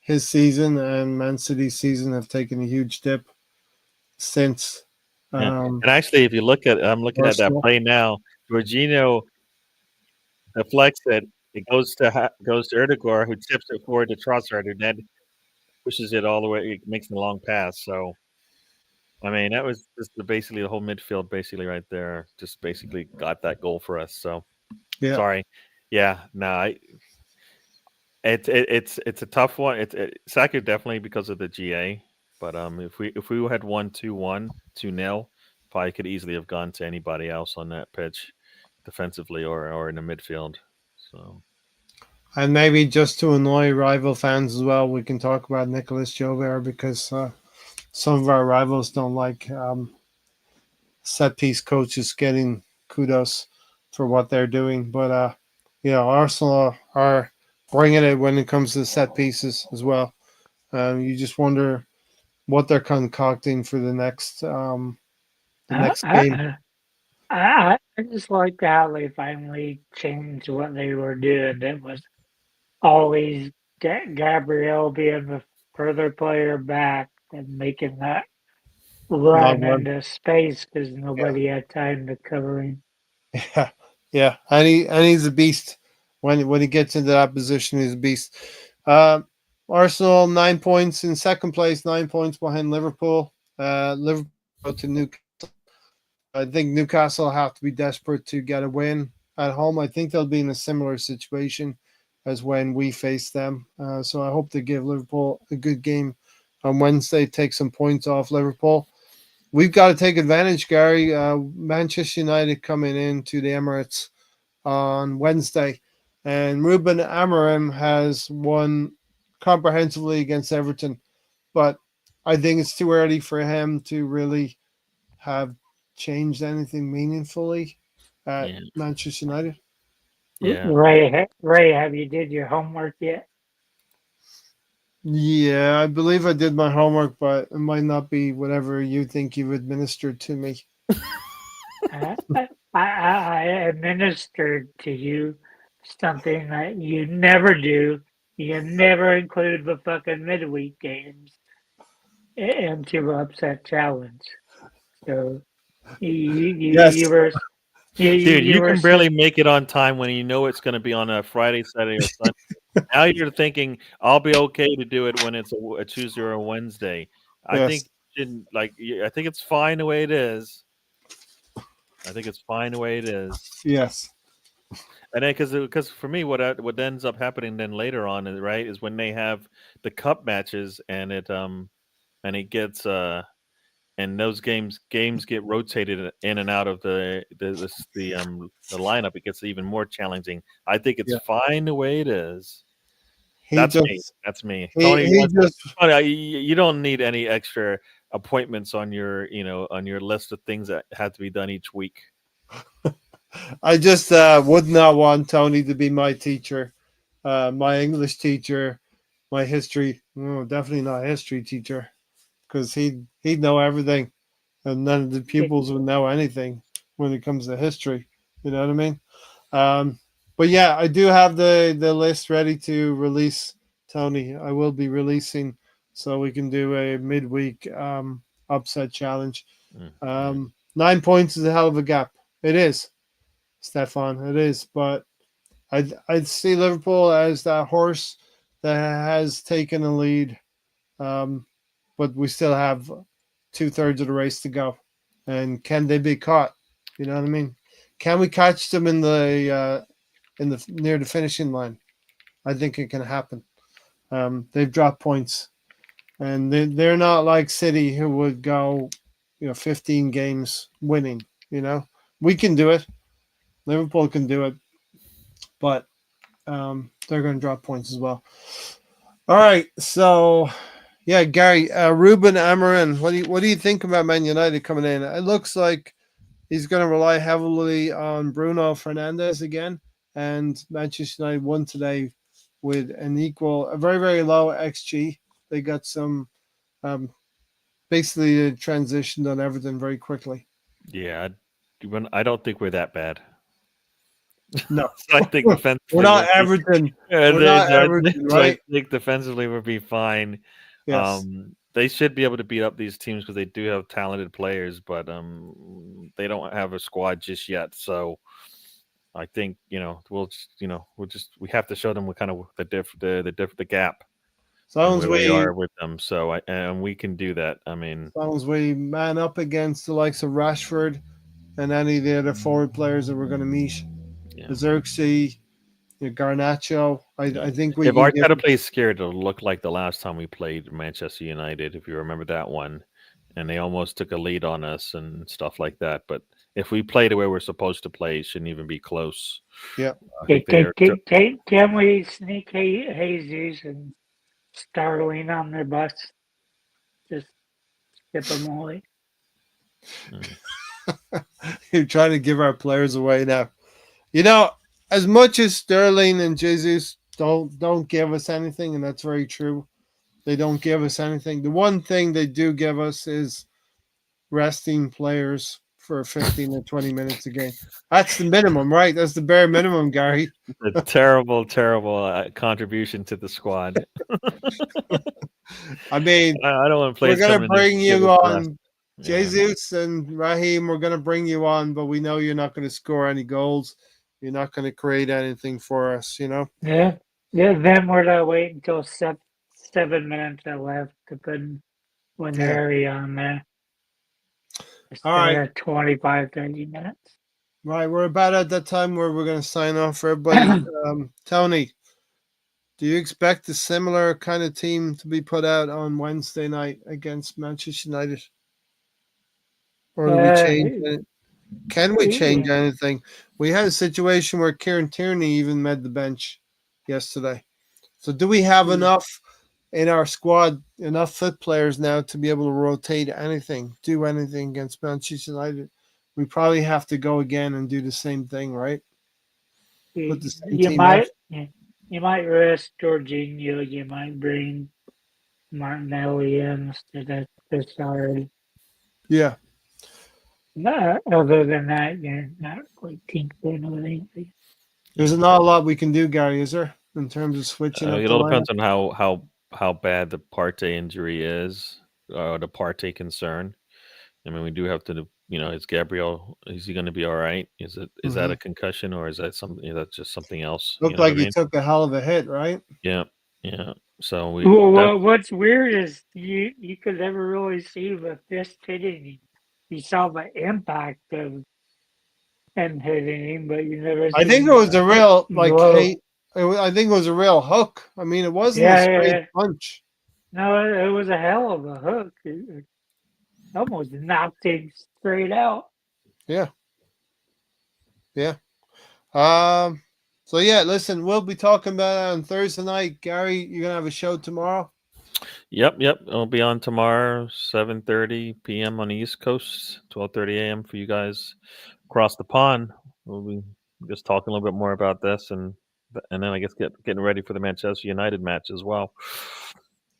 Speaker 1: his season and Man City's season have taken a huge dip since.
Speaker 2: And actually, if you look at, I'm looking at that play now. Jorginho deflects it. It goes to Odegaard, who tips it forward to Trossard, who then pushes it all the way. It makes a long pass. So, I mean, that was just basically the whole midfield, basically right there, just basically got that goal for us. So,
Speaker 1: yeah.
Speaker 2: Sorry, yeah, no, it's a tough one. Saka definitely because of the GA, but if we had won 2-1, 2-0, probably could easily have gone to anybody else on that pitch, defensively or in the midfield. So.
Speaker 1: And maybe just to annoy rival fans as well, we can talk about Nicolas Joubert because some of our rivals don't like set piece coaches getting kudos for what they're doing. But Arsenal are bringing it when it comes to set pieces as well. You just wonder what they're concocting for the next game.
Speaker 3: I just like how they finally changed what they were doing. It was always Gabriel being the further player back and making that run into space because nobody had time to cover him.
Speaker 1: Yeah, and he's a beast. When he gets into that position, he's a beast. Arsenal 9 points in second place, 9 points behind Liverpool. Liverpool to Newcastle. I think Newcastle have to be desperate to get a win at home. I think they'll be in a similar situation as when we face them. So I hope they give Liverpool a good game on Wednesday, take some points off Liverpool. We've got to take advantage, Gary. Manchester United coming into the Emirates on Wednesday, and Ruben Amorim has won comprehensively against Everton, but I think it's too early for him to really have changed anything meaningfully at Manchester United.
Speaker 2: Yeah.
Speaker 3: Ray, have you did your homework yet?
Speaker 1: Yeah, I believe I did my homework, but it might not be whatever you think you've administered to me.
Speaker 3: I administered to you something that you never do. You never include the fucking midweek games into the upset challenge. So you
Speaker 1: Yes,
Speaker 3: were
Speaker 2: Dude,
Speaker 3: you
Speaker 2: you
Speaker 3: were
Speaker 2: can barely
Speaker 3: so
Speaker 2: make it on time when you know it's going to be on a Friday, Saturday, or Sunday. Now you're thinking I'll be okay to do it when it's a Tuesday or a Wednesday. I
Speaker 1: yes,
Speaker 2: think I think it's fine the way it is. I think it's fine the way it is.
Speaker 1: yes.
Speaker 2: And then because for me, what ends up happening then later on, right, is when they have the cup matches and it gets and those games get rotated in and out of the lineup. It gets even more challenging. I think it's
Speaker 1: Yeah.
Speaker 2: fine the way it is.
Speaker 1: He
Speaker 2: That's me.
Speaker 1: just
Speaker 2: That's me.
Speaker 1: he
Speaker 2: Tony
Speaker 1: he
Speaker 2: wants to.
Speaker 1: just
Speaker 2: Tony, you don't need any extra appointments on your on your list of things that have to be done each week.
Speaker 1: I just would not want Tony to be my teacher, my English teacher, my history. No, definitely not history teacher, because he'd know everything, and none of the pupils would know anything when it comes to history. You know what I mean? Um, but yeah, I do have the list ready to release, Tony. I will be releasing, so we can do a midweek upset challenge.
Speaker 2: Mm.
Speaker 1: 9 points is a hell of a gap. It is, Stefan. It is, but I'd see Liverpool as that horse that has taken the lead, um, but we still have 2/3 of the race to go. And can they be caught? You know what I mean? Can we catch them in the near the finishing line? I think it can happen. They've dropped points, and they're not like City who would go, 15 games winning. We can do it. Liverpool can do it, but they're going to drop points as well. All right, so yeah, Gary, Ruben Amorim, what do you think about Man United coming in? It looks like he's going to rely heavily on Bruno Fernandes again, and Manchester United won today with a very very low xG. They got some um, basically transitioned on everything very quickly.
Speaker 2: Yeah, I don't think we're that bad.
Speaker 1: No,
Speaker 2: So I think
Speaker 1: we're
Speaker 2: defensively
Speaker 1: not
Speaker 2: we'll be.
Speaker 1: Everton.
Speaker 2: Yeah,
Speaker 1: We're not Everton,
Speaker 2: so I
Speaker 1: right?
Speaker 2: think defensively we'll be fine.
Speaker 1: Yes.
Speaker 2: They should be able to beat up these teams because they do have talented players, but they don't have a squad just yet. So I think we have to show them what kind of the gap
Speaker 1: As long
Speaker 2: and
Speaker 1: as
Speaker 2: where we
Speaker 1: we
Speaker 2: are with them. So and we can do that. I mean,
Speaker 1: as long as we man up against the likes of Rashford and any of the other forward players that we're going to meet,
Speaker 2: yeah.
Speaker 1: Xerxes, Garnacho,
Speaker 2: Yeah.
Speaker 1: I think we
Speaker 2: If
Speaker 1: can give
Speaker 2: Arteta
Speaker 1: them.
Speaker 2: plays scared, it'll look like the last time we played Manchester United, if you remember that one, and they almost took a lead on us and stuff like that. But if we play the way we're supposed to play, it shouldn't even be close.
Speaker 1: Yeah.
Speaker 2: I think they are.
Speaker 3: can we sneak Jesus and Starling on their bus? Just skip them away.
Speaker 2: Mm.
Speaker 1: You're trying to give our players away now. You know, as much as Sterling and Jesus don't give us anything, and that's very true. They don't give us anything. The one thing they do give us is resting players for 15 or 20 minutes a game. That's the minimum, right? That's the bare minimum, Gary.
Speaker 2: A terrible, terrible contribution to the squad.
Speaker 1: I mean,
Speaker 2: I don't want to
Speaker 1: we're
Speaker 2: play
Speaker 1: gonna
Speaker 2: someone that
Speaker 1: bring
Speaker 2: give
Speaker 1: you
Speaker 2: us rest.
Speaker 1: on,
Speaker 2: Yeah.
Speaker 1: Jesus and Raheem. We're gonna bring you on, but we know you're not going to score any goals. You're not going to create anything for us.
Speaker 3: Yeah. Yeah, then we're to wait until 7 minutes are left to put
Speaker 1: Yeah.
Speaker 3: Nwaneri on there
Speaker 1: All
Speaker 3: instead
Speaker 1: right.
Speaker 3: of 25, 30 minutes.
Speaker 1: Right. We're about at that time where we're going to sign off for everybody. Tony, do you expect a similar kind of team to be put out on Wednesday night against Manchester United, or do we change
Speaker 3: Uh,
Speaker 1: it? Can we change
Speaker 3: yeah,
Speaker 1: anything? We had a situation where Kieran Tierney even made the bench yesterday. So do we have enough in our squad, enough fit players now to be able to rotate anything, do anything against Manchester United? We probably have to go again and do the same thing, right? Put the same
Speaker 3: you
Speaker 1: team out.
Speaker 3: might you might rest Jorginho. You might bring Martinelli in instead of Pissarri.
Speaker 1: Yeah.
Speaker 3: No, other than that, you're not quite tinkering with anything.
Speaker 1: There's not a lot we can do, Gary, is there, in terms of switching up
Speaker 2: It
Speaker 1: the
Speaker 2: all
Speaker 1: lineup?
Speaker 2: depends on how bad the Partey injury is, the Partey concern. I mean, we do have to, is Gabriel? Is he going to be all right? Is that a concussion or is that something? Is that just something else? You
Speaker 1: Looked
Speaker 2: know what
Speaker 1: like
Speaker 2: I
Speaker 1: he
Speaker 2: mean?
Speaker 1: took a hell of a hit, right?
Speaker 2: Yeah, yeah. So
Speaker 3: What's weird is you could never really see the fist hitting him. You saw the impact of him hitting him, but you never
Speaker 1: I think it
Speaker 3: seen
Speaker 1: was a real
Speaker 3: blow.
Speaker 1: I think it was a real hook. I mean, it wasn't a
Speaker 3: Yeah, yeah,
Speaker 1: straight
Speaker 3: yeah.
Speaker 1: punch.
Speaker 3: No, it was a hell of a hook. It almost knocked him straight out.
Speaker 1: Yeah, yeah. Um. So yeah, listen, we'll be talking about it on Thursday night. Gary, you're gonna have a show tomorrow.
Speaker 2: Yep. It'll be on tomorrow, 7:30 p.m. on the East Coast, 12:30 a.m. for you guys across the pond. We'll be just talking a little bit more about this, and then I guess getting ready for the Manchester United match as well.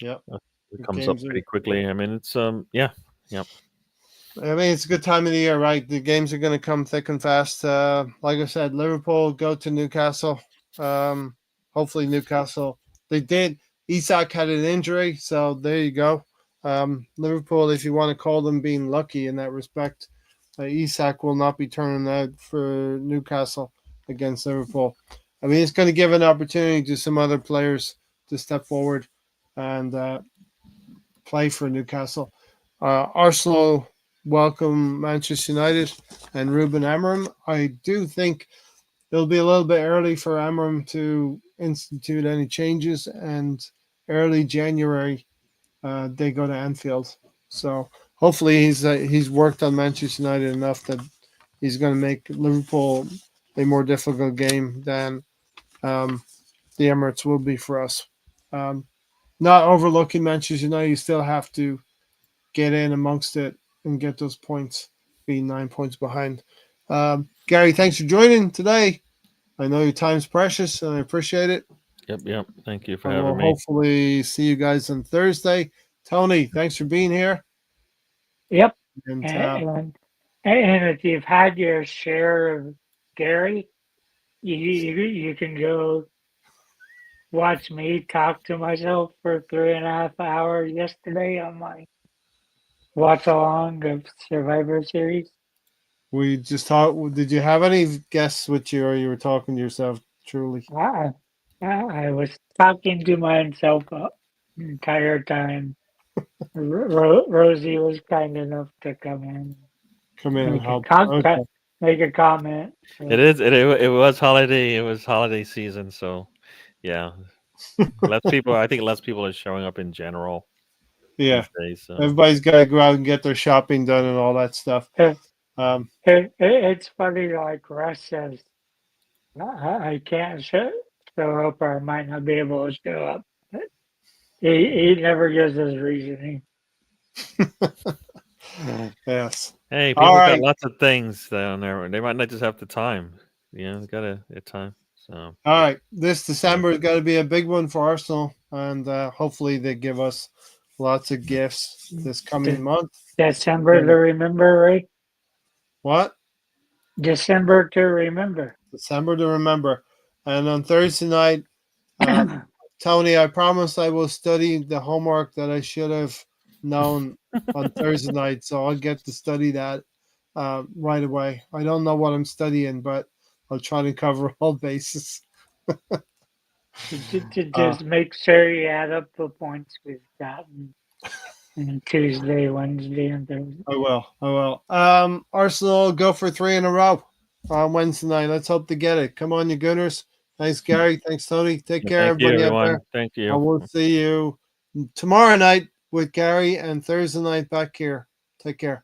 Speaker 1: Yep.
Speaker 2: It
Speaker 1: The
Speaker 2: comes up
Speaker 1: games are.
Speaker 2: pretty quickly. I mean, it's yeah.
Speaker 1: I mean, it's a good time of the year, right? The games are going to come thick and fast. Like I said, Liverpool go to Newcastle. Hopefully, Newcastle. They did. Isak had an injury, so there you go. Liverpool, if you want to call them being lucky in that respect, Isak will not be turning out for Newcastle against Liverpool. I mean, it's going to give an opportunity to some other players to step forward and play for Newcastle. Arsenal welcome Manchester United and Ruben Amorim. I do think it'll be a little bit early for Amorim to institute any changes, and early January they go to Anfield. So hopefully he's worked on Manchester United enough that he's going to make Liverpool a more difficult game than the Emirates will be for us. Um, Not overlooking Manchester United, you still have to get in amongst it and get those points, being 9 points behind. Gary, thanks for joining today. I know your time's precious and I appreciate it.
Speaker 2: Yep. Thank you for
Speaker 1: I
Speaker 2: having
Speaker 1: will
Speaker 2: me.
Speaker 1: hopefully see you guys on Thursday. Tony, thanks for being here.
Speaker 3: Yep.
Speaker 1: And
Speaker 3: And if you've had your share of Gary, you can go watch me talk to myself for 3.5 hours yesterday on my watch along of Survivor Series.
Speaker 1: we just talked. Did you have any guests with you, or you were talking to yourself? Truly,
Speaker 3: I was talking to myself the entire time. Rosie was kind enough to come in,
Speaker 1: come in and
Speaker 3: make a
Speaker 1: help. Okay.
Speaker 3: make a comment.
Speaker 2: It is. It was holiday. It was holiday season. So, yeah, less people. I think less people are showing up in general
Speaker 1: Yeah,
Speaker 2: these days. So.
Speaker 1: everybody's got to go out and get their shopping done and all that stuff.
Speaker 3: It's funny, like Russ says, I can't show up, or I might not be able to show up. But he never gives his reasoning.
Speaker 1: Yes.
Speaker 2: Hey,
Speaker 1: All
Speaker 2: people got
Speaker 1: right.
Speaker 2: lots of things down there. They might not just have the time. They got a time. So.
Speaker 1: All right. This December is going to be a big one for Arsenal, and hopefully they give us lots of gifts this coming month.
Speaker 3: December to remember, right?
Speaker 1: What?
Speaker 3: December to remember.
Speaker 1: December to remember. And on Thursday night, Tony, I promise I will study the homework that I should have known on Thursday night. So I'll get to study that right away. I don't know what I'm studying, but I'll try to cover all bases.
Speaker 3: Just make sure you add up the points we've gotten on Tuesday, Wednesday, and Thursday.
Speaker 1: I will. Arsenal go for 3 in a row on Wednesday night. Let's hope to get it. Come on, you Gunners. Thanks, Gary. Thanks, Tony. Take care,
Speaker 2: Thank you,
Speaker 1: everybody out
Speaker 2: everyone.
Speaker 1: there.
Speaker 2: Thank you.
Speaker 1: I will see you tomorrow night with Gary and Thursday night back here. Take care.